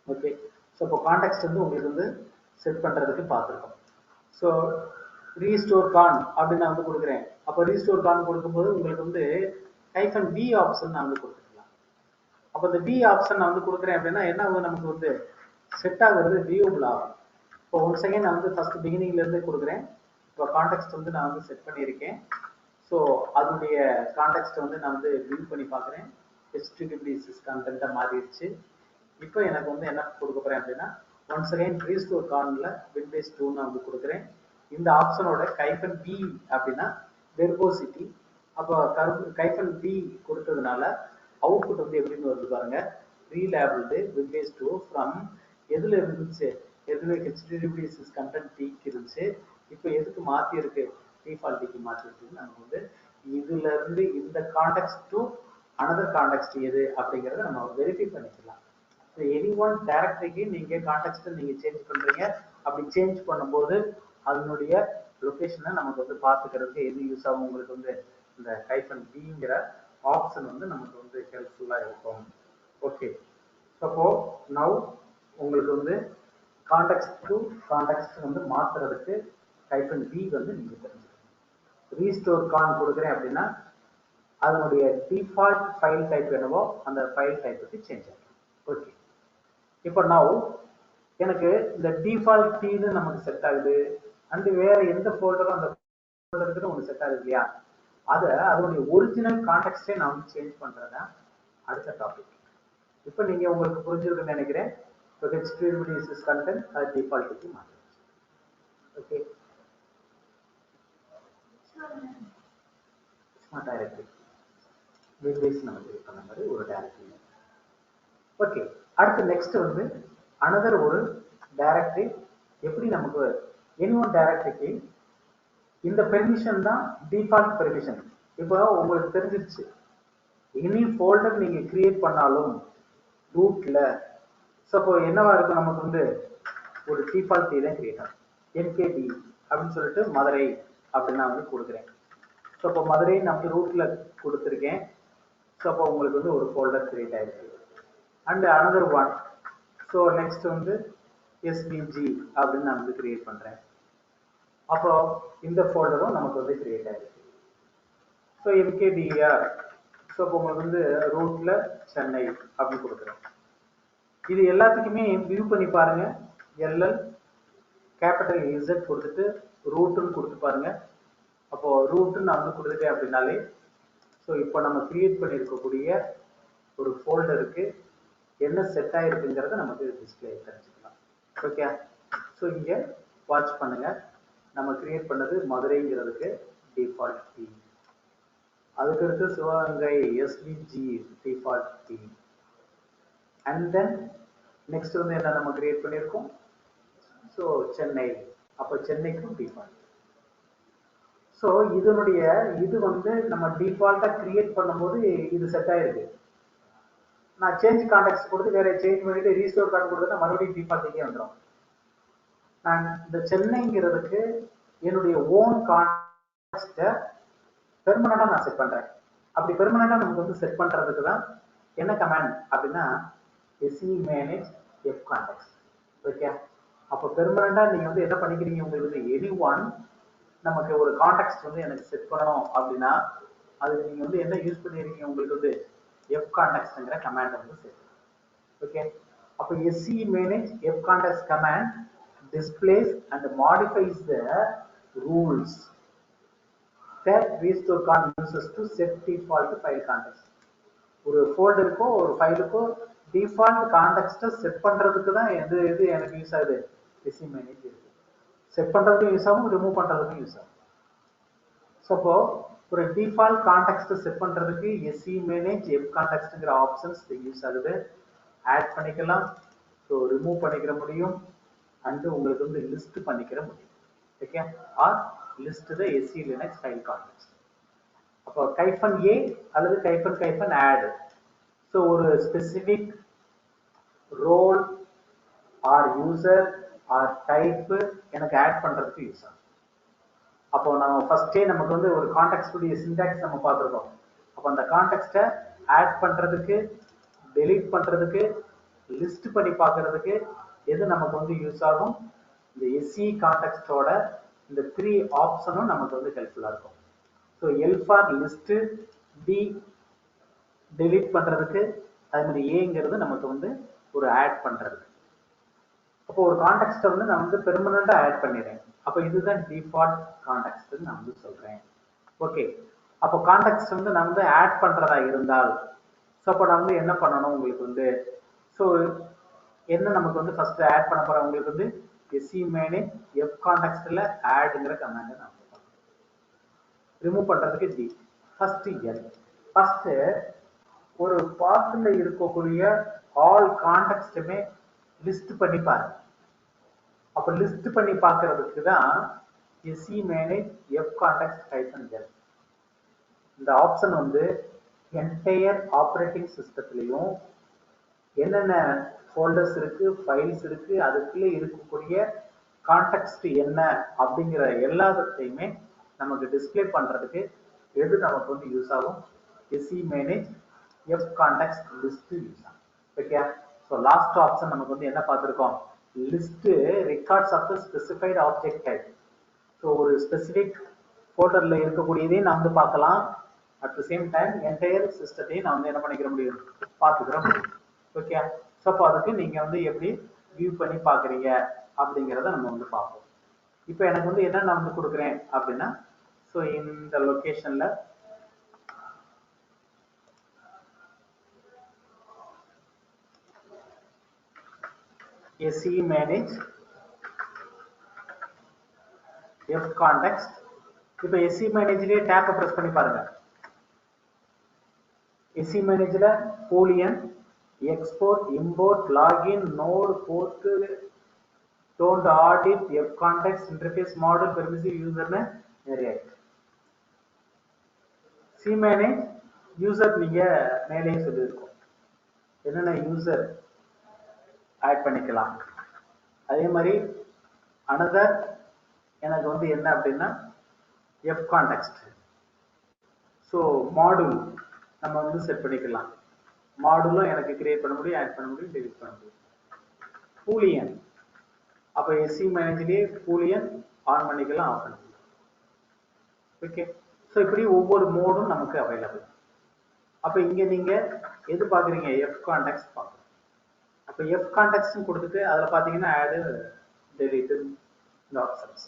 ஓகே, ஸோ இப்போ கான்டெக்ஸ்ட் வந்து உங்களுக்கு வந்து செட் பண்றதுக்கு பார்த்துருக்கோம். ஸோ ரீஸ்டோர் கான் அப்படின்னு நான் வந்து கொடுக்குறேன். அப்போ ரீஸ்டோர் கான் கொடுக்கும்போது உங்களுக்கு வந்து -v ஆப்ஷன் நான் வந்து கொடுத்துக்கலாம். அப்போ இந்த v ஆப்ஷன் நான் வந்து கொடுக்குறேன் அப்படின்னா என்ன ஆகுது, நமக்கு வந்து செட் ஆகுறது வியூபிள் ஆகும். இப்போ ஒன் செகண்ட் நான் வந்து ஃபர்ஸ்ட் பிகினிங்ல இருந்து கொடுக்குறேன். இப்போ கான்டெக்ஸ்ட் வந்து நான் வந்து செட் பண்ணியிருக்கேன். ஸோ அதனுடைய கான்டெக்ஸ்ட் வந்து நான் வந்து வியூ பண்ணி பார்க்குறேன். HTTP கண்டென்ட்டை மாறிடுச்சு. இப்போ எனக்கு வந்து என்ன கொடுக்க போறேன் அப்படின்னா ஒன்ஸ் அகைன் ரீஸ்டோர் கான்ல வின்பேஸ் 2 நான் வந்து கொடுக்குறேன். இந்த ஆப்ஷனோட -b அப்படின்னா வெர்போசிட்டி. அப்போ -b கொடுத்ததுனால அவுட்புட் வந்து எப்படின்னு வருது பாருங்க, ரீலேபிள்டு வின்பேஸ் 2 ஃப்ரம் எதுல இருந்துச்சு, ஏற்கனவே HTTP கண்டென்ட் டீக்கு இருந்துச்சு, இப்போ எதுக்கு மாத்தி இருக்கு, டிஃபால்ட் டீக்கு மாத்தி இருக்கு. நமக்கு வந்து இதுல இருந்து இந்த கான்டெக்ஸ்ட் டு அனதர் கான்டெக்ஸ்ட் எது அப்படிங்கறத நம்ம வெரிஃபை பண்ணிக்கலாம். எனி ஒன் டைரக்டரிக்கு நீங்க கான்டெக்ஸ்ட் நீங்க சேஞ்ச் பண்றீங்க, அப்படி சேஞ்ச் பண்ணும்போது அதனுடைய லொகேஷனை நமக்கு வந்து பார்த்துக்கிறதுக்கு எது யூஸ் ஆகும், உங்களுக்கு வந்து இந்த -bங்கிற ஆப்ஷன் வந்து நமக்கு வந்து ஹெல்ப்ஃபுல்லா இருக்கும். ஓகே, அப்போ நவ் உங்களுக்கு வந்து கான்டெக்ஸ்ட் டு கான்டெக்ஸ்ட் வந்து மாத்துறதுக்கு -b வந்து நீங்க தெரிஞ்சுக்கணும். ரீஸ்டோர் கான் கொடுக்குறேன் அப்படின்னா அதனுடைய டிஃபால்ட் ஃபைல் டைப் என்னவோ அந்த ஃபைல் டைப்புக்கு சேஞ்ச் ஆகும். ஓகே, இப்போ நவ் எனக்கு இந்த டிஃபால்ட் டீன்னு நமக்கு செட் ஆகுது, அண்ட் வேற எந்த ஃபோல்டரும் அந்த ஃபோல்டருக்கு ஒன்று செட் ஆகுது இல்லையா, அதை அதனுடைய ஒரிஜினல் கான்டெக்ஸ்டே நான் வந்து சேஞ்ச் பண்றேன்னா அடுத்த டாபிக். இப்போ நீங்க உங்களுக்கு புரிஞ்சிருக்குன்னு நினைக்கிறேன். இப்போ HTTP கண்டென்ட் அது டிஃபால்ட்டுக்கு மாறிடுச்சு. ஓகே, ஸ்மார்ட் டைரக்டரி வின்பேஸ் நம்ம கிரியேட் பண்ண மாதிரி ஒரு டைரக்டரி. ஓகே, அடுத்து நெக்ஸ்ட் வந்து அனதர் ஒரு டைரக்டரி எப்படி நமக்கு எனி ஒன் டைரக்டரிக்கு இந்த பெர்மிஷன் தான் டிஃபால்ட் பெர்மிஷன். இப்போ உங்களுக்கு தெரிஞ்சிருச்சு, எனி ஃபோல்டர் நீங்க கிரியேட் பண்ணாலும் ரூட்ல இப்போ என்னவா இருக்கும், நமக்கு வந்து ஒரு டிஃபால்ட் டீ தான் கிரியேட் ஆகும். MKD அப்படின்னு சொல்லிட்டு மதுரை அப்படின்னு நான் வந்து கொடுக்குறேன். ஸோ இப்போ மதுரை நான் வந்து ரூட்ல கொடுத்துருக்கேன். ஸோ அப்போ உங்களுக்கு வந்து ஒரு ஃபோல்டர் கிரியேட் ஆயிருக்கு. And another one, so next வந்து SVG அப்படின்னு நான் வந்து கிரியேட் பண்றேன். அப்போ இந்த ஃபோல்டரும் நமக்கு வந்து கிரியேட் ஆயிருக்கு. ஸோ MKDR, ஸோ இப்போ உங்களுக்கு வந்து ரூட்ல சென்னை அப்படின்னு கொடுக்குறேன். இது எல்லாத்துக்குமே வியூ பண்ணி பாருங்க. LL கேபிட்டல் Z கொடுத்துட்டு ரூட்டுன்னு கொடுத்து பாருங்க. அப்போ ரூட்டுன்னு நான் வந்து கொடுத்துட்டேன் அப்படின்னாலே ஸோ இப்போ நம்ம கிரியேட் பண்ணியிருக்கக்கூடிய ஒரு ஃபோல்டருக்கு என்ன செட் ஆயிருக்குங்கிறத நமக்கு டிஸ்பிளே தெரிஞ்சுக்கலாம். ஓகே, ஸோ இங்கே வாட்ச் பண்ணுங்க, நம்ம கிரியேட் பண்ணது மதுரைங்கிறதுக்கு டிஃபால்ட் டீ, அதுக்கடுத்து Sivaganga SVG default tea, and then next வந்து என்ன நம்ம கிரியேட் பண்ணியிருக்கோம், ஸோ சென்னை, அப்போ சென்னைக்கும் டிஃபால்ட். ஸோ இது வந்து நம்ம டிஃபால்ட்டா கிரியேட் பண்ணும்போது இது செட் ஆயிருக்கு. நான் சேஞ்ச் கான்டெக்ஸ்ட் கொடுத்து வேற சேஞ்ச் பண்ணிட்டு ரீஸ்டோர் கார்டு கொடுத்தா மறுபடியும் டிஃபால்ட்டுக்கே வந்துடும். நான் இந்த சென்னைங்கிறதுக்கு என்னுடைய ஓன் கான்டெக்ஸ்ட்டை பெர்மனண்டா நான் செட் பண்றேன். அப்படி பெர்மனண்டா நமக்கு வந்து செட் பண்றதுக்கு தான் என்ன கமாண்ட் அப்படின்னா se manage f context. Okay, அப்போ பெர்மனண்டா நீங்க வந்து என்ன பண்ணிக்கிறீங்க, உங்களுக்கு எனி ஒன் நமக்கு ஒரு கான்டெக்ஸ்ட் வந்து எனக்கு செட் பண்ணணும் அப்படின்னா அதுக்கு நீங்க வந்து என்ன யூஸ் பண்ணிருக்கீங்க, உங்களுக்கு வந்து f contextங்கிற கமாண்ட் வந்து செட். ஓகே, அப்போ se manage f context command displays and modifies the rules that restore con uses to set default file context. ஒரு ஃபோல்டருக்கோ ஒரு ஃபைலுக்கோ டிஃபால்ட் கான்டெக்ஸ்ட்டை செட் பண்றதுக்கு தான் இது எனக்கு யூஸ் ஆகுது, se manage இருக்கு. செட் பண்றதுக்கும் யூஸ் ஆகும், ரிமூவ் பண்றதுக்கும் யூஸ் ஆகும். ஸோ அப்போ ஒரு டிஃபால்ட் கான்டெக்ஸ்ட்டை செட் பண்றதுக்கு se manage f contextங்கிற ஆப்ஷன்ஸ் யூஸ் ஆகுது. ஆட் பண்ணிக்கலாம், ஸோ ரிமூவ் பண்ணிக்கிற முடியும், அண்ட் உங்களுக்கு வந்து லிஸ்ட் பண்ணிக்கிற முடியும். Okay, or list the se linux file context. அப்போ -a அல்லது -add, ஸோ ஒரு specific role or user or type எனக்கு ஆட் பண்றதுக்கு யூஸ் ஆகும். அப்போ நம்ம ஃபர்ஸ்டே நமக்கு வந்து ஒரு கான்டெக்ஸ்ட் உடைய சின்டாக்ஸ் நம்ம பார்த்துருக்கோம். அப்போ அந்த கான்டெக்ஸ்ட்டை ஆட் பண்றதுக்கு, டெலீட் பண்றதுக்கு, லிஸ்ட் பண்ணி பார்க்கறதுக்கு எது நமக்கு வந்து யூஸ் ஆகும், இந்த se கான்டெக்ஸ்டோட இந்த 3 ஆப்ஷனும் நமக்கு வந்து ஹெல்ப்ஃபுல்லா இருக்கும். So L for list, D delete பண்றதுக்கு, அது மாதிரி ஏங்கிறது நமக்கு வந்து ஒரு ஆட் பண்றது. அப்போ ஒரு கான்டெக்ஸ்ட்டை வந்து நான் வந்து பெர்மனண்டா ஆட் பண்ணிடுறேன். அப்போ இதுதான் டிஃபால்ட் கான்டெக்ஸ்ட் நான் வந்து சொல்றேன். ஓகே, அப்போ கான்டெக்ஸ்ட் வந்து நான் வந்து ஆட் பண்றதா இருந்தால், ஸோ அப்போ நான் வந்து என்ன பண்ணணும், உங்களுக்கு வந்து ஸோ என்ன நமக்கு வந்து ஃபர்ஸ்ட் ஆட் பண்ண போறேன், உங்களுக்கு வந்து se manage f contextல addங்கிற கமாண்ட் நான் ரிமூவ் பண்றதுக்கு d, ஃபர்ஸ்ட் l. ஃபர்ஸ்ட் ஒரு பாத்ல இருக்கக்கூடிய ஆல் கான்டெக்ஸ்டுமே லிஸ்ட் பண்ணி பாருங்க. அப்ப லிஸ்ட் பண்ணி பார்க்கிறதுக்கு தான் se manage f context -l. இந்த ஆப்ஷன் வந்து என்டையர் ஆப்பரேட்டிங் சிஸ்டத்திலையும் என்னென்ன ஃபோல்டர்ஸ் இருக்கு, ஃபைல்ஸ் இருக்கு, அதுக்குள்ளே இருக்கக்கூடிய கான்டெக்ஸ்ட் என்ன அப்படிங்கிற எல்லாத்தையுமே நமக்கு டிஸ்பிளே பண்றதுக்கு எது நமக்கு வந்து யூஸ் ஆகும், se manage f context list use ஆகும். ஓகே, ஸோ லாஸ்ட் ஆப்ஷன் நமக்கு வந்து என்ன பார்த்துருக்கோம், list records of the specified object type. So ஒரு ஸ்பெசிஃபிக் ஃபோல்டர்ல இருக்கக்கூடியதையும் நான் வந்து பார்க்கலாம், at the same time entire சிஸ்டத்தையும் நான் வந்து என்ன பண்ணிக்கிற முடியும், பார்த்துக்கிற முடியும். ஓகே, ஸோ அப்போ அதுக்கு நீங்க வந்து எப்படி வியூ பண்ணி பார்க்குறீங்க அப்படிங்கிறத நம்ம வந்து பார்ப்போம். இப்போ எனக்கு வந்து என்ன நான் வந்து கொடுக்குறேன் அப்படின்னா, ஸோ இந்த லொக்கேஷன்ல se manage f context. இப்போ se manageலயே டேப்பை பிரஸ் பண்ணி பாருங்க. se manageல boolean, export, import, login, node, port, don't audit, f context, interface model, permissive user னு நிறைய இருக்கு. se manage யூசர் நீங்க மேலே சொல்லியிருக்கோம், என்னென்ன யூசர் ஆட் பண்ணிக்கலாம். அதே மாதிரி அனதர் எனக்கு வந்து என்ன அப்படின்னா f context, ஸோ மாடுல் நம்ம வந்து செட் பண்ணிக்கலாம். மாடுலும் எனக்கு கிரியேட் பண்ண முடியும், ஆட் பண்ண முடியும், டெலிட் பண்ண முடியும். பூலியன், அப்போ se manageலயே பூலியன் ஆன் பண்ணிக்கலாம், ஆஃப் பண்ணிக்கலாம். ஓகே, ஸோ இப்படி ஒவ்வொரு மோடும் நமக்கு அவைலபிள். அப்போ இங்க நீங்க எது பாக்குறீங்க, f context பார்க்கணும். அப்போ f context கொடுத்துட்டு அதுல பாத்தீங்கன்னா ஆட், டெலிட் இந்த ஆப்ஷன்ஸ்.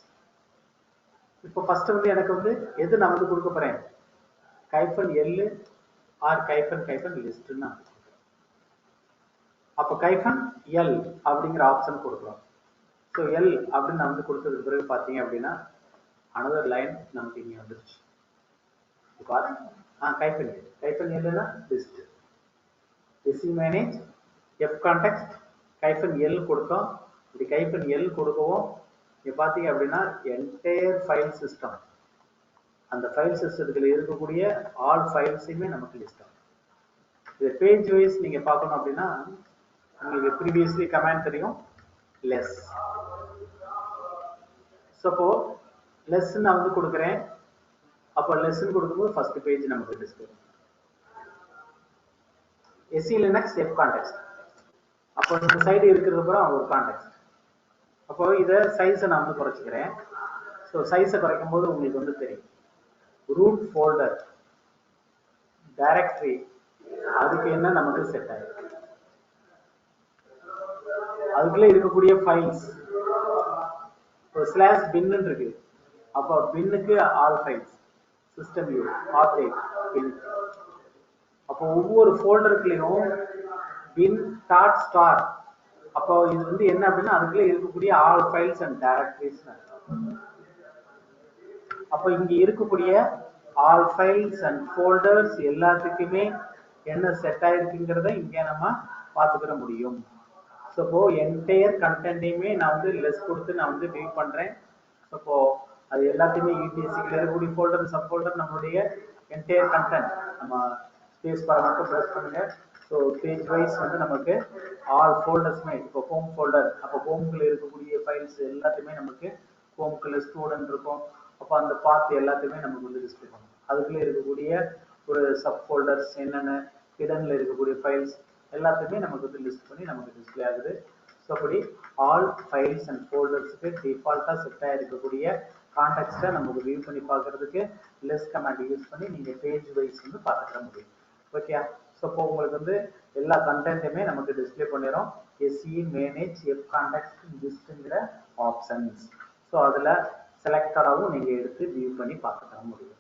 இப்போ ஃபர்ஸ்ட் வந்து எனக்கு வந்து எது நான் வந்து கொடுக்க போறேன், -l ஆர் -list. அப்போ -l அப்படிங்கிற ஆப்ஷன் கொடுக்குறோம். ஸோ l அப்படின்னு நான் வந்து கொடுத்ததுக்கு பிறகு பார்த்தீங்க அப்படின்னா அனதர் லைன் நமக்கு இங்கே வந்துருச்சு. -l list, se manage f context -l கொடுத்தோம். இப்படி -l கொடுக்கவும் இங்க பார்த்தீங்க அப்படின்னா என்டையர் ஃபைல் சிஸ்டம், அந்த ஃபைல் சிஸ்டத்துக்குள்ள இருக்கக்கூடிய ஆல் ஃபைல்ஸையுமே நமக்கு லிஸ்ட் ஆகும். இது பேஜ் வைஸ் நீங்க பார்க்கணும் அப்படின்னா உங்களுக்கு ப்ரீவியஸ்லி கமாண்ட் தெரியும் லெஸ். சப்போ லெஸ் நான் வந்து கொடுக்குறேன். அப்போ லெஸ்ன்னு கொடுக்கும்போது ஃபர்ஸ்ட் பேஜ் நமக்கு display. SE Linux F context. அப்போ இந்த சைடு இருக்கிறது அப்புறம் ஒரு கான்டெக்ஸ்ட். அப்போ இதை சைஸை நான் வந்து குறைச்சிக்கிறேன். ஸோ சைஸை குறைக்கும் போது உங்களுக்கு வந்து தெரியும் ரூட் ஃபோல்டர் டைரக்டரி அதுக்கு என்ன நமக்கு செட் ஆயிருக்கு, அதுக்குள்ள இருக்கக்கூடிய ஃபைல்ஸ் ஸ்லாஷ் பின்னு இருக்கு. அப்போ பின்னுக்கு all files system view update bin. அப்போ ஒவ்வொரு ஃபோல்டருக்குலையும் பின் டாட் ஸ்டார். அப்போ இது வந்து என்ன அப்படின்னா அதுக்குள்ள இருக்கக்கூடிய ஆல் ஃபைல்ஸ் அண்ட் டைரக்டரிஸ். அப்போ இங்க இருக்கக்கூடிய ஆல் ஃபைல்ஸ் அண்ட் ஃபோல்டர்ஸ் எல்லாத்துக்குமே என்ன செட் ஆயிருக்குங்கிறத இங்க நம்ம பார்த்துக்கிற முடியும். ஸோ என்டையர் கண்டென்ட்டையுமே நான் வந்து லெஸ் கொடுத்து நான் வந்து வியூ பண்றேன். ஸோ அது எல்லாத்தையுமே யூடிஎஸ்சியில் இருக்கக்கூடிய ஃபோல்டர் சப் ஃபோல்டர் நம்மளுடைய என்டையர் கண்டென்ட் நம்ம ஸ்பேஸ் பார் மட்டும் ப்ரெஸ் பண்ணுங்க. ஸோ பேஜ் வைஸ் வந்து நமக்கு ஆல் ஃபோல்டர்ஸ்மே இப்போ ஹோம் ஃபோல்டர், அப்போ ஹோம்குள்ள இருக்கக்கூடிய ஃபைல்ஸ் எல்லாத்தையுமே நமக்கு ஹோம்குள்ள ஸ்டூடெண்ட் இருக்கும். அப்போ அந்த பார்ட் எல்லாத்தையுமே நமக்கு வந்து டிஸ்பிளே பண்ணும். அதுக்குள்ள இருக்கக்கூடிய ஒரு சப் ஃபோல்டர்ஸ் என்னென்ன ஹிடன்ல இருக்கக்கூடிய ஃபைல்ஸ் எல்லாத்தையுமே நமக்கு வந்து லிஸ்ட் பண்ணி நமக்கு டிஸ்பிளே ஆகுது. ஸோ அப்படி ஆல் ஃபைல்ஸ் அண்ட் ஃபோல்டர்ஸுக்கு டிஃபால்ட்டாக செட் ஆகிருக்கக்கூடிய கான்டெக்ஸ்ட்டை நமக்கு வியூ பண்ணி பார்க்கறதுக்கு லெஸ் கமாண்ட் யூஸ் பண்ணி நீங்கள் பேஜ் வைஸ் வந்து பார்த்துக்கிற முடியும். ஓகே. ஸோ இப்போ உங்களுக்கு வந்து எல்லா கண்டென்ட்டுமே நமக்கு டிஸ்பிளே பண்ணிடும். SE மேனேஜ் எஃப் கான்டெக்ட் லிஸ்ட்டுங்கிற ஆப்ஷன்ஸ். ஸோ அதில் செலக்டடாகவும் நீங்கள் எடுத்து வியூ பண்ணி பார்த்துக்கிற முடியும்.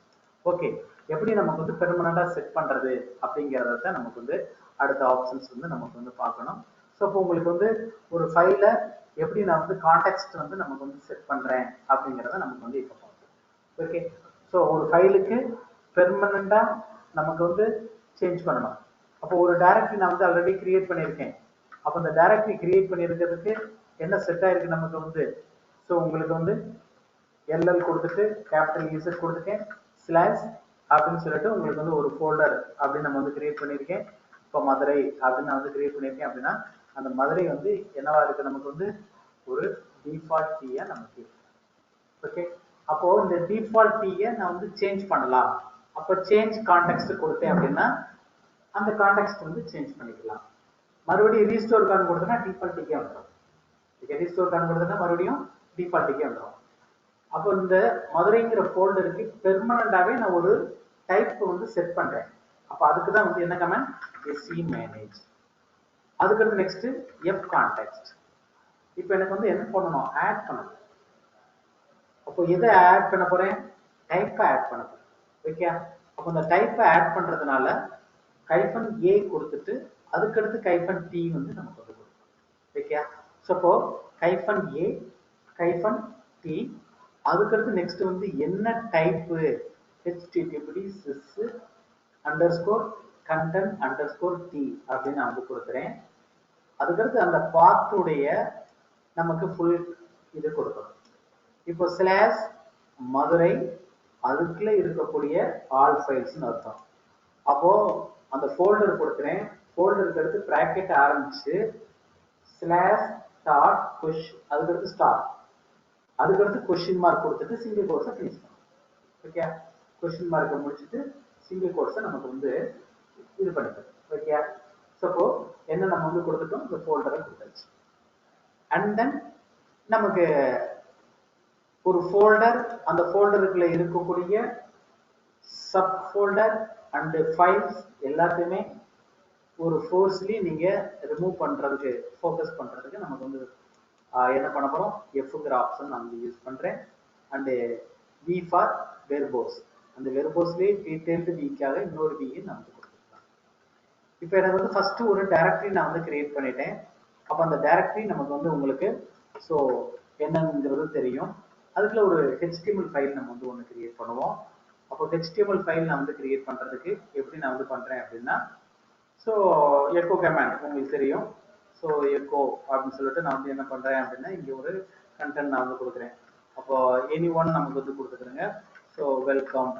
ஓகே. எப்படி நமக்கு வந்து பெர்மனண்டா செட் பண்றது அப்படிங்கிறத நமக்கு வந்து அடுத்த ஆப்ஷன்ஸ் வந்து நமக்கு வந்து பார்க்கணும். ஸோ இப்போ உங்களுக்கு வந்து ஒரு ஃபைலை எப்படி நான் வந்து கான்டெக்ஸ்ட் வந்து நமக்கு வந்து செட் பண்றேன் அப்படிங்கிறத நமக்கு வந்து இப்போ பார்ப்போம். ஓகே. ஸோ ஒரு ஃபைலுக்கு பெர்மனண்டா நமக்கு வந்து சேஞ்ச் பண்ணணும். அப்போ ஒரு டைரக்டரி நான் வந்து ஆல்ரெடி கிரியேட் பண்ணியிருக்கேன். அப்போ அந்த டைரக்டரி கிரியேட் பண்ணியிருக்கிறதுக்கு என்ன செட் ஆயிருக்கு நமக்கு வந்து, ஸோ உங்களுக்கு வந்து LL கொடுத்துட்டு கேபிட்டல் யூசர் கொடுத்துட்டேன் ஸ்லாஷ் அப்படின்னு சொல்லிட்டு உங்களுக்கு வந்து ஒரு ஃபோல்டர் அப்படின்னு நம்ம வந்து கிரியேட் பண்ணியிருக்கேன். இப்போ மதுரை அப்படின்னு நான் வந்து கிரியேட் பண்ணியிருக்கேன் அப்படின்னா அந்த மதுரை வந்து என்னவா இருக்கு நமக்கு வந்து ஒரு டிஃபால்ட் கீயா நமக்கு இருக்கு. ஓகே. அப்போ இந்த டிஃபால்ட் கீயை நான் வந்து சேஞ்ச் பண்ணலாம். அப்போ சேஞ்ச் கான்டெக்ஸ்ட் கொடுத்தேன் அப்படின்னா அந்த கான்டெக்ஸ்ட் வந்து சேஞ்ச் பண்ணிக்கலாம். மறுபடியும் ரீஸ்டோர் கான் கொடுத்தனா டிஃபால்ட் கீயே வந்துடும். ரீஸ்டோர் கான் கொடுத்தனா மறுபடியும் டிஃபால்ட் கீயே வந்துடும். அப்போ இந்த மதுரைங்கிற ஃபோல்டருக்கு பெர்மனண்டாவே நான் ஒரு டைப் வந்து செட் பண்றேன். அப்போ அதுக்கு தான் வந்து என்ன கமெண்ட் SE மேனேஜ். அதுக்கடுத்து நெக்ஸ்ட் எஃப் கான்டெக்ஸ்ட். இப்போ எனக்கு வந்து என்ன பண்ணணும், ஆட் பண்ணணும். அப்போ எதை ஆட் பண்ண போறேன், டைப்பை ஆட் பண்ண போறேன். ஓகே. அப்போ இந்த டைப்பை ஆட் பண்றதுனால -A கொடுத்துட்டு அதுக்கடுத்து -T வந்து நமக்கு வந்து கொடுக்கும். ஓகே. ஸோ அப்போ -A -T அதுக்கடுத்து நெக்ஸ்ட் வந்து என்ன type HTTP sys underscore content underscore T அப்படின்னு நான் வந்து கொடுக்குறேன். அதுக்கடுத்து அந்த பாத்துடைய நமக்கு ஃபுல் இது கொடுக்கணும். இப்போ ஸ்லாஷ் மதுரை அதுக்குள்ள இருக்கக்கூடிய ஆல் ஃபைல்ஸ்னு அர்த்தம். அப்போ அந்த ஃபோல்டர் கொடுக்குறேன். ஃபோல்டருக்கு அடுத்து பிராக்கெட் ஆரம்பிச்சு ஸ்லாஷ் டாட் புஷ் அதுக்கடுத்து ஸ்டார் அதுக்கடுத்து கொஸ்டின் மார்க் கொடுத்துட்டு சிங்கிள் கோர்ஸை ஃபினிஷ் பண்ணணும். ஓகே. கொஸ்டின் மார்க்கை முடிச்சுட்டு சிங்கிள் கோர்ஸை நமக்கு வந்து இது பண்ணிட்டோம். ஓகே. ஸோ என்ன நம்ம வந்து கொடுத்துட்டோம், இந்த ஃபோல்டரை கொடுத்தாச்சு. அண்ட் தென் நமக்கு ஒரு ஃபோல்டர், அந்த ஃபோல்டருக்குள்ள இருக்கக்கூடிய சப் ஃபோல்டர் அண்ட் ஃபைல்ஸ் எல்லாத்தையுமே ஒரு ஃபோர்ஸ்லி நீங்க ரிமூவ் பண்றதுக்கு ஃபோக்கஸ் பண்றதுக்கு நமக்கு வந்து என்ன பண்ண போறோம், எஃப்ங்கிற ஆப்ஷன் நான் வந்து யூஸ் பண்றேன். And V for verbose. அந்த வெர்போஸ்லேயே டீடைல்டு வீக்காக இன்னொரு V நான் வந்து கொடுத்துருக்கேன். இப்போ எனக்கு வந்து ஃபர்ஸ்ட் ஒரு டைரக்டரி நான் வந்து கிரியேட் பண்ணிட்டேன். அப்போ அந்த டைரக்டரி நமக்கு வந்து உங்களுக்கு ஸோ என்னங்கிறது தெரியும். அதுக்குள்ள ஒரு HTML ஃபைல் நம்ம வந்து ஒன்று கிரியேட் பண்ணுவோம். அப்போ HTML ஃபைல் நான் வந்து கிரியேட் பண்றதுக்கு எப்படி நான் வந்து பண்றேன் அப்படின்னா, ஸோ எக்கோ கமாண்ட் உங்களுக்கு தெரியும். ஸோ எக்கோ அப்படின்னு சொல்லிட்டு நான் வந்து என்ன பண்றேன் அப்படின்னா இங்க ஒரு கண்டென்ட் நான் வந்து கொடுக்குறேன். அப்போ எனி ஒன் நமக்கு வந்து கொடுத்துக்கிறேங்க. ஸோ வெல்கம்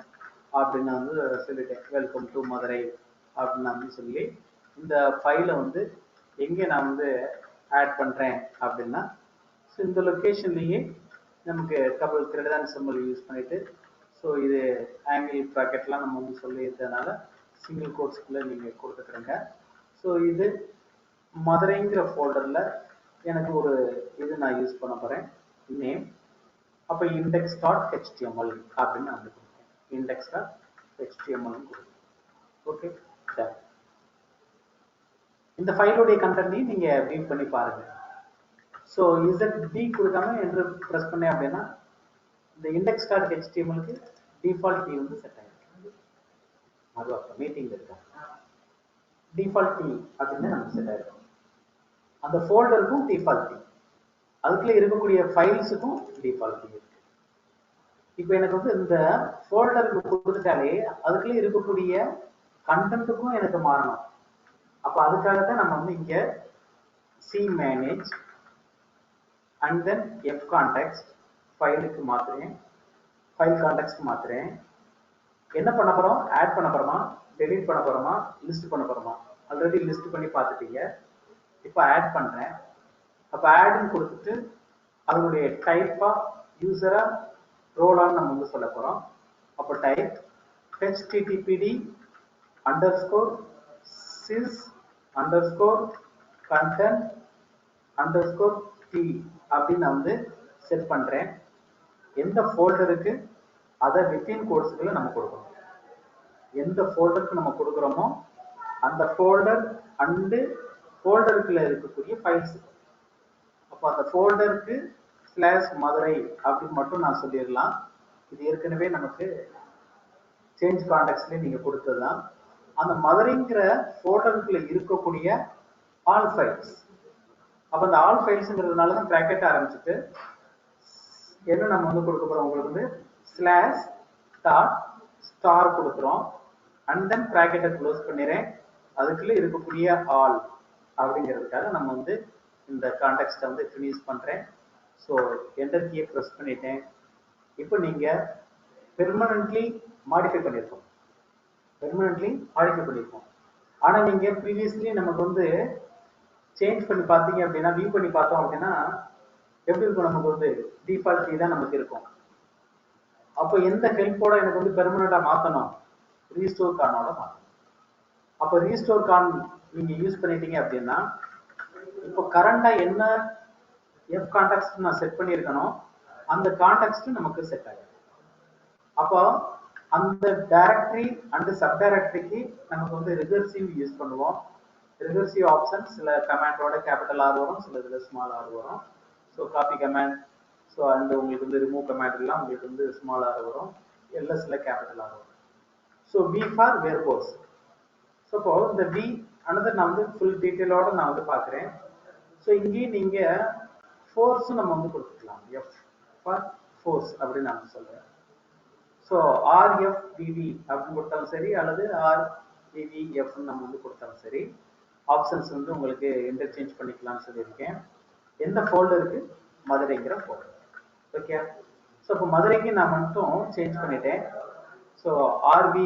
அப்படின்னு நான் வந்து சொல்லிட்டேன், வெல்கம் டு மதுரை அப்படின்னு நான் வந்து சொல்லி இந்த ஃபைலை வந்து எங்கே நான் வந்து ஆட் பண்ணுறேன் அப்படின்னா, ஸோ இந்த லொக்கேஷன்லேயே நமக்கு டபுள் கிரெடிட் சிம்பிள் யூஸ் பண்ணிட்டு, ஸோ இது ஆங்கிள் ப்ராக்கெட்லாம் நம்ம வந்து சொல்லியிருந்ததுனால சிங்கிள் கோட்ஸ்குள்ளே நீங்கள் கொடுத்துக்கிறேங்க. ஸோ இது மதுரைங்கிற ஃபோல்டரில் எனக்கு ஒரு இது நான் யூஸ் பண்ண போகிறேன், நேம். அப்போ இண்டெக்ஸ் டாட் ஹெச்டிஎம்எல் அப்படின்னு நான் வந்து கொடுப்பேன், இண்டெக்ஸ் டாட் ஹெச்டிஎம்எல்னு கொடுப்பேன். ஓகே சார், இந்த ஃபைலுடைய கண்டென்ட்டையும் நீங்கள் வியூ பண்ணி பாருங்கள். ஸோ ZD கொடுக்காம என்று ப்ரெஸ் பண்ணேன் அப்படின்னா இந்த இண்டெக்ஸ் டாட் ஹெச்டிஎம்எலுக்கு டிஃபால்ட் கீ வந்து செட் ஆகிருக்கு. அது மீட்டிங் இருக்கா டிஃபால்ட் கீ அப்படின்னு நமக்கு செட் ஆகிருக்கும். அந்த ஃபோல்டருக்கும் டிஃபால்ட் கீ, அதுக்குள்ளே இருக்கக்கூடிய ஃபைல்ஸுக்கும் டிஃபால்ட் கீ இருக்கு. இப்போ எனக்கு வந்து இந்த ஃபோல்டருக்கு கொடுத்துட்டாலே அதுக்குள்ளே இருக்கக்கூடிய கண்டென்ட்டுக்கும் எனக்கு மாறணும். அப்போ அதுக்காக தான் நம்ம வந்து இங்கே cmanage and then fcontext ஃபைலுக்கு மாற்றுறேன், ஃபைல் கான்டெக்ஸ்ட் மாற்றுறேன். என்ன பண்ண போகிறோம், ஆட் பண்ண போகிறோமா, டெலீட் பண்ண போகிறோமா, லிஸ்ட் பண்ண போகிறோமா? ஆல்ரெடி லிஸ்ட் பண்ணி பார்த்துட்டீங்க. இப்போ ஆட் பண்ணுறேன். அப்போ ஆட்னு கொடுத்துட்டு அதனுடைய டைப்பாக யூசராக ரோலான்னு நம்ம வந்து சொல்ல போகிறோம். அப்போ type httpd _ sys _ content _ t அப்படின்னு நான் வந்து செட் பண்ணுறேன். எந்த ஃபோல்டருக்கு அதை வித்தின் கோட்ஸுக்குள்ள நம்ம கொடுக்கணும். எந்த ஃபோல்டருக்கு நம்ம கொடுக்குறோமோ அந்த ஃபோல்டர் அண்டு ஃபோல்டருக்குள்ள இருக்கக்கூடிய ஃபைல்ஸ். அப்போ அந்த ஃபோல்டருக்கு /மதுரை அப்படின்னு மட்டும் நான் சொல்லிடலாம். இது ஏற்கனவே நமக்கு சேஞ்ச் கான்டெக்ட்லேயே நீங்கள் கொடுத்ததுதான். அந்த மதுரைங்கிற ஃபோல்டருக்குள்ள இருக்கக்கூடிய ஆல் ஃபைல்ஸ். அப்போ அந்த ஆல் ஃபைல்ஸுங்கிறதுனால தான் ப்ராக்கெட் ஆரம்பிச்சுட்டு என்ன நம்ம வந்து கொடுக்க போகிறோம், உங்களுக்கு வந்து /star கொடுக்குறோம். அண்ட் தென் ப்ராக்கெட்டை க்ளோஸ் பண்ணிடுறேன். அதுக்குள்ளே இருக்கக்கூடிய ஆல் அப்படிங்கிறதுக்காக நம்ம வந்து இந்த கான்டெக்ஸ்ட்டை வந்து ஃபினிஷ் பண்ணுறேன். ஸோ என்டர் கீயை ப்ரெஸ் பண்ணிட்டேன். இப்போ நீங்கள் பெர்மனன்ட்லி மாடிஃபை பண்ணியிருக்கோம், ஆனால் நீங்கள் ப்ரீவியஸ்லி நமக்கு வந்து சேஞ்ச் பண்ணி பார்த்தீங்க அப்படின்னா, வியூ பண்ணி பார்த்தோம் அப்படின்னா எப்படி இருக்கும், நமக்கு வந்து டிஃபால்ட் கீ தான் நமக்கு இருக்கும். அப்போ எந்த ஹெல்ப்போட எனக்கு வந்து பெர்மனண்டாக மாற்றணும், ரீஸ்டோர் கானோட மாற்றணும். அப்போ ரீஸ்டோர் கான் நீங்கள் யூஸ் பண்ணிட்டீங்க அப்படின்னா இப்போ கரண்டாக என்ன கான்டெக்ஸ்ட் நான் செட் பண்ணியிருக்கணும் அந்த கான்டெக்ஸ்ட் நமக்கு செட் ஆகும். அப்போ அந்த டைரக்டரி அண்ட் சப் டைரக்டரிக்கு நமக்கு வந்து ரிகர்சிவ் யூஸ் பண்ணுவோம். ரிகர்சிவ் ஆப்ஷன் சில கமாண்டோட கேபிட்டல் ஆர் வரும், சில இதில் ஸ்மால் ஆர் வரும். So copy command, so and உங்களுக்கு வந்து ரிமூவ் கமாண்ட் எல்லாம் உங்களுக்கு வந்து ஸ்மால் ஆர் வரும், எல்எஸ்ல கேபிட்டல் ஆர் வரும். So V for verbose. So இப்போ இந்த V அனதர் நான் வந்து ஃபுல் டீட்டெயிலோட நான் வந்து பார்க்குறேன். ஸோ இங்கேயும் நீங்கள் ஃபோர்ஸும் நம்ம வந்து கொடுத்துக்கலாம், F ஃபார் ஃபோர்ஸ் அப்படின்னு நான் சொல்கிறேன். ஸோ RFVV அப்படின்னு கொடுத்தாலும் சரி, அல்லது RVVFன்னு நம்ம வந்து கொடுத்தாலும் சரி, ஆப்ஷன்ஸ் வந்து உங்களுக்கு இன்டர்சேஞ்ச் பண்ணிக்கலாம்னு சொல்லியிருக்கேன். எந்த ஃபோல்டருக்கு, மதுரைங்கிற ஃபோல்டர். ஓகே, ஸோ இப்போ மதுரைக்கு நான் மட்டும் சேஞ்ச் பண்ணிட்டேன். ஸோ RV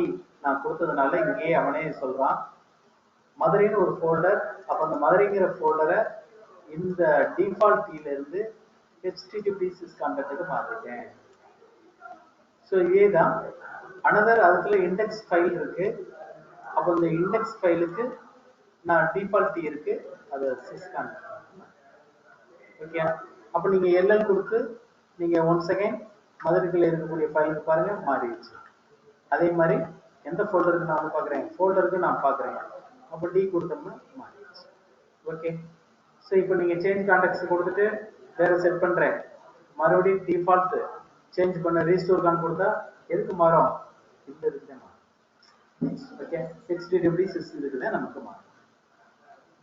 நான் கொடுத்ததுனால இங்கேயே அவனே சொல்கிறான் மதுரைன்னு ஒரு ஃபோல்டர். அப்போ அந்த மதுரைங்கிற ஃபோல்டரை இந்த டிஃபால்ட் கீலேருந்து HTTP syscontent மாற்றிட்டேன். ஸோ இதே தான் அனதர் அதுக்குள்ள இண்டெக்ஸ் ஃபைல் இருக்கு. அப்போ இந்த இண்டெக்ஸ் ஃபைலுக்கு நான் டிஃபால்ட் கீ இருக்கு, அது syscontent. ஓகே, அப்போ நீங்கள் LL கொடுத்து நீங்கள் ஒன்ஸ் அகைன் மதுரைக்குள்ள இருக்கக்கூடிய ஃபைலுக்கு பாருங்க மாறிடுச்சு. அதே மாதிரி எந்த ஃபோல்டருக்கு நான் வந்து பார்க்குறேன், ஃபோல்டருக்கு நான் பார்க்குறேன், அப்போ D கொடுத்தோம்னா மாறிடுச்சு. ஓகே, ஸோ இப்போ நீங்கள் சேஞ்ச் கான்டெக்ட் கொடுத்துட்டு வேற செட் பண்ணுறேன், மறுபடியும் டிஃபால்ட் சேஞ்ச் பண்ண ரீஸ்டோர் கான் கொடுத்தா எதுக்கு மாறும், இந்த இதுக்கு தான் மாறும். ஓகே, HTTP இதுக்கு தான் நமக்கு மாறும்.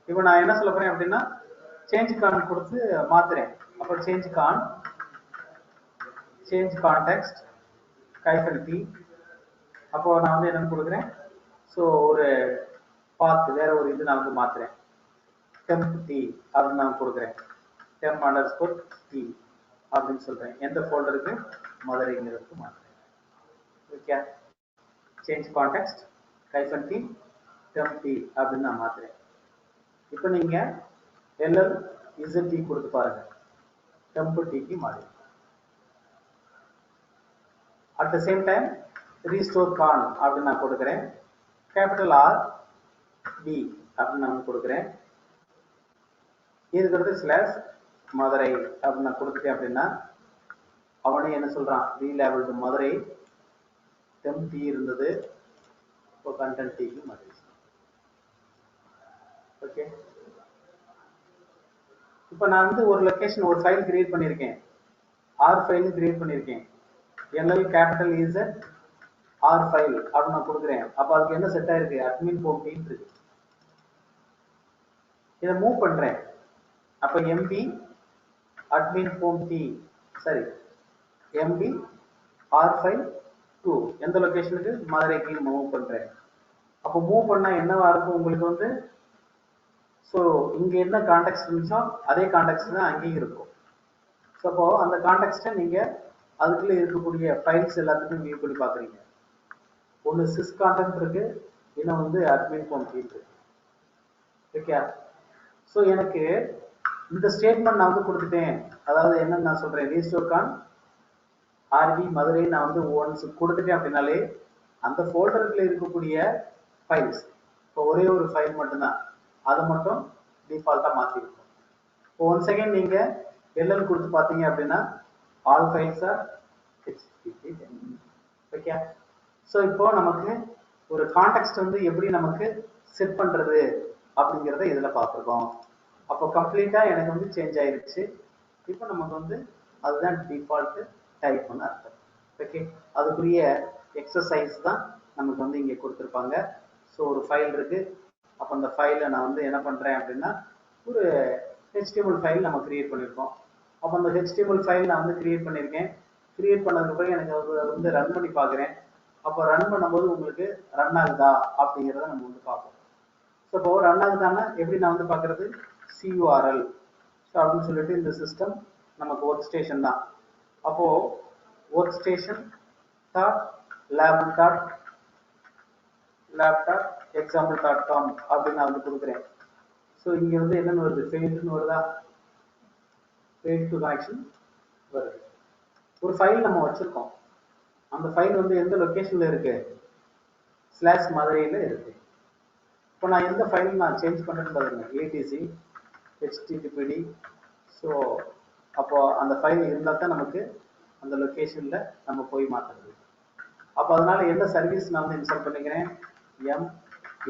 இப்போ நான் என்ன சொல்ல போறேன் அப்படின்னா சேஞ்ச் கான் கொடுத்து மாத்துறேன். அப்போ சேஞ்ச் கான்டெக்ஸ்ட் -t. அப்போ நான் வந்து என்ன கொடுக்குறேன், ஸோ ஒரு பாத் வேற ஒரு இது நான் வந்து மாத்துறேன், temp t அப்படின்னு நான் கொடுக்குறேன், temp_t அப்படின்னு சொல்றேன். எந்த ஃபோல்டருக்கு, மதுரைங்கிறதுக்கு மாத்துறேன். Okay, change context -t temp அப்படின்னு நான் மாத்துறேன். இப்போ நீங்க LL ZT கொடுத்து பாருங்க, temp க்கு மாறி. At the same time restore con அப்படின்னு நான் கொடுக்கிறேன், capital R B அப்படின்னு நான் கொடுக்கிறேன். இதுக்கு அடுத்து ஸ்லாஷ் மதுரை அப்படின்னு நான் கொடுத்துட்டேன் அப்படின்னா அவனே என்ன சொல்றான், ரீலேபிள்டு மதுரை temp இருந்தது, இப்போ கண்டென்ட் க்கு மாறி. ஓகே, இப்போ நான் வந்து ஒரு லொகேஷன் ஒரு ஃபைல் கிரியேட் பண்ணியிருக்கேன், R ஃபைல் கிரியேட் பண்ணியிருக்கேன், LL capital Z R file அப்படின்னு நான் கொடுக்குறேன். அப்போ அதுக்கு என்ன செட் ஆயிருக்கு, அட்மின் ஹோம் டீம் இருக்கு. இதை மூவ் பண்றேன், அப்போ MB admin home t சரி MB R file 2 எந்த லொகேஷனுக்கு, மதுரைக்கு மூவ் பண்றேன். அப்போ மூவ் பண்ணா என்னவா இருக்கும் உங்களுக்கு வந்து, ஸோ இங்க என்ன கான்டெக்ட் இருந்துச்சோ அதே கான்டெக்ட் தான் அங்கேயும் இருக்கும். ஸோ அப்போ அந்த கான்டெக்ட்டை நீங்க அதுக்குள்ள இருக்கக்கூடிய ஃபைல்ஸ் எல்லாத்துக்கும் வியூ பண்ணி பாக்குறீங்க. ஒன்று சிஸ் கான்டெக்ட் இருக்கு, இன்னும் வந்து அட்மின் ஹோம் டீம் இருக்கு. ஓகே, ஸோ எனக்கு இந்த ஸ்டேட்மெண்ட் நான் வந்து கொடுத்துட்டேன், அதாவது என்னன்னு நான் சொல்றேன், ரீஸ்டோர் கான் ஆர்வி மதுரை நான் வந்து ஒன்ஸ் கொடுத்துட்டேன் அப்படின்னாலே அந்த ஃபோல்டருக்குள்ள இருக்கக்கூடிய ஃபைல்ஸ், இப்போ ஒரே ஒரு ஃபைல் மட்டும்தான், அதை மட்டும் டிஃபால்ட்டா மாற்றிருக்கும். இப்போ ஒன் செகண்ட் நீங்க எல்எல் கொடுத்து பார்த்தீங்க அப்படின்னா all files are okay. So இப்போ நமக்கு ஒரு கான்டெக்ஸ்ட் வந்து எப்படி நமக்கு செட் பண்றது அப்படிங்கிறத இதில் பார்த்துருக்கோம். அப்போ கம்ப்ளீட்டா எனக்கு வந்து சேஞ்ச் ஆயிருச்சு. இப்போ நமக்கு வந்து அதுதான் டிஃபால்ட் டைப் பண்ண அர்த்தம். ஓகே, அதுக்குரிய எக்ஸசைஸ் தான் நமக்கு வந்து இங்கே கொடுத்துருப்பாங்க. ஸோ ஒரு ஃபைல் இருக்கு, அப்போ அந்த ஃபைலை நான் வந்து என்ன பண்றேன் அப்படின்னா ஒரு HTML ஃபைல் நம்ம கிரியேட் பண்ணியிருக்கோம். அப்போ அந்த HTML ஃபைல் நான் வந்து கிரியேட் பண்ணியிருக்கேன். கிரியேட் பண்ணதுக்கு பிறகு எனக்கு வந்து ரன் பண்ணி பார்க்குறேன். அப்போ ரன் பண்ணும்போது உங்களுக்கு ரன் ஆகுதா அப்படிங்கிறத நம்ம வந்து பார்ப்போம். ஸோ இப்போ ரன் ஆகுதானா எப்படி நான் வந்து பார்க்கறது, CURL ஸோ அப்படின்னு சொல்லிட்டு இந்த சிஸ்டம் நமக்கு ஒர்க் ஸ்டேஷன் தான். அப்போ work station dot lab dot example.com அப்படின்னு நான் வந்து கொடுக்குறேன். ஸோ இங்கே வந்து என்னென்னு வருது, ஃபெயில்டுன்னு வருதா, ஃபெயில் டு கனெக்ஷன் வருது. ஒரு ஃபைல் நம்ம வச்சிருக்கோம், அந்த ஃபைல் வந்து எந்த லொக்கேஷன்ல இருக்கு, ஸ்லாஷ் மதுரையில் இருக்கு. இப்போ நான் எந்த ஃபைல் நான் சேஞ்ச் பண்ணுறேன்னு பாருங்க, ATC HTTPD. ஸோ அப்போ அந்த ஃபைல் இருந்தால் தான் நமக்கு அந்த லொக்கேஷனில் நம்ம போய் மாற்றுறது. அப்போ அதனால என்ன சர்வீஸ் நான் வந்து இன்ஸ்டால் பண்ணிக்கிறேன்,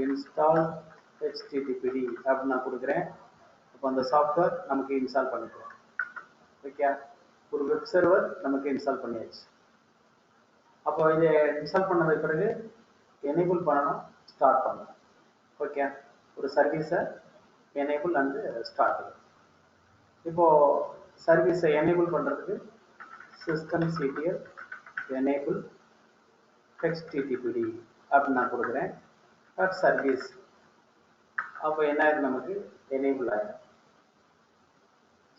install HTTPD அப்படின்னு நான் கொடுக்குறேன். அப்போ அந்த சாஃப்ட்வேர் நமக்கு இன்ஸ்டால் பண்ணிக்கிறோம். ஓகே, ஒரு வெப் சர்வர் நமக்கு இன்ஸ்டால் பண்ணியாச்சு. அப்போ இதை இன்ஸ்டால் பண்ணதுக்கு பிறகு எனேபிள் பண்ணணும், ஸ்டார்ட் பண்ணணும். ஓகே, ஒரு சர்வீஸை எனேபிள் அண்ட் ஸ்டார்ட். இப்போ சர்வீஸை எனேபிள் பண்ணுறதுக்கு systemctl enable HTTPD அப்படின்னு நான் கொடுக்குறேன், பட் சர்வீஸ். அப்போ என்ன ஆயிடும், நமக்கு எனேபிள் ஆகிடும்.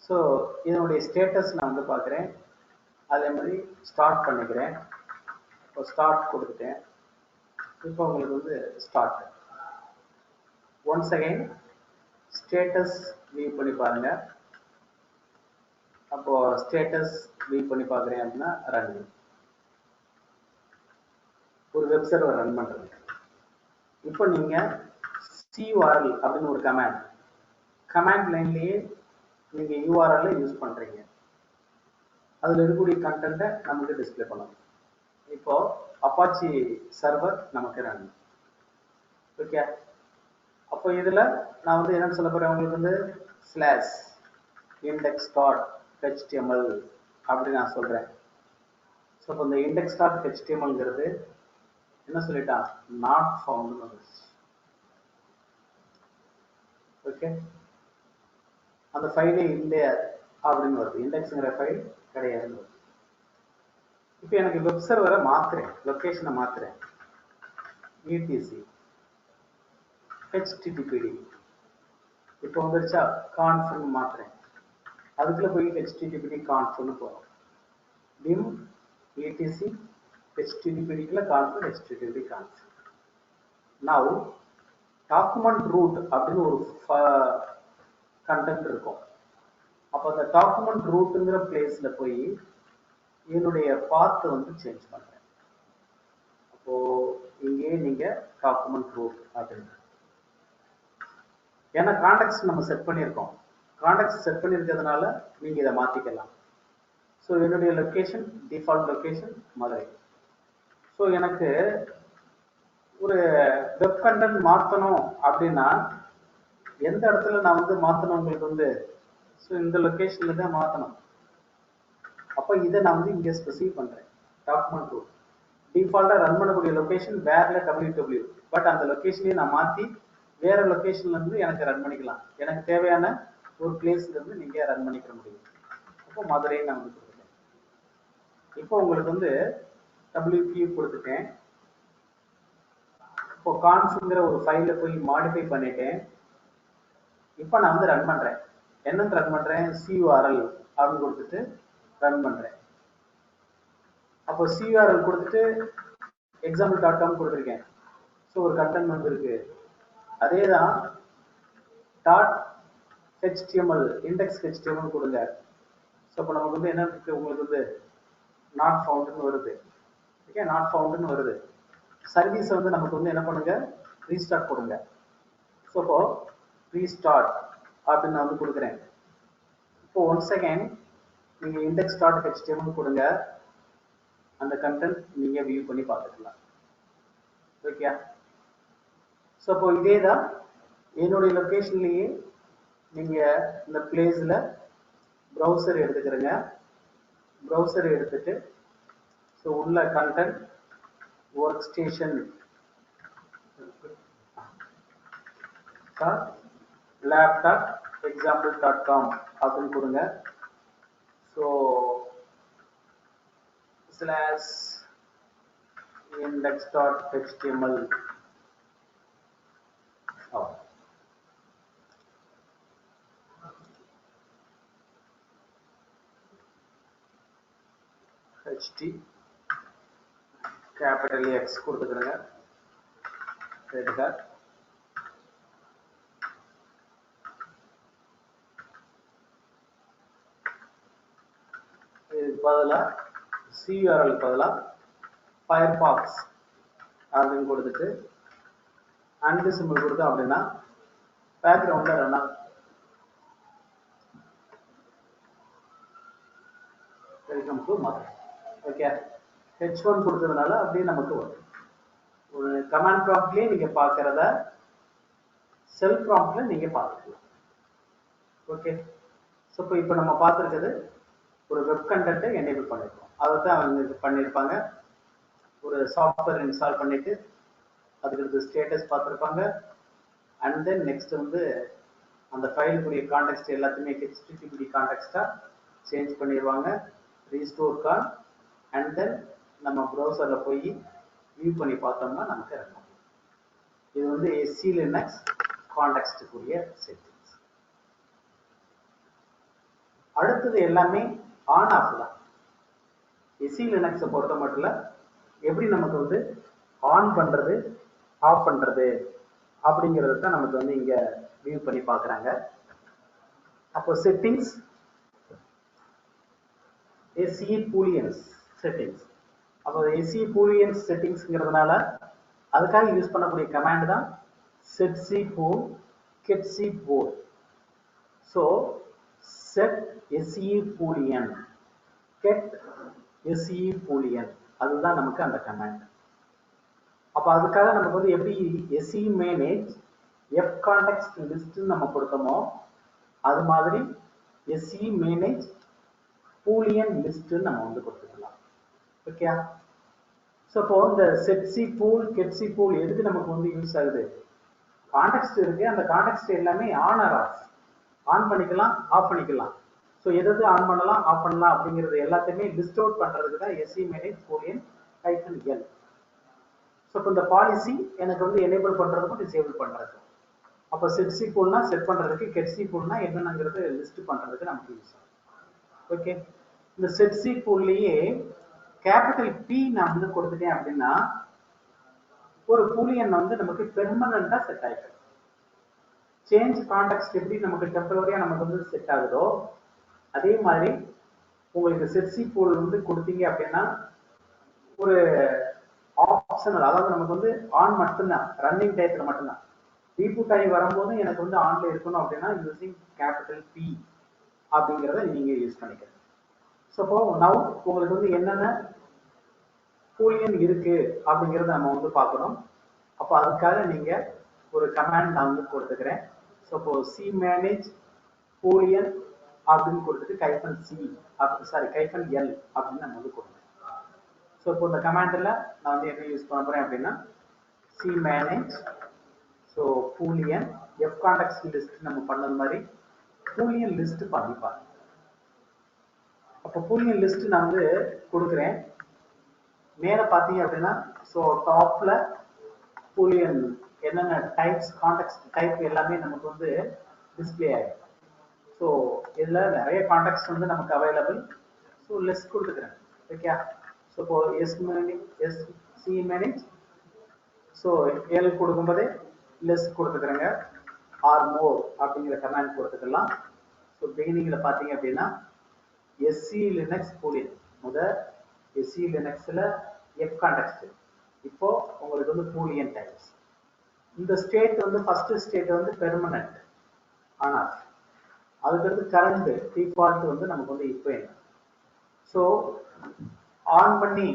ஸோ இதனுடைய ஸ்டேட்டஸ் நான் வந்து பார்க்குறேன், அதே மாதிரி ஸ்டார்ட் பண்ணிக்கிறேன். இப்போ ஸ்டார்ட் கொடுத்துட்டேன். இப்போ உங்களுக்கு வந்து start. Once again status view பண்ணி பாருங்க. அப்போ ஸ்டேட்டஸ் வியூ பண்ணி பார்க்குறேன் அப்படின்னா ரன், ஒரு வெப் சர்வர் ரன் பண்ணுறது. இப்போ நீங்கள் CURL அப்படின்னு ஒரு கமாண்ட் லைன்லேயே நீங்கள் URL யூஸ் பண்ணுறீங்க, அதில் இருக்கக்கூடிய கண்டென்ட்டை நமக்கு டிஸ்பிளே பண்ணணும். இப்போ அப்பாச்சி சர்வர் நமக்கு ரன். ஓகே, அப்போ இதில் நான் வந்து என்னன்னு சொல்ல போகிறேன், உங்களுக்கு வந்து ஸ்லாஷ் index.html அப்படி நான் சொல்கிறேன். ஸோ இப்போ இந்த index.htmlங்கிறது என்ன சொல்லிட்டான், நாட் ஃபவுண்ட். ஓகே, அந்த ஃபைலே இல்லையா அப்படின்னு வருது, இண்டெக்ஸுங்கிற ஃபைல் கிடையாதுன்னு வருது. இப்போ எனக்கு வெப் சர்வரை மாத்துறேன், லொக்கேஷனை மாத்துறேன், ETC HTTPD. இப்போ வந்துருச்சா, கான்ஃப்னு மாத்துறேன், அதுக்குள்ள போய் HTTPD கான்ஃப்னு போகிறோம். dim ETC HTTPD conf HTTPD conf. Now document root அப்படின்னு ஒரு கண்டென்ட் இருக்கும். அப்போ அந்த டாக்குமெண்ட் ரூட்டுங்கிற பிளேஸ்ல போய் என்னுடைய பாத் வந்து சேஞ்ச் பண்றேன். அப்போ இங்கே நீங்க டாக்குமெண்ட் ரூட் அப்படின்னு, ஏன்னா கான்டெக்ஸ்ட் நம்ம செட் பண்ணியிருக்கோம். கான்டெக்ஸ்ட் செட் பண்ணியிருக்கிறதுனால நீங்க இதை மாத்திக்கலாம். ஸோ என்னுடைய location default location Madurai. So எனக்கு ஒரு வெப் கண்டென்ட் மாற்றணும் அப்படின்னா எந்த இடத்துல நான் வந்து மாற்றணும் உங்களுக்கு வந்து, ஸோ இந்த லொக்கேஷன்ல தான் மாற்றணும். அப்போ இதை நான் வந்து இங்கே ஸ்பெசிஃபை பண்றேன். டாக்குமெண்ட் ரூட் டிஃபால்ட்டாக ரன் பண்ணக்கூடிய லொக்கேஷன் வேற www, பட் அந்த லொக்கேஷனையும் நான் மாற்றி வேற லொக்கேஷன்ல இருந்து எனக்கு ரன் பண்ணிக்கலாம். எனக்கு தேவையான ஒரு பிளேஸ்ல இருந்து நீங்க ரன் பண்ணிக்க முடியும். அப்போ மதுரையை நான் வந்து கொடுத்துட்டேன். இப்போ உங்களுக்கு வந்து WQ கொடுத்துட்டேன். இப்போ கான்ஃப்ங்கிற ஒரு ஃபைல போய் மாடிஃபை பண்ணிட்டேன். இப்போ நான் வந்து ரன் பண்றேன். என்னன்னு ரன் பண்றேன், CURL அப்படின்னு கொடுத்துட்டு ரன் பண்றேன். அப்போ CURL கொடுத்துட்டு example.com கொடுத்துருக்கேன். ஸோ ஒரு கண்டென்ட் வந்து இருக்கு. அதே தான் .html இண்டெக்ஸ் HTML கொடுங்க. ஸோ இப்போ நமக்கு வந்து என்ன இருக்கு, உங்களுக்கு வந்து நாட் ஃபவுண்ட்னு வருது. ஓகே, நாட் ஃபவுண்ட்னு வருது. சர்வீஸ் வந்து நமக்கு வந்து என்ன பண்ணுங்க, ரீஸ்டார்ட் கொடுங்க. ஸோ இப்போ ரீஸ்டார்ட் அப்படின்னு நான் வந்து கொடுக்குறேன். இப்போ ஒன்ஸ் அகைன் நீங்க index.html கொடுங்க. அந்த கண்டென்ட் நீங்க வியூ பண்ணி பார்த்துக்கலாம். ஓகே, ஸோ இப்போ இதே தான் என்னுடைய லொக்கேஷன்லேயே நீங்க இந்த பிளேஸ்ல ப்ரௌசர் எடுத்துக்கிறங்க. ப்ரௌசர் எடுத்துட்டு ஸோ உள்ள content work station laptop example.com அப்படின்னு கொடுங்க. So slash index.html HT capital X கொடுத்துக்கிறேங்க. ரைட்டுக்கா. இதுக்கு பதிலாக CURL பதிலாக ஃபயர்பாக்ஸ் அப்படின்னு கொடுத்துட்டு அண்ட் சிம்பிள் கொடுத்தோம் அப்படின்னா பேக்ரவுண்டில் ரன் ஆகும். Welcome to Madurai. Okay, H1 கொடுத்ததுனால அப்படியே நமக்கு வரும். ஒரு கமாண்ட் ப்ராம்ப்ட்லேயே நீங்கள் பார்க்குறத செல் ப்ராம்ப்டில் நீங்கள் பார்த்துக்கலாம். ஓகே, ஸோ இப்போ நம்ம பார்த்துருக்கிறது ஒரு வெப் கண்டென்ட்டை எனேபிள் பண்ணியிருக்கோம். அதை தான் அவங்க பண்ணியிருப்பாங்க. ஒரு சாஃப்ட்வேர் இன்ஸ்டால் பண்ணிட்டு அதுக்கு ஸ்டேட்டஸ் பார்த்துருப்பாங்க. அண்ட் தென் நெக்ஸ்ட் வந்து அந்த ஃபைலுக்குரிய கான்டெக்ஸ்ட் எல்லாத்தையுமே HTTP கான்டெக்ஸ்டாக சேஞ்ச் பண்ணிடுவாங்க. ரீஸ்டோர் கான் அண்ட் தென் நம்ம ப்ரௌசரில் போய் வியூ பண்ணி பார்த்தோம்னா நமக்கு இருக்கும். இது வந்து SE Linux கான்டெக்ஸ்டுக்குரிய செட்டிங்ஸ். அடுத்தது எல்லாமே ஆன் ஆஃப் தான். SE Linux பொறுத்த மட்டும் எப்படி நமக்கு வந்து ஆன் பண்றது ஆஃப் பண்றது அப்படிங்கிறது தான் நமக்கு வந்து இங்க வியூ பண்ணி பார்க்குறாங்க. அப்போ செட்டிங்ஸ் SE Booleans செட்டிங்ஸ். அப்போ SE Booleans செட்டிங்ஸ்ங்கிறதுனால அதுக்காக யூஸ் பண்ணக்கூடிய கமாண்ட் தான் setcpool getcpool. So set SE Boolean get SE Boolean அதுதான் நமக்கு அந்த கமாண்ட். அப்போ அதுக்காக நமக்கு வந்து எப்படி SE manage F context list நம்ம கொடுத்தோமோ அது மாதிரி SE manage Boolean list நம்ம வந்து கொடுத்துக்கலாம். ஓகே, ஸோ இப்போ இந்த setcpool getcpool எதுக்கு நமக்கு வந்து யூஸ் ஆகுது, கான்டெக்ஸ்ட் இருக்கு. அந்த கான்டெக்ஸ்ட் எல்லாமே ஆன் ஆர் ஆஃப், ஆன் பண்ணிக்கலாம் ஆஃப் பண்ணிக்கலாம். ஸோ எது ஆன் பண்ணலாம் ஆஃப் பண்ணலாம் அப்படிங்கிறது எல்லாத்தையுமே லிஸ்ட் அவுட் பண்றதுக்கு தான் SE manage Boolean -L. So இப்போ இந்த பாலிசி எனக்கு வந்து எனேபிள் பண்றதுக்கும் டிசேபிள் பண்றதுக்கும். அப்போ setcpoolனா செட் பண்றதுக்கு, getcpoolனா என்னங்கிறது லிஸ்ட் பண்றதுக்கு நமக்கு யூஸ் ஆகும். ஓகே, இந்த setcpoolலயே கேபிட்டல் P நான் வந்து கொடுத்துட்டேன் அப்படின்னா ஒரு பூலியன் வந்து நமக்கு பெர்மனண்டா செட் ஆயிடும். சேஞ்ச் கான்டெக்ஸ்ட் எப்படி நமக்கு டெம்பரரியா நமக்கு வந்து செட் ஆகுதோ அதே மாதிரி உங்களுக்கு செட்சி பூல் வந்து கொடுத்தீங்க அப்படின்னா ஒரு ஆப்ஷனல், அதாவது நமக்கு வந்து ஆன் மட்டும்தான், ரன்னிங் டயத்துல மட்டும்தான். ரீபூட் ஆகி வரும்போது எனக்கு வந்து ஆன்ல இருக்கணும் அப்படின்னா யூசிங் கேபிட்டல் பி அப்படிங்கிறத நீங்க யூஸ் பண்ணிக்கிறீங்க. ஸோ நவ் உங்களுக்கு வந்து என்னென்ன பூலியன் இருக்கு அப்படிங்கிறத நம்ம வந்து பார்க்கணும். அப்போ அதுக்காக நீங்க ஒரு கமாண்ட் நான் வந்து கொடுத்துக்கிறேன். ஸோ சி மேனேஜ் பூலியன் அப்படின்னு கொடுத்துட்டு கைஃபன் சி சாரி கைஃபன் எல் அப்படின்னு நம்ம வந்து கொடுக்கணும். ஸோ இப்போ இந்த கமாண்டில் நான் வந்து என்ன யூஸ் பண்ண போறேன் அப்படின்னா C manage so Boolean F context list நம்ம பண்ணது மாதிரி பூலியன் லிஸ்ட் பண்ணிப்பாங்க. அப்போ பூலியன் லிஸ்ட் நான் வந்து கொடுக்குறேன். மேலே பார்த்தீங்க அப்படின்னா ஸோ டாப்ல பூலியன் என்னென்ன டைப்ஸ் கான்டெக்ஸ்ட் டைப் எல்லாமே நமக்கு வந்து டிஸ்பிளே ஆகிடும். ஸோ இதில் நிறைய கான்டெக்ஸ்ட் வந்து நமக்கு அவைலபிள். ஸோ லிஸ்ட் கொடுத்துக்கிறேன். ஓகே. ஸோ இப்போ S C manage so L கொடுக்கும்போதே லிஸ்ட் கொடுத்துக்கிறேங்க. ஆர் மோர் அப்படிங்கிற கமாண்ட் கொடுத்துக்கலாம். ஸோ பிகினிங்கில் பார்த்தீங்க அப்படின்னா எஸ்சி லினக்ஸ் பூலியன் எஸ்சி லினக்ஸில் எஃப் கான்டெக்ஸ்ட். இப்போ உங்களுக்கு வந்து பூலியன் டைப்ஸ். இந்த ஸ்டேட் வந்து ஃபர்ஸ்ட் ஸ்டேட் வந்து பெர்மனன்ட் ஆனால் அதுக்கடுத்து கரண்ட் டிஃபால்ட் வந்து நமக்கு வந்து இப்போ என்ன. ஸோ ஆன் பண்ணி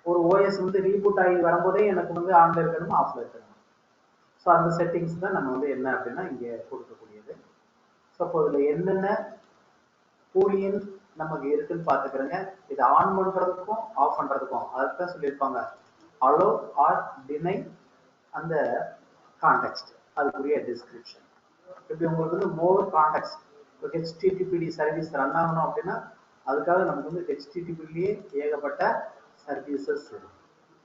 ஒரு ஓஎஸ் வந்து ரீபூட் ஆகி வரும்போதே எனக்கு வந்து ஆன்ல இருக்கணும் ஆஃப்ல இருக்கணும். ஸோ அந்த செட்டிங்ஸ் தான் நம்ம வந்து என்ன அப்படின்னா இங்கே கொடுக்கக்கூடியது. ஸோ அப்போ இதில் என்னென்ன பூலியன் நமக்கு இருக்குன்னு பார்த்துக்கிறேங்க. இது ஆன் பண்றதுக்கும் ஆஃப் பண்றதுக்கும் அதுதான் சொல்லியிருப்பாங்க அலோ ஆர் டினை அந்த கான்டெக்ஸ்ட் அதுக்குரிய டிஸ்கிரிப்ஷன். இப்படி உங்களுக்கு வந்து மோர் கான்டெக்ஸ்ட் ஹெச்டிடிபிடி சர்வீஸ் ரன் ஆகணும் அப்படின்னா அதுக்காக நமக்கு வந்து ஹெச்டிடிபிலேயே ஏகப்பட்ட சர்வீசஸ் இருக்கு.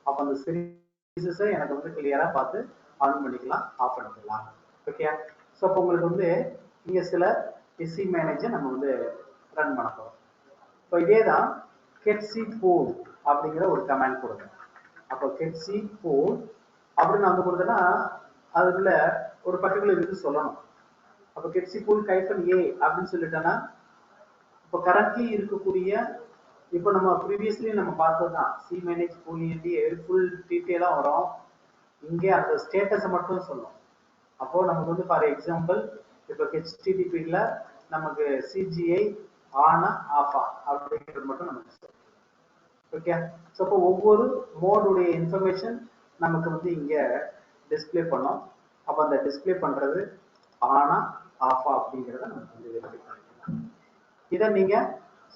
அப்போ அந்த சர்வீசஸை எனக்கு வந்து கிளியரா பார்த்து ஆன் பண்ணிக்கலாம் ஆஃப் பண்ணிக்கலாம். ஓகே. ஸோ அப்போ உங்களுக்கு வந்து இங்கே சில எஸ்சி மேனேஜர் நம்ம வந்து ரன் பண்ண போகிறோம். இப்போ இதே தான் கெட்சி பூல் அப்படிங்கிற ஒரு கமாண்ட் கொடுங்க. அப்போ கெட்சி பூல் அப்படின்னு நான் வந்து கொடுத்தேன்னா அதுல ஒரு பர்டிகுலர் இது சொல்லணும். அப்போ கெட்சி பூல் கைஃபன் ஏ அப்படின்னு சொல்லிட்டோன்னா இப்போ கரண்ட்லி இருக்கக்கூடிய இப்போ நம்ம ப்ரீவியஸ்லி நம்ம பார்த்தது தான் சி மேனேஜ் பூலியன் ஃபுல் டீட்டெயிலாக வரும். இங்கே அந்த ஸ்டேட்டஸை மட்டும் சொல்லும். அப்போ நமக்கு வந்து ஃபார் எக்ஸாம்பிள் இப்போ ஹெச்டிடிபியில் நமக்கு சிஜிஐ ஆனா ஆஃபா அப்படிங்கிறது மட்டும் நமக்கு சொல்லும். ஓகே. ஸோ அப்போ ஒவ்வொரு மோடுடைய இன்ஃபர்மேஷன் நமக்கு வந்து இங்கே டிஸ்பிளே பண்ணோம். அப்போ அந்த டிஸ்பிளே பண்றது ஆனா ஆஃபா அப்படிங்கிறத நமக்கு வந்து வெரிஃபை பண்ணிக்கலாம். இதை நீங்க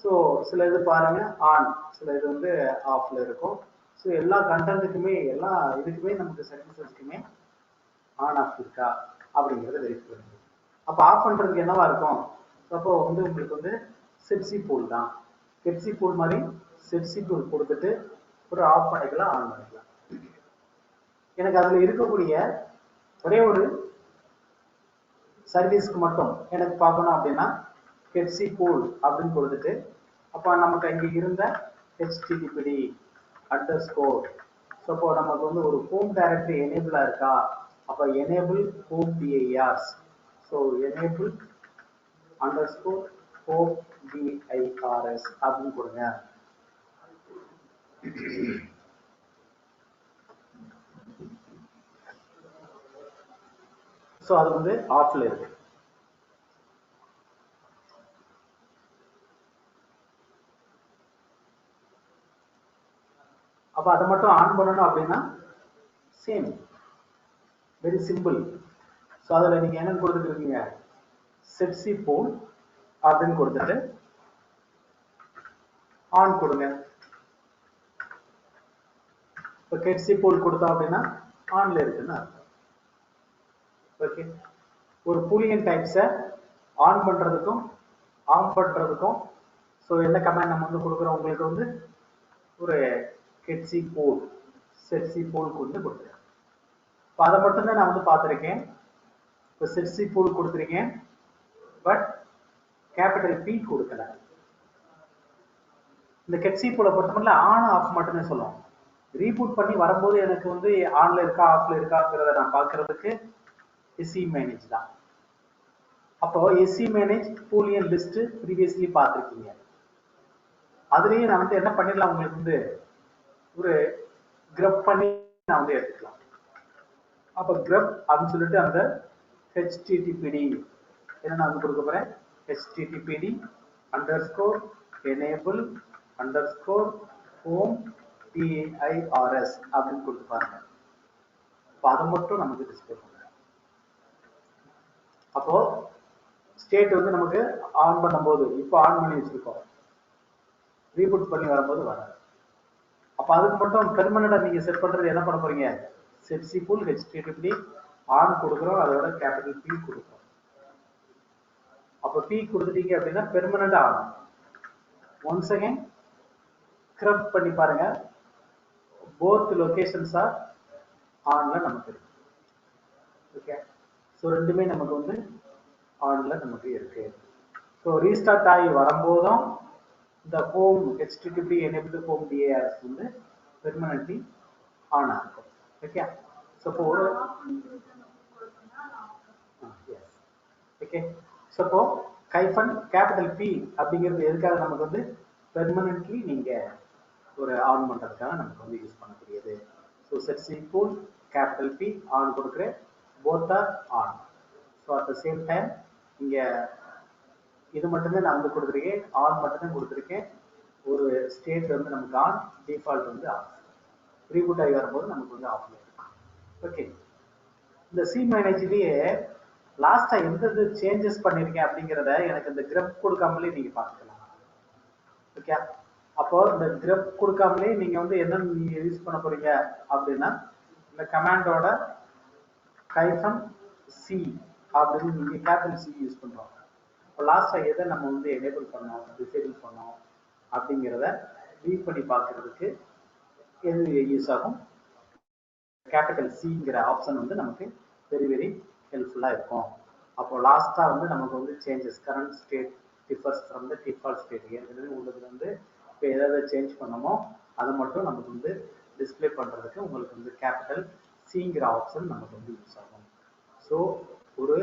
ஸோ சில இது பாருங்க ஆன், சில இது வந்து ஆஃப்ல இருக்கும். ஸோ எல்லா கண்டென்ட்டுக்குமே எல்லா இதுக்குமே நமக்கு சர்வீசஸ்க்குமே ஆன் ஆஃப் இருக்கா அப்படிங்கிறத வெரிஃபை பண்ணுங்க. அப்போ ஆஃப் பண்றதுக்கு என்னவா இருக்கும்? அப்போ வந்து உங்களுக்கு வந்து செட்சி பூல் தான். செட்சி பூல் மாதிரி செட்சி பூல் கொடுத்துட்டு ஒரு ஆஃப் பண்ணிக்கலாம் ஆன் பண்ணிக்கலாம். எனக்கு அதுல இருக்கக்கூடிய ஒரே ஒரு சர்வீஸ்க்கு மட்டும் எனக்கு பார்க்கணும் அப்படின்னா கெட்சி பூல் அப்படின்னு கொடுத்துட்டு அப்போ நமக்கு அங்கே இருந்த ஹெச்டிடிபிடி அண்டர்ஸ்கோர் ஸோ அப்போ நமக்கு வந்து ஒரு ஹோம் டைரக்டரி எனேபிளா இருக்கா? அப்போ enable home DIRS. So enable underscore home DIRS அப்படின்னு கொடுங்க. ஸோ அது வந்து ஆஃப்ல இருக்கு. அப்போ அதை மட்டும் ஆன் பண்ணணும் அப்படின்னா சேம் வெரி சிம்பிள். ஸோ அதில் நீங்கள் என்னன்னு கொடுத்துருக்கீங்க செட்சி பூல் அப்படின்னு கொடுத்துட்டு ஆன் கொடுங்க. இப்போ கெட்சி பூல் கொடுத்தோம் அப்படின்னா ஆன்ல இருக்குன்னு அர்த்தம். ஓகே. ஒரு பூலியன் டைப்ஸை ஆன் பண்றதுக்கும் ஆஃப் பண்றதுக்கும் ஸோ என்ன கமெண்ட் நம்ம வந்து கொடுக்குறோம் உங்களுக்கு வந்து ஒரு கெட்சி பூல் செட்சி பூல் வந்து கொடுத்துருக்கேன். இப்போ அதை மட்டும்தான் நான் வந்து பார்த்துருக்கேன். இப்போ செட்சி பூல் கொடுத்துருக்கேன் பட் கேபிட்டல் பி கொடுக்கல. இந்த கெட்சி பூலை பொறுத்தமட்டில் ஆன் ஆஃப் மட்டுமே சொல்லுவோம். ரீபூட் பண்ணி வரும்போது எனக்கு வந்து ஆன்ல இருக்கா ஆஃப்ல இருக்காங்கிறத நான் பார்க்கறதுக்கு எஸ்சி மேனேஜ் தான். அப்போ SC manage Boolean list previously பார்த்துருக்கீங்க. அதுலயே நான் வந்து என்ன பண்ணிடலாம், உங்களுக்கு வந்து ஒரு கிரப் பண்ணி நான் வந்து எடுத்துக்கலாம். அப்போ கிரப் அப்படின்னு சொல்லிட்டு அந்த ஹெச்டிடிபிடி என்ன நான் வந்து கொடுக்க போறேன், HTTPD underscore enable underscore home DIRS அப்படின்னு கொடுத்து பாருங்க. அப்போ அதை மட்டும் நமக்கு டிஸ்பிளே பண்ணுங்க. அப்போ ஸ்டேட் வந்து நமக்கு ஆன் பண்ணும்போது இப்போ ஆன் பண்ணி வச்சிருக்கோம், ரீபூட் பண்ணி வரும்போது வராது. அப்போ அதுக்கு மட்டும் பெர்மனண்டா நீங்க செட் பண்றது என்ன பண்ண போறீங்க, செட்சி ஃபுல் ஹெச்டிடிபிடி ஆன் கொடுக்குறோம், அதோட கேபிட்டல் பி கொடுக்குறோம். அப்போ பி கொடுத்துட்டீங்க அப்படின்னா பெர்மனண்டா ஆகும். ஒன்ஸ் அகைன் ஸ்க்ரப் பண்ணி பாருங்க, போத் லொகேஷன்ஸ் ஆர் ஆன்ல நமக்கு இருக்கு. ஓகே, ஸோ ரெண்டுமே நமக்கு வந்து ஆன்ல நமக்கு இருக்கு. ஸோ ரீஸ்டார்ட் ஆகி வரும்போதும் இந்த ஹோம் ஹெச்டிடிபி எனேபிள் ஹோம் டிஏஆர்எஸ் வந்து பெர்மனன்ட்லி ஆன் ஆகும். ஓகே, ஸோ இப்போ ஒரு ஓகே, ஸோ இப்போ கைஃபன் கேபிட்டல் பி அப்படிங்கிறது எதுக்காக நமக்கு வந்து பெர்மனன்ட்லி நீங்க ஒரு ஆன் பண்றதுக்காக நமக்கு வந்து யூஸ் பண்ணக்கூடியது. So set simple capital P on கொடுக்குறேன், both are on. So at the same time இங்க இது மட்டுமே நான் வந்து கொடுத்துருக்கேன், ஆன் மட்டும்தான் கொடுத்துருக்கேன். ஒரு ஸ்டேட் வந்து நமக்கு ஆன், டிஃபால்ட் வந்து ஆஃப். ரீபூட் ஆகி வரும்போது நமக்கு வந்து ஆஃப். ஓகே, இந்த சி மேனேஜ்லயே லாஸ்டா எந்த சேஞ்சஸ் பண்ணிருக்கேன் அப்படிங்கிறத எனக்கு இந்த கிரப் கொடுக்காமலே நீங்க பார்த்துக்கலாம். ஓகே, அப்போ இந்த கிரப் கொடுக்காமலே நீங்க வந்து என்ன நீங்க யூஸ் பண்ண போறீங்க அப்படின்னா இந்த கமாண்டோட கைஃபன் சி அப்படின்னு நீங்க கேபிட்டல் சி யூஸ் பண்றோம். இப்போ லாஸ்டா எதை நம்ம வந்து எனேபிள் பண்ணோம் டிசேபிள் பண்ணோம் அப்படிங்கிறத ரீட் பண்ணி பார்க்கறதுக்கு எது யூஸ் ஆகும், கேபிட்டல் சிங்கிற ஆப்ஷன் வந்து நமக்கு வெரி வெரி ஹெல்ப்ஃபுல்லா இருக்கும். அப்போ லாஸ்டா வந்து நமக்கு வந்து changes current state differs from the default state. ஏற்கனவே உங்களுக்கு வந்து இப்போ எதாவது சேஞ்ச் பண்ணமோ அதை மட்டும் நமக்கு வந்து டிஸ்பிளே பண்றதுக்கு உங்களுக்கு வந்து கேபிட்டல் சிங்கிற ஆப்ஷன் நமக்கு வந்து யூஸ் ஆகும். ஸோ ஒரு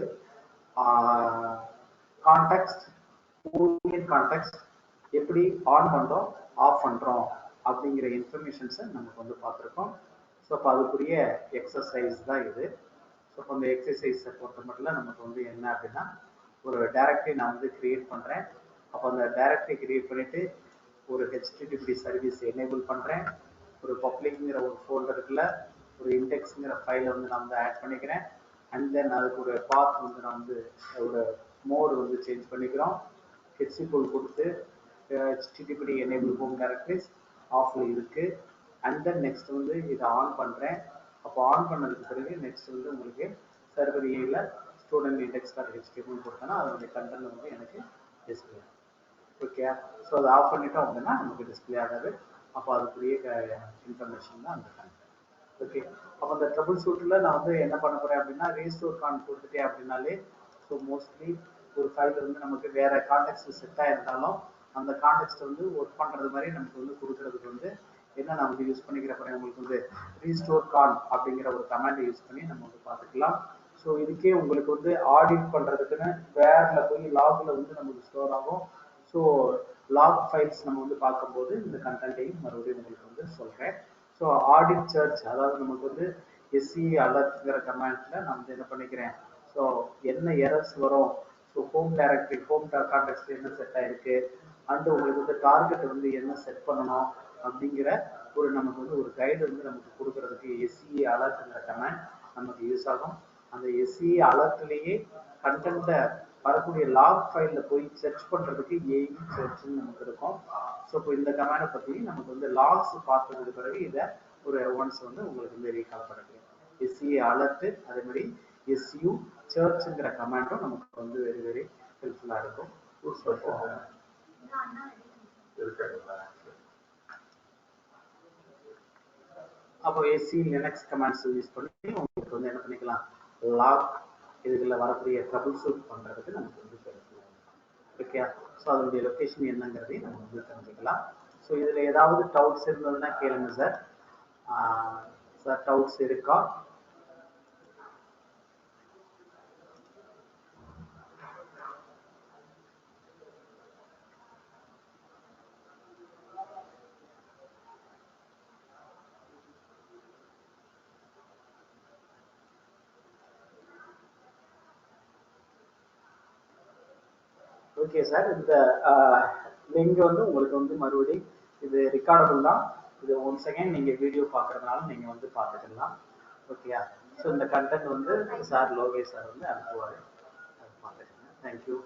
கான்டெக்ஸ்ட் பூலியன் கான்டெக்ஸ்ட் எப்படி ஆன் பண்றோம் ஆஃப் பண்றோம் அப்படிங்கிற இன்ஃபர்மேஷன்ஸை நமக்கு வந்து பார்த்துருக்கோம். ஸோ அப்போ அதுக்குரிய எக்ஸசைஸ் தான் இது. ஸோ இப்போ அந்த எக்ஸசைஸை பொறுத்த மட்டும் நமக்கு வந்து என்ன அப்படின்னா ஒரு டைரக்டரி நான் வந்து கிரியேட் பண்ணுறேன். அப்போ அந்த டைரக்டரி கிரியேட் பண்ணிட்டு ஒரு ஹெச்டிடிபி சர்வீஸ் எனேபிள் பண்ணுறேன். ஒரு பப்ளிக்ங்கிற ஒரு ஃபோல்டருக்குள்ள ஒரு இண்டெக்ஸுங்கிற ஃபைலை வந்து நான் வந்து ஆட் பண்ணிக்கிறேன். அண்ட் தென் அதுக்கு ஒரு பாத் வந்து நான் வந்து ஒரு மோடு வந்து சேஞ்ச் பண்ணிக்கிறோம். ஹெச்சிபுல் கொடுத்து ஹெச்டிடிபி எனேபிள் ஹோம் டைரக்டரிஸ் ஆஃப்ல இருக்கு. அண்ட் தென் நெக்ஸ்ட் வந்து இதை ஆன் பண்ணுறேன். அப்போ ஆன் பண்ணதுக்கு பிறகு நெக்ஸ்ட் வந்து உங்களுக்கு சர்வர் ஏல ஸ்டூடெண்ட் இண்டெக்ஸ் டாட் ஹெச்டிஎம்எல் கொடுத்தனா அதனுடைய கண்டென்ட் வந்து எனக்கு டிஸ்பிளே. ஓகே, ஸோ அதை ஆஃப் பண்ணிட்டோம் அப்படின்னா நமக்கு டிஸ்பிளே ஆகாது. அப்போ அதுக்குரிய இன்ஃபர்மேஷன் தான் அந்த கண்டென்ட். ஓகே, அப்போ அந்த ட்ரபிள் ஷூட்டில் நான் வந்து என்ன பண்ண போறேன் அப்படின்னா ரீஸ்டோர் கான் கொடுத்துட்டேன் அப்படின்னாலே ஸோ மோஸ்ட்லி ஒரு ஃபைல் வந்து நமக்கு வேற கான்டெக்ட் செட் ஆயிருந்தாலும் அந்த கான்டெக்ட் வந்து ஒர்க் பண்றது மாதிரி நமக்கு வந்து கொடுக்கறதுக்கு வந்து என்ன நான் வந்து யூஸ் பண்ணிக்கிற போறேன், உங்களுக்கு வந்து ரீஸ்டோர் கான் அப்படிங்கிற ஒரு கமாண்டை யூஸ் பண்ணி நம்ம வந்து பார்த்துக்கலாம். ஸோ இதுக்கே உங்களுக்கு வந்து ஆடிட் பண்றதுக்குன்னு வேர்ல போய் லாக்ல வந்து நமக்கு ஸ்டோர் ஆகும். ஸோ லாக் ஃபைல்ஸ் நம்ம வந்து பார்க்கும்போது இந்த கண்டென்ட்டையும் மறுபடியும் உங்களுக்கு வந்து சொல்றேன். ஸோ ஆடிட் சர்ச் அதாவது நமக்கு வந்து எஸ்சி அலர்ட்ங்கிற கமாண்ட்ல நான் வந்து என்ன பண்ணிக்கிறேன், ஸோ என்ன எரர்ஸ் வரும், ஸோ ஹோம் டைரக்டரி ஹோம் கான்டெக்ட்ல என்ன செட் ஆயிருக்கு அண்ட் உங்களுக்கு வந்து டார்கெட் வந்து என்ன செட் பண்ணணும் அப்படிங்கிற ஒரு நமக்கு வந்து ஒரு கைடு வந்து நமக்கு கொடுக்கறதுக்கு எஸ்சி அலர்ட்ங்கிற கமாண்ட் நமக்கு யூஸ் ஆகும். அந்த எஸ்சி அலர்ட்லேயே கண்டென்ட்டை வரக்கூடிய லாக் ஃபைல்ல போய் சர்ச் பண்றதுக்கு ஏஇ சர்ச்னு நமக்கு இருக்கும். ஸோ இப்போ இந்த கமாண்டை பற்றி நமக்கு வந்து லாக்ஸ் பார்த்ததுக்கு பிறகு இதை ஒரு ஒன்ஸ் வந்து உங்களுக்கு வந்து ரீகால் பண்ணுறேன். எஸ்சி அலர்ட் அதே மாதிரி எஸ்யூ சர்ச்ங்கிற கமாண்டும் நமக்கு வந்து வெரி வெரி ஹெல்ப்ஃபுல்லாக இருக்கும். அப்போ எஸ்சி லினக்ஸ் கமாண்ட்ஸ் யூஸ் பண்ணி உங்களுக்கு வந்து என்ன பண்ணிக்கலாம், லாக் இதுல வரக்கூடிய ட்ரபிள் ஷூட் பண்றதுக்கு நமக்கு வந்து ஹெல்ப்ஃபுல்லாக இருக்கும். ஓகே, ஸோ அதனுடைய லொக்கேஷன் என்னங்கிறதையும் நம்ம வந்து தெரிஞ்சுக்கலாம். ஸோ இதுல ஏதாவது டவுட்ஸ் இருந்ததுன்னா கேளுங்க சார். சார் டவுட்ஸ் இருக்கா? ஓகே சார், இந்த லிங்க் வந்து உங்களுக்கு வந்து மறுபடியும் இது ரெக்கார்டபிள் தான். இது ஒன்ஸ் அகைன் நீங்க வீடியோ பார்க்கறதுனால நீங்க வந்து பார்த்துக்கலாம். ஓகேயா? ஸோ இந்த கண்டென்ட் வந்து சார் லோகேஷ் சார் வந்து அனுப்புவார். அது பார்த்துக்கோங்க. தேங்க்யூ.